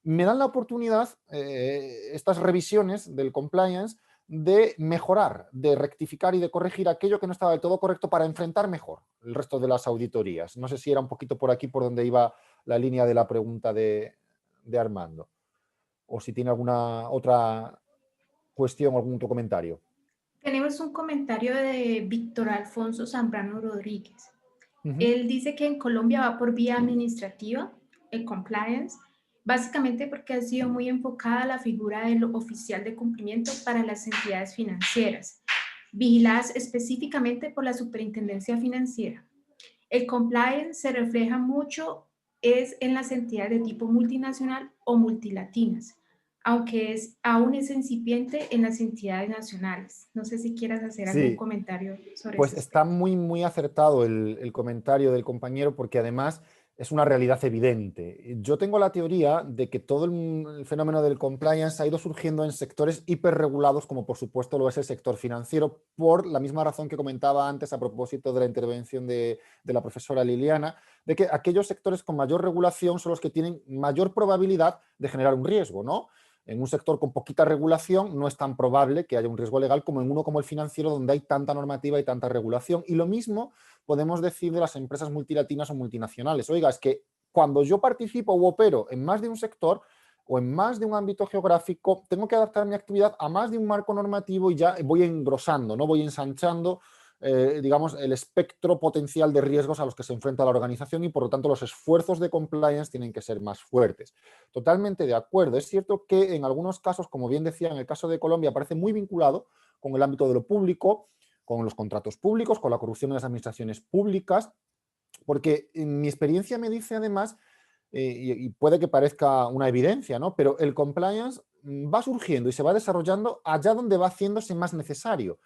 me dan la oportunidad, estas revisiones del compliance, de mejorar, de rectificar y de corregir aquello que no estaba del todo correcto para enfrentar mejor el resto de las auditorías. No sé si era un poquito por aquí por donde iba la línea de la pregunta de Armando, o si tiene alguna otra cuestión, algún otro comentario. Tenemos un comentario de Víctor Alfonso Zambrano Rodríguez. Él dice que en Colombia va por vía administrativa, el compliance, básicamente porque ha sido muy enfocada la figura del oficial de cumplimiento para las entidades financieras, vigiladas específicamente por la Superintendencia Financiera. El compliance se refleja mucho en las entidades de tipo multinacional o multilatinas, aunque aún es incipiente en las entidades nacionales. No sé si quieras hacer algún Sí, comentario sobre pues ese está aspecto. muy acertado el comentario del compañero, porque además es una realidad evidente. Yo tengo la teoría de que todo el fenómeno del compliance ha ido surgiendo en sectores hiperregulados, como por supuesto lo es el sector financiero, por la misma razón que comentaba antes a propósito de la intervención de la profesora Liliana, de que aquellos sectores con mayor regulación son los que tienen mayor probabilidad de generar un riesgo, ¿no? En un sector con poquita regulación no es tan probable que haya un riesgo legal como en uno como el financiero, donde hay tanta normativa y tanta regulación. Y lo mismo podemos decir de las empresas multilatinas o multinacionales. Oiga, es que cuando yo participo u opero en más de un sector o en más de un ámbito geográfico, tengo que adaptar mi actividad a más de un marco normativo y ya voy engrosando, ¿no? Voy ensanchando digamos, el espectro potencial de riesgos a los que se enfrenta la organización y, por lo tanto, los esfuerzos de compliance tienen que ser más fuertes. Totalmente de acuerdo. Es cierto que en algunos casos, como bien decía, en el caso de Colombia, parece muy vinculado con el ámbito de lo público, con los contratos públicos, con la corrupción en las administraciones públicas, porque en mi experiencia me dice además, y puede que parezca una evidencia, ¿no? Pero el compliance va surgiendo y se va desarrollando allá donde va haciéndose más necesario.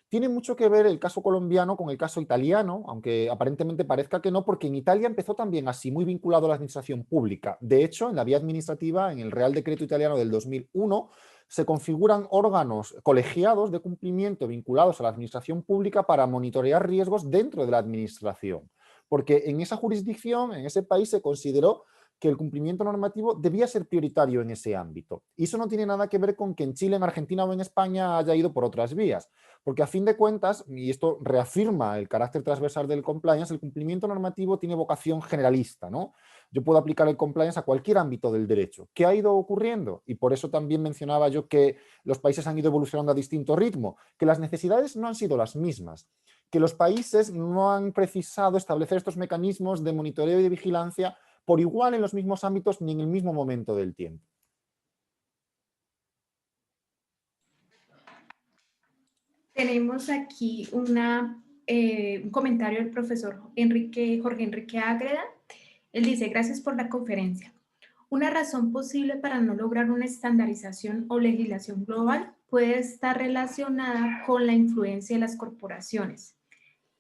Tiene mucho que ver el caso colombiano con el caso italiano, aunque aparentemente parezca que no, porque en Italia empezó también así, muy vinculado a la administración pública. De hecho, en la vía administrativa, en el Real Decreto Italiano del 2001, se configuran órganos colegiados de cumplimiento vinculados a la administración pública para monitorear riesgos dentro de la administración. Porque en esa jurisdicción, en ese país, se consideró que el cumplimiento normativo debía ser prioritario en ese ámbito. Y eso no tiene nada que ver con que en Chile, en Argentina o en España haya ido por otras vías. Porque a fin de cuentas, y esto reafirma el carácter transversal del compliance, el cumplimiento normativo tiene vocación generalista, ¿no? Yo puedo aplicar el compliance a cualquier ámbito del derecho. ¿Qué ha ido ocurriendo? Y por eso también mencionaba yo que los países han ido evolucionando a distinto ritmo, que las necesidades no han sido las mismas, que los países no han precisado establecer estos mecanismos de monitoreo y de vigilancia por igual en los mismos ámbitos ni en el mismo momento del tiempo. Tenemos aquí un comentario del profesor Jorge Enrique Ágreda. Él dice, gracias por la conferencia. Una razón posible para no lograr una estandarización o legislación global puede estar relacionada con la influencia de las corporaciones,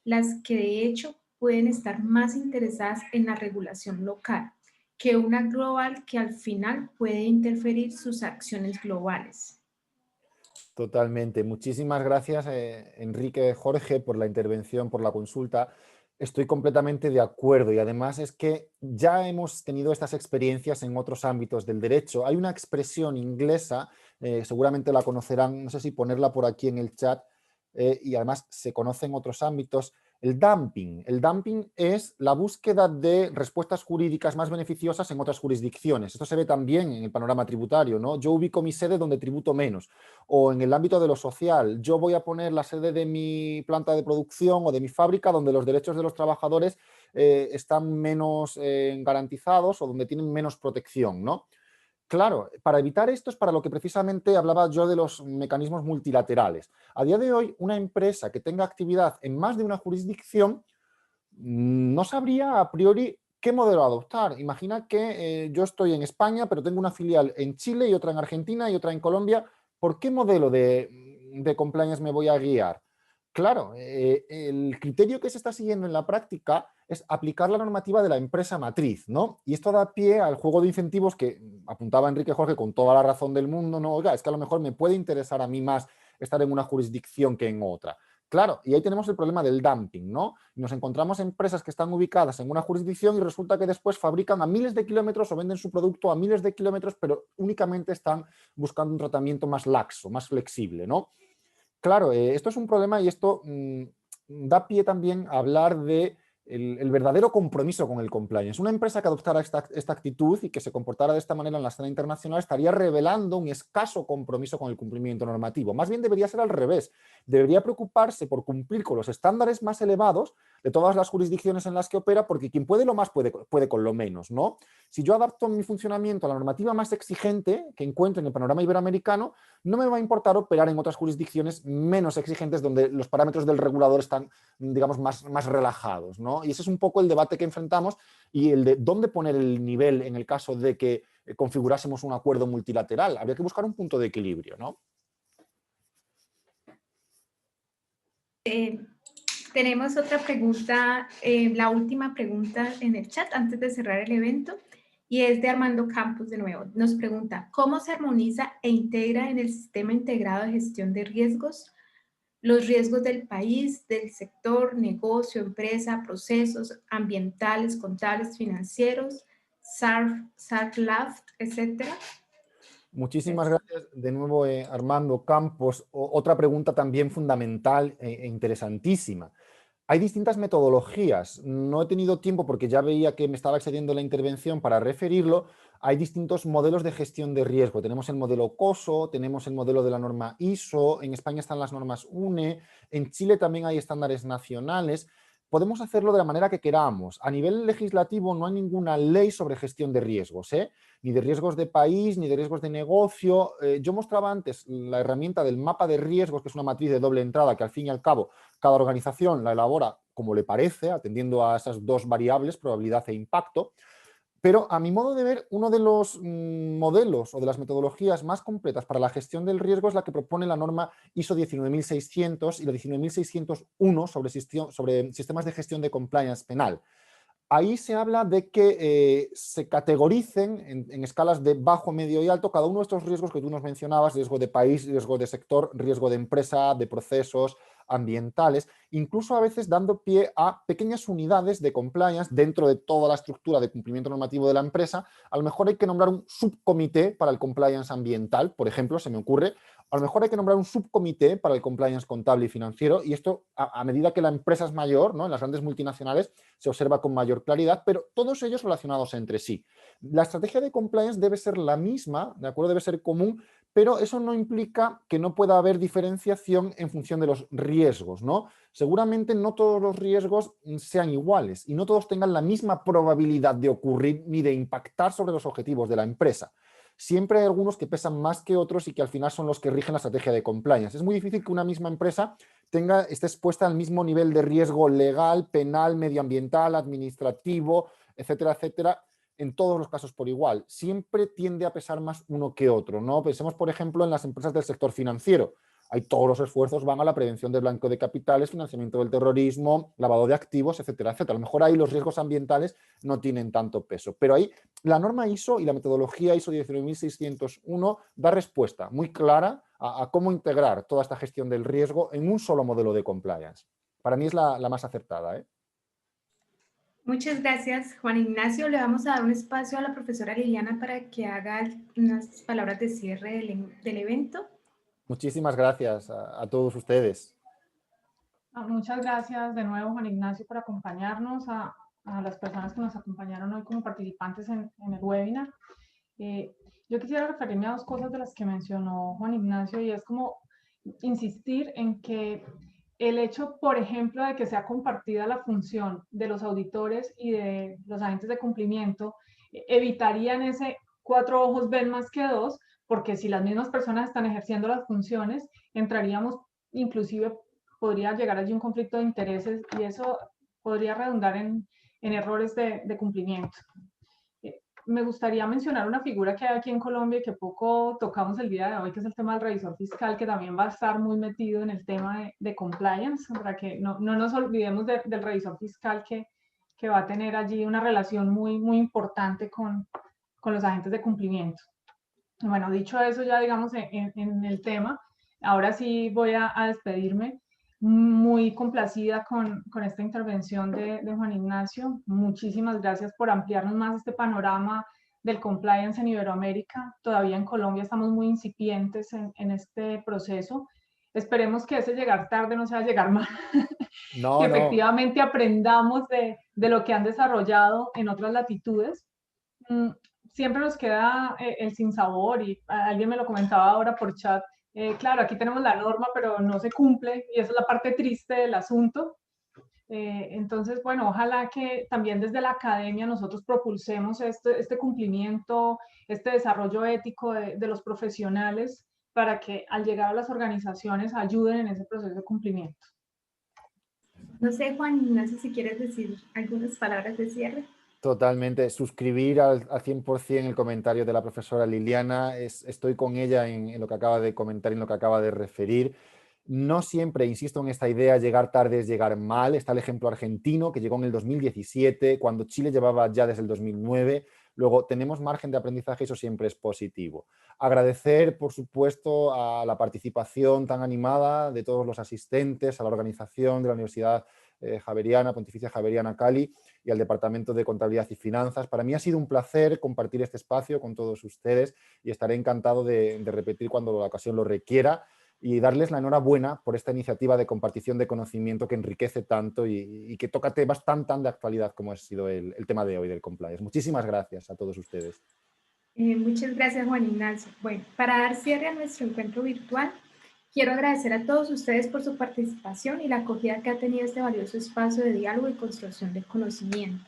las que de hecho pueden estar más interesadas en la regulación local que una global que al final puede interferir sus acciones globales. Totalmente. Muchísimas gracias, Enrique, Jorge, por la intervención, por la consulta. Estoy completamente de acuerdo y además es que ya hemos tenido estas experiencias en otros ámbitos del derecho. Hay una expresión inglesa, seguramente la conocerán, no sé si ponerla por aquí en el chat, y además se conoce en otros ámbitos, el dumping. El dumping es la búsqueda de respuestas jurídicas más beneficiosas en otras jurisdicciones. Esto se ve también en el panorama tributario, ¿no? Yo ubico mi sede donde tributo menos. O en el ámbito de lo social, yo voy a poner la sede de mi planta de producción o de mi fábrica donde los derechos de los trabajadores están menos garantizados o donde tienen menos protección, ¿no? Claro, para evitar esto es para lo que precisamente hablaba yo de los mecanismos multilaterales. A día de hoy, una empresa que tenga actividad en más de una jurisdicción no sabría a priori qué modelo adoptar. Imagina que yo estoy en España, pero tengo una filial en Chile y otra en Argentina y otra en Colombia. ¿Por qué modelo de compliance me voy a guiar? Claro, el criterio que se está siguiendo en la práctica es aplicar la normativa de la empresa matriz, ¿no? Y esto da pie al juego de incentivos que apuntaba Enrique Jorge con toda la razón del mundo, ¿no? Oiga, es que a lo mejor me puede interesar a mí más estar en una jurisdicción que en otra. Claro, y ahí tenemos el problema del dumping, ¿no? Nos encontramos empresas que están ubicadas en una jurisdicción y resulta que después fabrican a miles de kilómetros o venden su producto a miles de kilómetros, pero únicamente están buscando un tratamiento más laxo, más flexible, ¿no? Claro, esto es un problema y esto da pie también a hablar de el verdadero compromiso con el compliance. Una empresa que adoptara esta actitud y que se comportara de esta manera en la escena internacional estaría revelando un escaso compromiso con el cumplimiento normativo. Más bien debería ser al revés. Debería preocuparse por cumplir con los estándares más elevados de todas las jurisdicciones en las que opera, porque quien puede lo más puede con lo menos, ¿no? Si yo adapto mi funcionamiento a la normativa más exigente que encuentro en el panorama iberoamericano, no me va a importar operar en otras jurisdicciones menos exigentes donde los parámetros del regulador están, digamos, más relajados, ¿no? Y ese es un poco el debate que enfrentamos y el de dónde poner el nivel en el caso de que configurásemos un acuerdo multilateral. Habría que buscar un punto de equilibrio, ¿no? Tenemos otra pregunta, la última pregunta en el chat antes de cerrar el evento, y es de Armando Campos de nuevo. Nos pregunta, ¿cómo se armoniza e integra en el sistema integrado de gestión de riesgos los riesgos del país, del sector, negocio, empresa, procesos ambientales, contables, financieros, SART-LAFT, etcétera? Muchísimas gracias de nuevo, Armando Campos. Otra pregunta también fundamental e interesantísima. Hay distintas metodologías. No he tenido tiempo porque ya veía que me estaba excediendo la intervención para referirlo. Hay distintos modelos de gestión de riesgo. Tenemos el modelo COSO, tenemos el modelo de la norma ISO, en España están las normas UNE, en Chile también hay estándares nacionales. Podemos hacerlo de la manera que queramos. A nivel legislativo no hay ninguna ley sobre gestión de riesgos, ni de riesgos de país, ni de riesgos de negocio. Yo mostraba antes la herramienta del mapa de riesgos, que es una matriz de doble entrada que al fin y al cabo cada organización la elabora como le parece, atendiendo a esas dos variables, probabilidad e impacto. Pero a mi modo de ver, uno de los modelos o de las metodologías más completas para la gestión del riesgo es la que propone la norma ISO 19600 y la 19601 sobre sistemas de gestión de compliance penal. Ahí se habla de que se categoricen en escalas de bajo, medio y alto cada uno de estos riesgos que tú nos mencionabas: riesgo de país, riesgo de sector, riesgo de empresa, de procesos ambientales, incluso a veces dando pie a pequeñas unidades de compliance dentro de toda la estructura de cumplimiento normativo de la empresa. A lo mejor hay que nombrar un subcomité para el compliance ambiental, por ejemplo, se me ocurre. A lo mejor hay que nombrar un subcomité para el compliance contable y financiero, y esto a medida que la empresa es mayor, ¿no? En las grandes multinacionales se observa con mayor claridad, pero todos ellos relacionados entre sí. La estrategia de compliance debe ser la misma, ¿de acuerdo? Debe ser común, pero eso no implica que no pueda haber diferenciación en función de los riesgos, ¿no? Seguramente no todos los riesgos sean iguales y no todos tengan la misma probabilidad de ocurrir ni de impactar sobre los objetivos de la empresa. Siempre hay algunos que pesan más que otros y que al final son los que rigen la estrategia de compliance. Es muy difícil que una misma empresa esté expuesta al mismo nivel de riesgo legal, penal, medioambiental, administrativo, etcétera, etcétera, en todos los casos por igual. Siempre tiende a pesar más uno que otro, ¿no? Pensemos, por ejemplo, en las empresas del sector financiero. Ahí todos los esfuerzos van a la prevención del blanqueo de capitales, financiamiento del terrorismo, lavado de activos, etcétera, etcétera. A lo mejor ahí los riesgos ambientales no tienen tanto peso, pero ahí la norma ISO y la metodología ISO 19601 da respuesta muy clara a cómo integrar toda esta gestión del riesgo en un solo modelo de compliance. Para mí es la más acertada, ¿eh? Muchas gracias, Juan Ignacio. Le vamos a dar un espacio a la profesora Liliana para que haga unas palabras de cierre del evento. Muchísimas gracias a todos ustedes. Muchas gracias de nuevo, Juan Ignacio, por acompañarnos, a las personas que nos acompañaron hoy como participantes en el webinar. Yo quisiera referirme a dos cosas de las que mencionó Juan Ignacio, y es como insistir en que el hecho, por ejemplo, de que sea compartida la función de los auditores y de los agentes de cumplimiento, evitarían ese 4 ojos ven más que 2, porque si las mismas personas están ejerciendo las funciones, entraríamos, inclusive podría llegar allí un conflicto de intereses, y eso podría redundar en errores de cumplimiento. Me gustaría mencionar una figura que hay aquí en Colombia y que poco tocamos el día de hoy, que es el tema del revisor fiscal, que también va a estar muy metido en el tema de compliance, para que no nos olvidemos del revisor fiscal que va a tener allí una relación muy, muy importante con los agentes de cumplimiento. Bueno, dicho eso, ya digamos en el tema, ahora sí voy a despedirme. Muy complacida con esta intervención de Juan Ignacio. Muchísimas gracias por ampliarnos más este panorama del compliance en Iberoamérica. Todavía en Colombia estamos muy incipientes en este proceso. Esperemos que ese llegar tarde no sea llegar mal, que No, no. efectivamente aprendamos de lo que han desarrollado en otras latitudes. Siempre nos queda el sinsabor, y alguien me lo comentaba ahora por chat. Claro, aquí tenemos la norma, pero no se cumple, y esa es la parte triste del asunto. Entonces, bueno, ojalá que también desde la academia nosotros propulsemos este cumplimiento, este desarrollo ético de los profesionales, para que al llegar a las organizaciones ayuden en ese proceso de cumplimiento. No sé, Juan Ignacio, si quieres decir algunas palabras de cierre. Totalmente. Suscribir al 100% el comentario de la profesora Liliana. Estoy con ella en lo que acaba de comentar y en lo que acaba de referir. No siempre, insisto en esta idea, llegar tarde es llegar mal. Está el ejemplo argentino, que llegó en el 2017, cuando Chile llevaba ya desde el 2009. Luego, tenemos margen de aprendizaje y eso siempre es positivo. Agradecer, por supuesto, a la participación tan animada de todos los asistentes, a la organización de la Universidad Javeriana, Pontificia Javeriana Cali, y al Departamento de Contabilidad y Finanzas. Para mí ha sido un placer compartir este espacio con todos ustedes y estaré encantado de repetir cuando la ocasión lo requiera, y darles la enhorabuena por esta iniciativa de compartición de conocimiento que enriquece tanto y que toca temas tan de actualidad como ha sido el tema de hoy del compliance. Muchísimas gracias a todos ustedes. Muchas gracias, Juan Ignacio. Bueno, para dar cierre a nuestro encuentro virtual, quiero agradecer a todos ustedes por su participación y la acogida que ha tenido este valioso espacio de diálogo y construcción de conocimiento.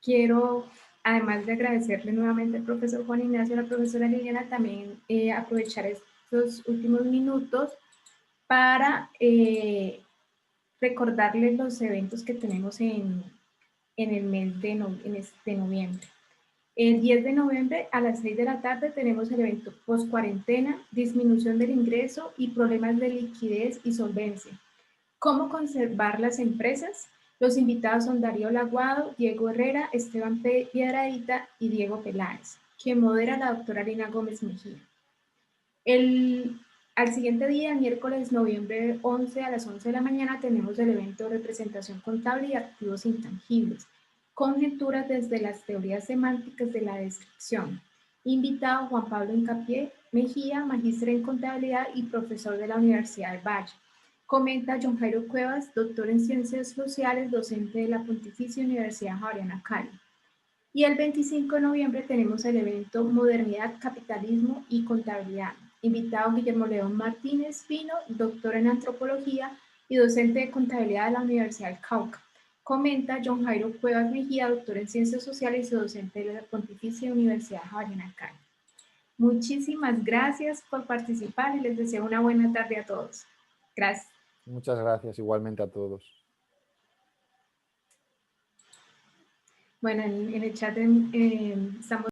Quiero, además de agradecerle nuevamente al profesor Juan Ignacio y a la profesora Liliana, también aprovechar estos últimos minutos para recordarles los eventos que tenemos en el mes de noviembre. El 10 de noviembre a las 6 de la tarde tenemos el evento post-cuarentena, disminución del ingreso y problemas de liquidez y solvencia. ¿Cómo conservar las empresas? Los invitados son Darío Laguado, Diego Herrera, Esteban Piedradita y Diego Peláez, que modera la doctora Lina Gómez Mejía. Al siguiente día, miércoles noviembre 11 a las 11 de la mañana, tenemos el evento de representación contable y activos intangibles, conjeturas desde las teorías semánticas de la descripción. Invitado Juan Pablo Hincapié Mejía, magíster en contabilidad y profesor de la Universidad del Valle. Comenta John Jairo Cuevas, doctor en ciencias sociales, docente de la Pontificia Universidad Javeriana Cali. Y el 25 de noviembre tenemos el evento Modernidad, Capitalismo y Contabilidad. Invitado Guillermo León Martínez Pino, doctor en antropología y docente de contabilidad de la Universidad del Cauca. Comenta John Jairo Cuevas Mejía, doctor en ciencias sociales y docente de la Pontificia Universidad Javeriana Cali. Muchísimas gracias por participar y les deseo una buena tarde a todos. Gracias. Muchas gracias igualmente a todos. Bueno, en el chat estamos